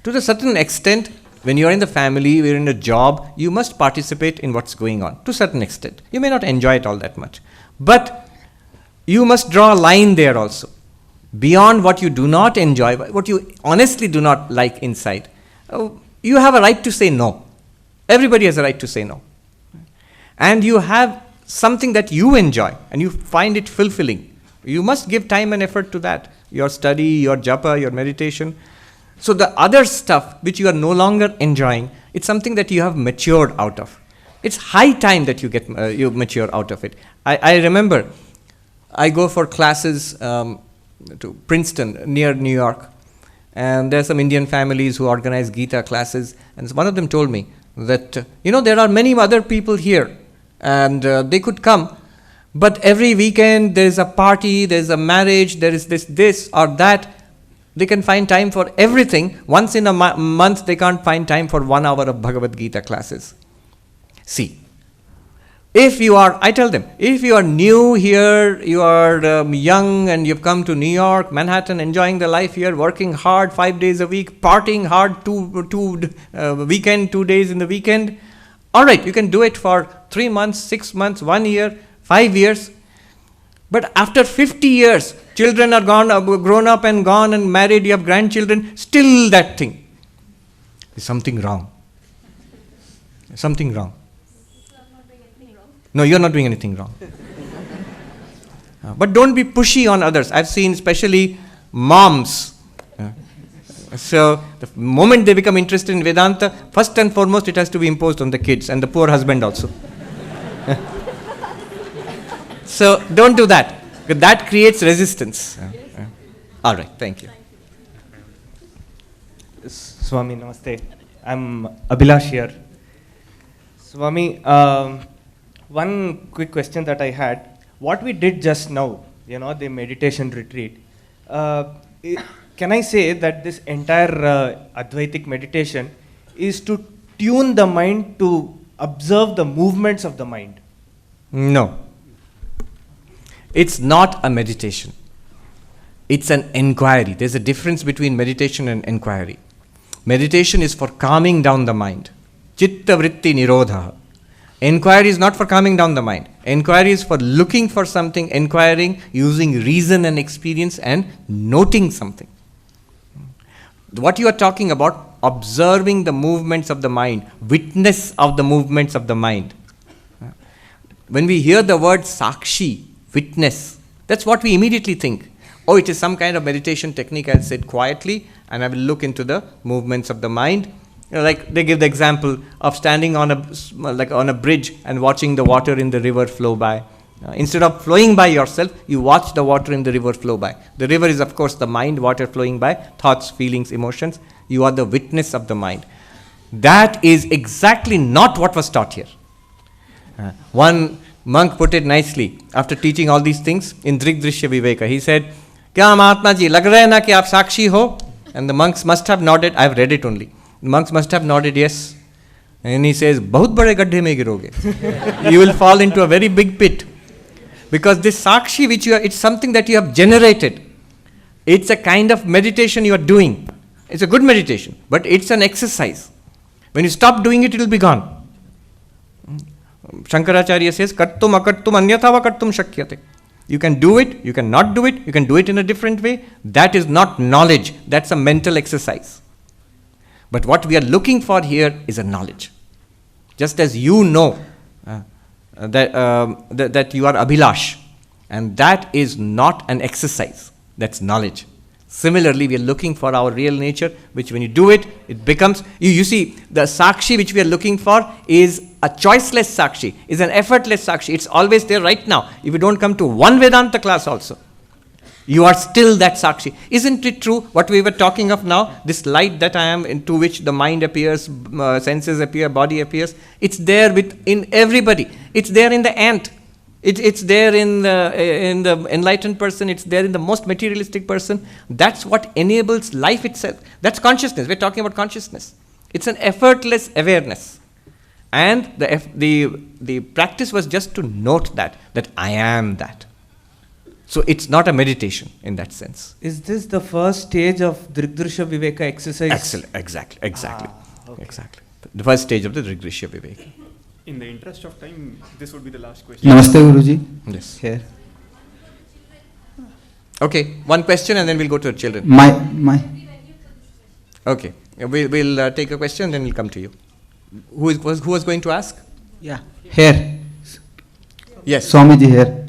To a certain extent, when you are in the family, you are in a job, you must participate in what's going on. To a certain extent. You may not enjoy it all that much. But you must draw a line there also. Beyond what you do not enjoy, what you honestly do not like inside, you have a right to say no. Everybody has a right to say no. And you have something that you enjoy and you find it fulfilling. You must give time and effort to that. Your study, your japa, your meditation. So the other stuff which you are no longer enjoying, it's something that you have matured out of. It's high time that you mature out of it. I remember I go for classes to Princeton near New York, and there are some Indian families who organize Gita classes, and one of them told me that there are many other people here and they could come, but every weekend there is a party, there is a marriage, there is this or that. They can find time for everything. Once in a month, they can't find time for 1 hour of Bhagavad Gita classes. See, I tell them, if you are new here, you are young and you've come to New York, Manhattan, enjoying the life here, working hard 5 days a week, partying hard 2 days in the weekend. All right, you can do it for 3 months, 6 months, 1 year, 5 years. But after 50 years, children are grown up and gone and married, you have grandchildren, still that thing. There's something wrong. Something wrong. So I'm not doing anything wrong? No, you're not doing anything wrong. But don't be pushy on others. I've seen especially moms. So the moment they become interested in Vedanta, first and foremost it has to be imposed on the kids and the poor husband also. So don't do that, because that creates resistance. All right, thank you. Swami, namaste. I'm Abhilash here. Swami, one quick question that I had. What we did just now, the meditation retreat, can I say that this entire Advaitic meditation is to tune the mind to observe the movements of the mind? No. It's not a meditation. It's an inquiry. There's a difference between meditation and inquiry. Meditation is for calming down the mind. Chitta vritti nirodha. Inquiry is not for calming down the mind. Inquiry is for looking for something, inquiring, using reason and experience and noting something. What you are talking about, observing the movements of the mind, witness of the movements of the mind. When we hear the word sakshi, witness, that's what we immediately think. Oh, it is some kind of meditation technique. I'll sit quietly and I will look into the movements of the mind. Like they give the example of standing on a bridge and watching the water in the river flow by. Instead of flowing by yourself, you watch the water in the river flow by. The river is of course the mind, water flowing by, thoughts, feelings, emotions. You are the witness of the mind. That is exactly not what was taught here. One monk put it nicely after teaching all these things in Drigdrishya Viveka. He said, "Kya Mahatma ji, lag raha hai na ki aap sakshi ho?" And the monks must have nodded. I have read it only. The monks must have nodded yes. And he says, "Bahut bade gaddhe mein giroge." You will fall into a very big pit. Because this sakshi which it's something that you have generated. It's a kind of meditation you are doing. It's a good meditation, but it's an exercise. When you stop doing it, it will be gone. Shankaracharya says, "Kartum akartum anyatha va kartum shakyate." You can do it, you can not do it, you can do it in a different way. That is not knowledge, that's a mental exercise. But what we are looking for here is a knowledge. Just as you know that you are Abhilash, and that is not an exercise, that's knowledge. Similarly, we are looking for our real nature, which when you do it, it becomes, you see, the sakshi which we are looking for is a choiceless sakshi, is an effortless sakshi. It's always there right now. If you don't come to one Vedanta class also, you are still that sakshi. Isn't it true what we were talking of now? This light that I am, into which the mind appears, senses appear, body appears. It's there in everybody. It's there in the ant. It's there in the enlightened person. It's there in the most materialistic person. That's what enables life itself. That's consciousness. We're talking about consciousness. It's an effortless awareness. And the practice was just to note that I am that. So it's not a meditation in that sense. Is this the first stage of Drigdrishya Viveka exercise? Excellent. Exactly. Okay. Exactly. The first stage of the Drigdrishya Viveka. In the interest of time, this would be the last question. Namaste, Guruji. Yes. Here. Okay, one question and then we'll go to the children. My. Okay, we'll take a question and then we'll come to you. Who was going to ask? Yeah. Here. Yes. Swamiji here.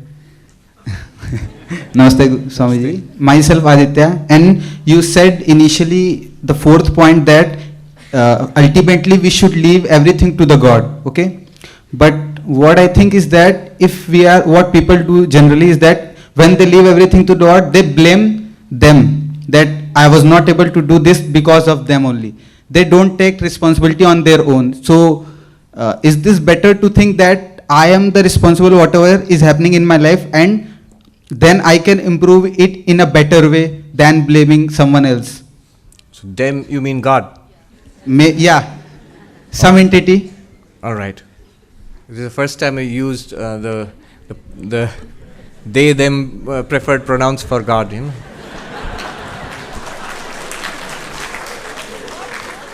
Namaste, Swamiji. Myself, Aditya. And you said initially the fourth point that ultimately we should leave everything to the God. Okay. But what I think is that what people do generally is that when they leave everything to God, they blame them that I was not able to do this because of them only. They don't take responsibility on their own. So is this better to think that I am the responsible whatever is happening in my life, and then I can improve it in a better way than blaming someone else? So them, you mean God? Yeah. Some entity. All right. This is the first time I used the they them preferred pronouns for God.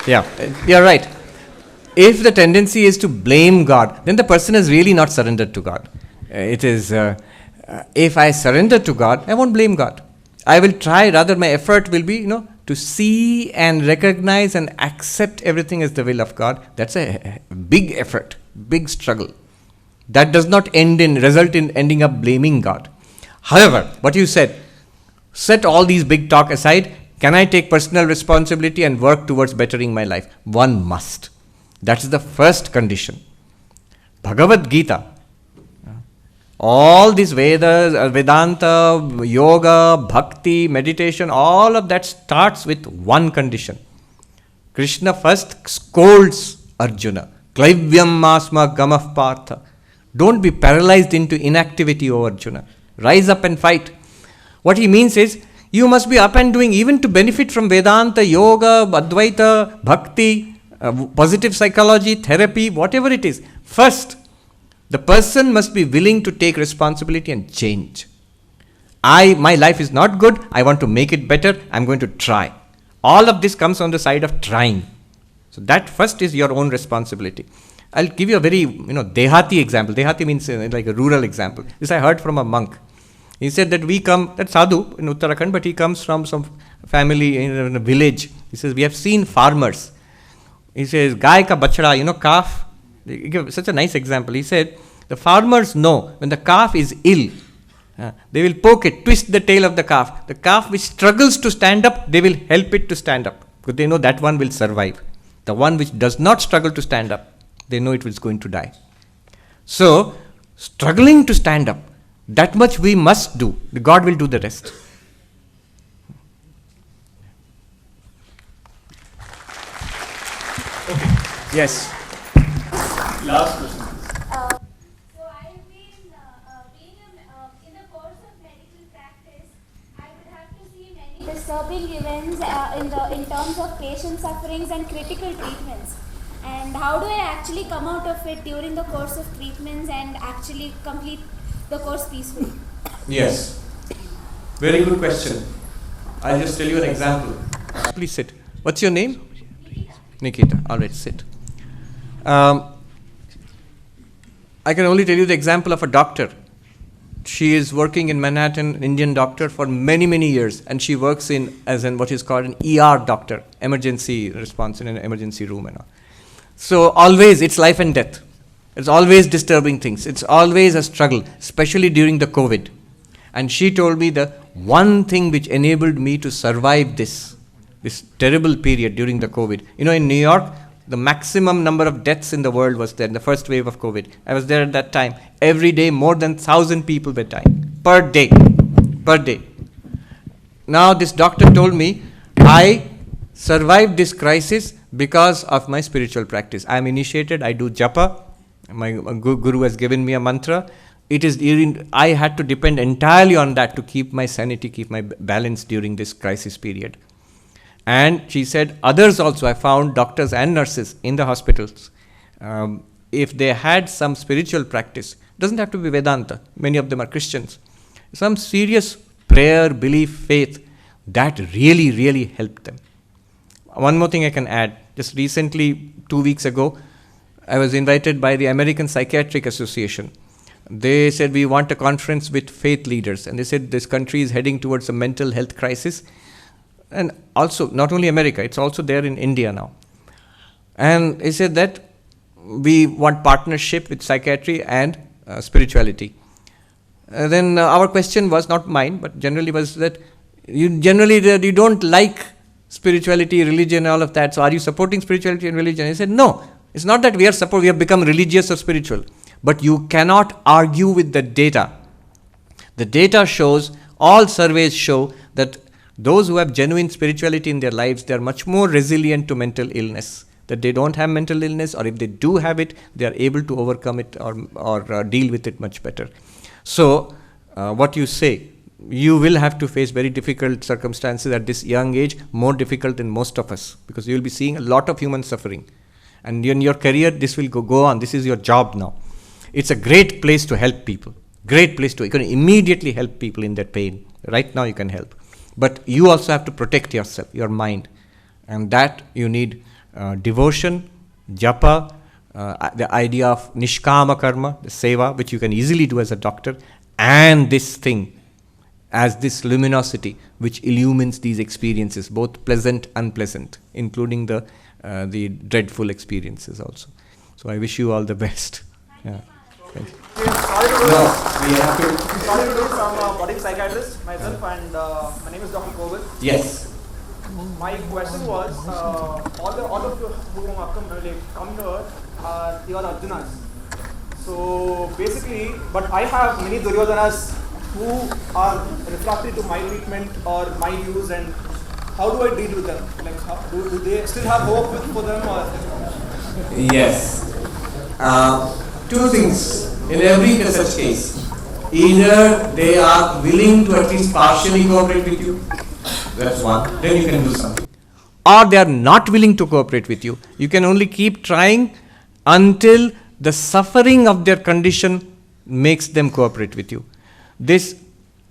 Yeah, you're right. If the tendency is to blame God, then the person has really not surrendered to God. It is, if I surrender to God, I won't blame God. I will try, rather my effort will be, to see and recognize and accept everything as the will of God. That's a big effort, big struggle. That does not result in ending up blaming God. However, what you said, set all these big talk aside. Can I take personal responsibility and work towards bettering my life? One must. That is the first condition. Bhagavad Gita, all these Vedas, Vedanta, yoga, bhakti, meditation, all of that starts with one condition. Krishna first scolds Arjuna. Klaivyam masma gamah partha. Don't be paralyzed into inactivity, O Arjuna. Rise up and fight. What he means is, you must be up and doing even to benefit from Vedanta, yoga, Advaita, bhakti, positive psychology, therapy, whatever it is. First, the person must be willing to take responsibility and change. My life is not good, I want to make it better, I'm going to try. All of this comes on the side of trying. So that first is your own responsibility. I'll give you a very, Dehati example. Dehati means like a rural example. This I heard from a monk. He said that that's Sadhu in Uttarakhand, but he comes from some family in a village. He says, we have seen farmers. He says, Gai ka bachda, calf. He gave such a nice example. He said, the farmers know when the calf is ill, they will poke it, twist the tail of the calf. The calf which struggles to stand up, they will help it to stand up. Because they know that one will survive. The one which does not struggle to stand up, they know it is going to die. So, struggling to stand up, that much we must do. God will do the rest. Okay. Yes. Last question. So I've been in the course of medical practice, I would have to see many disturbing events in terms of patient sufferings and critical treatments. And how do I actually come out of it during the course of treatments and actually complete the course peacefully? Yes. Very good question. I'll just tell you an example. Please sit. What's your name? Nikita. All right, sit. I can only tell you the example of a doctor. She is working in Manhattan, an Indian doctor, for many, many years, and she works as what is called an ER doctor, emergency response in an emergency room and all. So always it's life and death. It's always disturbing things. It's always a struggle, especially during the COVID. And she told me the one thing which enabled me to survive this terrible period during the COVID. In New York, the maximum number of deaths in the world was there in the first wave of COVID. I was there at that time. Every day, more than 1,000 people were dying. Per day. Now, this doctor told me, I survived this crisis because of my spiritual practice. I am initiated, I do japa. My guru has given me a mantra. I had to depend entirely on that to keep my sanity, keep my balance during this crisis period. And she said, others also, I found doctors and nurses in the hospitals, if they had some spiritual practice, doesn't have to be Vedanta, many of them are Christians, some serious prayer, belief, faith, that really, really helped them. One more thing I can add, just recently, 2 weeks ago, I was invited by the American Psychiatric Association. They said, we want a conference with faith leaders, and they said this country is heading towards a mental health crisis. And also, not only America, it's also there in India now. And he said that we want partnership with psychiatry and spirituality. Then our question was, not mine, but generally was that you don't like spirituality, religion, all of that. So are you supporting spirituality and religion? He said, no, it's not that we have become religious or spiritual. But you cannot argue with the data. The data shows, all surveys show that those who have genuine spirituality in their lives, they are much more resilient to mental illness. That they don't have mental illness, or if they do have it, they are able to overcome it or deal with it much better. So, what you say, you will have to face very difficult circumstances at this young age, more difficult than most of us, because you will be seeing a lot of human suffering. And in your career, this will go on. This is your job now. It's a great place to help people. Great place you can immediately help people in their pain. Right now you can help. But you also have to protect yourself, your mind. And that you need devotion, japa, the idea of nishkama karma, the seva, which you can easily do as a doctor, and this thing as this luminosity which illumines these experiences, both pleasant and unpleasant, including the dreadful experiences also. So I wish you all the best. Yeah. Thank you. Sorry to do some budding psychiatrist myself, and my name is Dr. Kovic. Yes. My question was, all of you who come here you are Arjunas. So basically, but I have many Duryodanas who are refractory to my treatment or my views, and how do I deal with them? Like, do they still have hope for them? Or? Yes. Two things in every such case. Either they are willing to at least partially cooperate with you. That's one. Then you can do something. Or they are not willing to cooperate with you. You can only keep trying until the suffering of their condition makes them cooperate with you. This,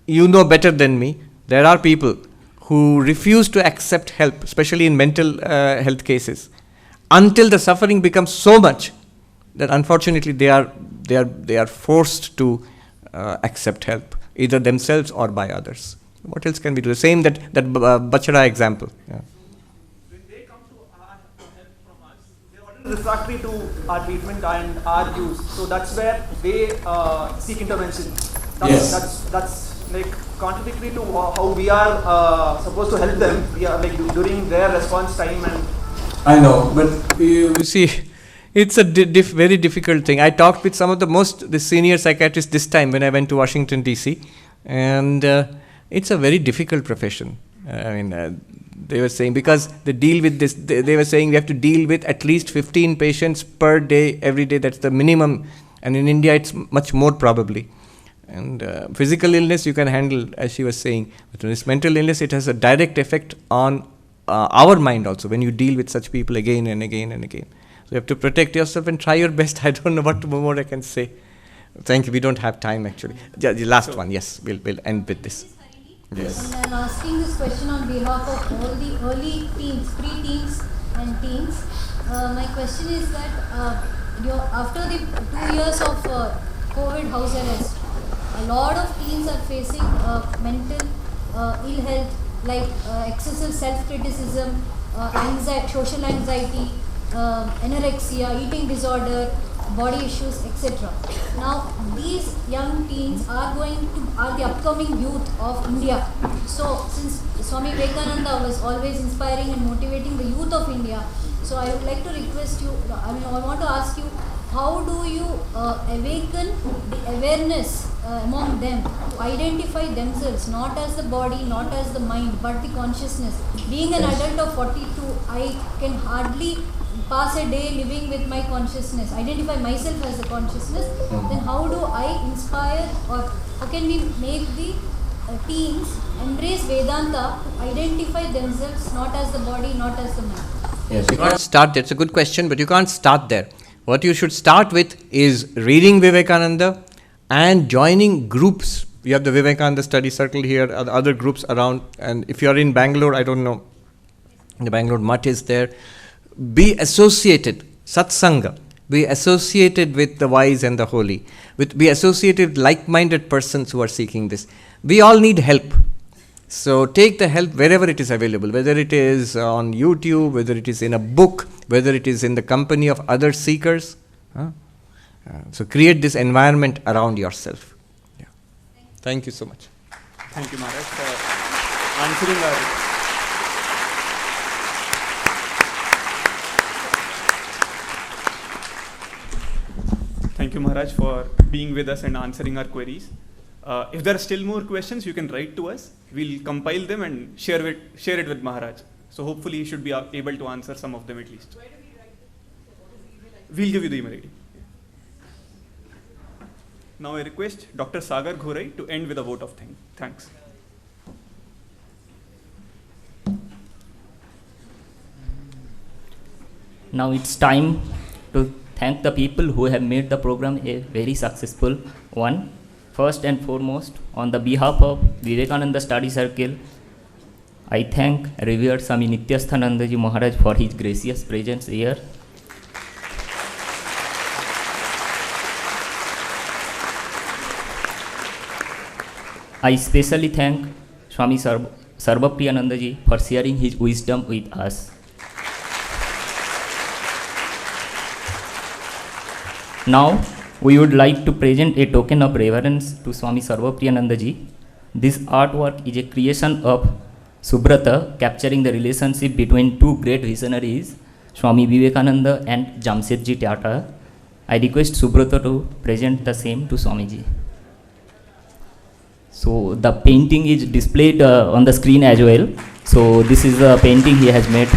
you know better than me. There are people who refuse to accept help, especially in mental health cases, until the suffering becomes so much that unfortunately they are forced to accept help, either themselves or by others. What else can we do? The same that Bachara example. Yeah. When they come to our help from us, they are already refractory to our treatment and our views. So that's where they seek intervention. That's like contradictory to how we are supposed to help them. We are like during their response time and. I know, but you see, it's a very difficult thing. I talked with some of the senior psychiatrists this time when I went to Washington DC, and it's a very difficult profession. I mean, they were saying because they deal with this. They were saying we have to deal with at least 15 patients per day, every day. That's the minimum, and in India it's much more probably. And physical illness you can handle, as she was saying, but when it's mental illness, it has a direct effect on our mind also. When you deal with such people again and again and again. So you have to protect yourself and try your best. I don't know what more I can say. Thank you. We don't have time actually. The last one. Yes, we'll end with this. Yes. And I'm asking this question on behalf of all the early teens, pre-teens and teens. My question is that after the 2 years of COVID house arrest, a lot of teens are facing mental ill health like excessive self-criticism, social anxiety, anorexia, eating disorder, body issues, etc. Now, these young teens are the upcoming youth of India. So, since Swami Vivekananda was always inspiring and motivating the youth of India, so I would like to request you, I want to ask you, how do you awaken the awareness among them to identify themselves, not as the body, not as the mind, but the consciousness? Being an adult of 42, I can hardly pass a day living with my consciousness, identify myself as a consciousness. Then how do I inspire, or how can we make the teens embrace Vedanta to identify themselves not as the body, not as the mind? Yes, you can't start there. It's a good question, but you can't start there. What you should start with is reading Vivekananda and joining groups. You have the Vivekananda Study Circle here, other groups around. And if you are in Bangalore, I don't know, the Bangalore Math is there. Be associated, satsanga, be associated with the wise and the holy. Be associated with like-minded persons who are seeking this. We all need help. So take the help wherever it is available, whether it is on YouTube, whether it is in a book, whether it is in the company of other seekers. So create this environment around yourself. Yeah. Thank you so much. Thank you, Maharaj, for answering our... Thank you, Maharaj, for being with us and answering our queries. If there are still more questions, you can write to us. We'll compile them and share it with Maharaj. So hopefully he should be able to answer some of them at least. Where do we write them? We'll give you the email ID. Now I request Dr. Sagar Ghorai to end with a vote of thanks. Now it's time to thank the people who have made the program a very successful one. First and foremost, on the behalf of Vivekananda Study Circle, I thank revered Swami Nityasthananda Ji Maharaj for his gracious presence here. I especially thank Swami Sarvapriyananda Ji for sharing his wisdom with us. Now, we would like to present a token of reverence to Swami Sarvapriyananda ji. This artwork is a creation of Subrata, capturing the relationship between two great visionaries, Swami Vivekananda and Jamshedji Tata. I request Subrata to present the same to Swamiji. So the painting is displayed on the screen as well. So this is the painting he has made.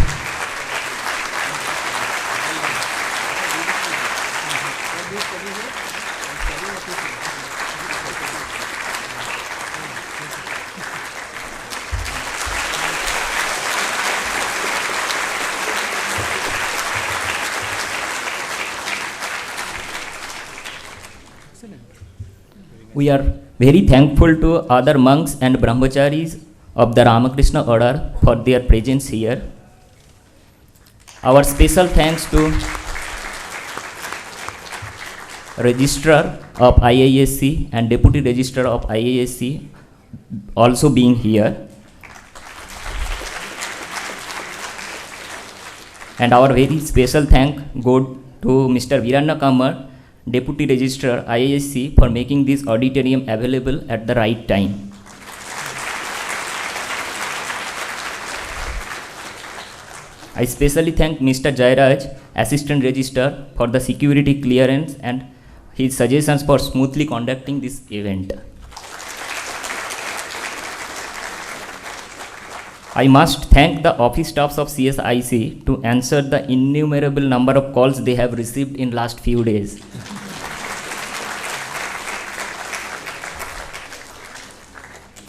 We are very thankful to other monks and brahmacharis of the Ramakrishna order for their presence here. Our special thanks to Registrar of IISc and Deputy Registrar of IISc also being here. And our very special thank go to Mr. Virana Kamar, Deputy Registrar IISc, for making this auditorium available at the right time. I especially thank Mr. Jairaj, Assistant Registrar, for the security clearance and his suggestions for smoothly conducting this event. I must thank the office staffs of CSIC to answer the innumerable number of calls they have received in last few days.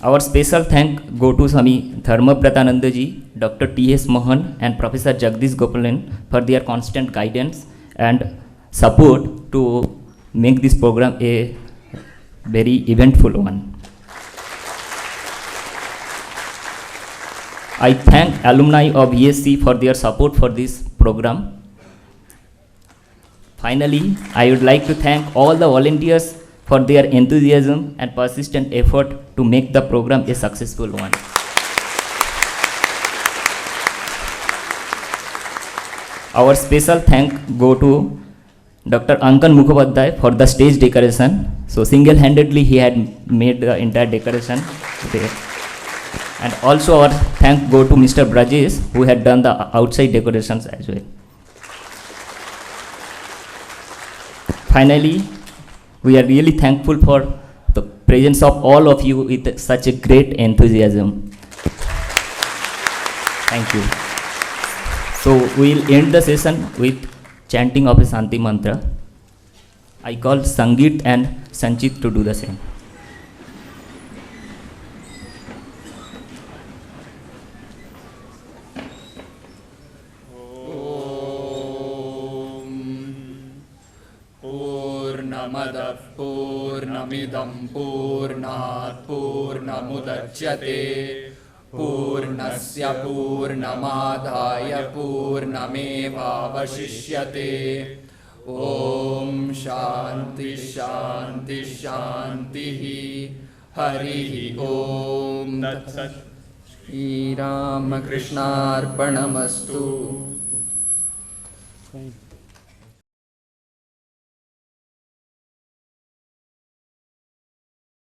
Our special thank go to Swami Sarvapriyananda ji, Dr. T.S. Mohan and Professor Jagdish Gopalan for their constant guidance and support to make this program a very eventful one. I thank alumni of ESC for their support for this program. Finally, I would like to thank all the volunteers for their enthusiasm and persistent effort to make the program a successful one. Our special thank go to Dr. Ankan Mukhopadhyay for the stage decoration. So single-handedly he had made the entire decoration there. And also our thank go to Mr. Brajesh, who had done the outside decorations as well. Finally, we are really thankful for the presence of all of you with such a great enthusiasm. Thank you. So we'll end the session with chanting of a Shanti mantra. I call Sangeet and Sanchit to do the same. Purnamadah Purnamidam Purnat Purnamudachyate Purnasya Purnamadhaya Purnamevavashishyate. Om Shanti Shanti Shanti Harihi Om Tat Sat. Shri Ramakrishna Arpanamastu.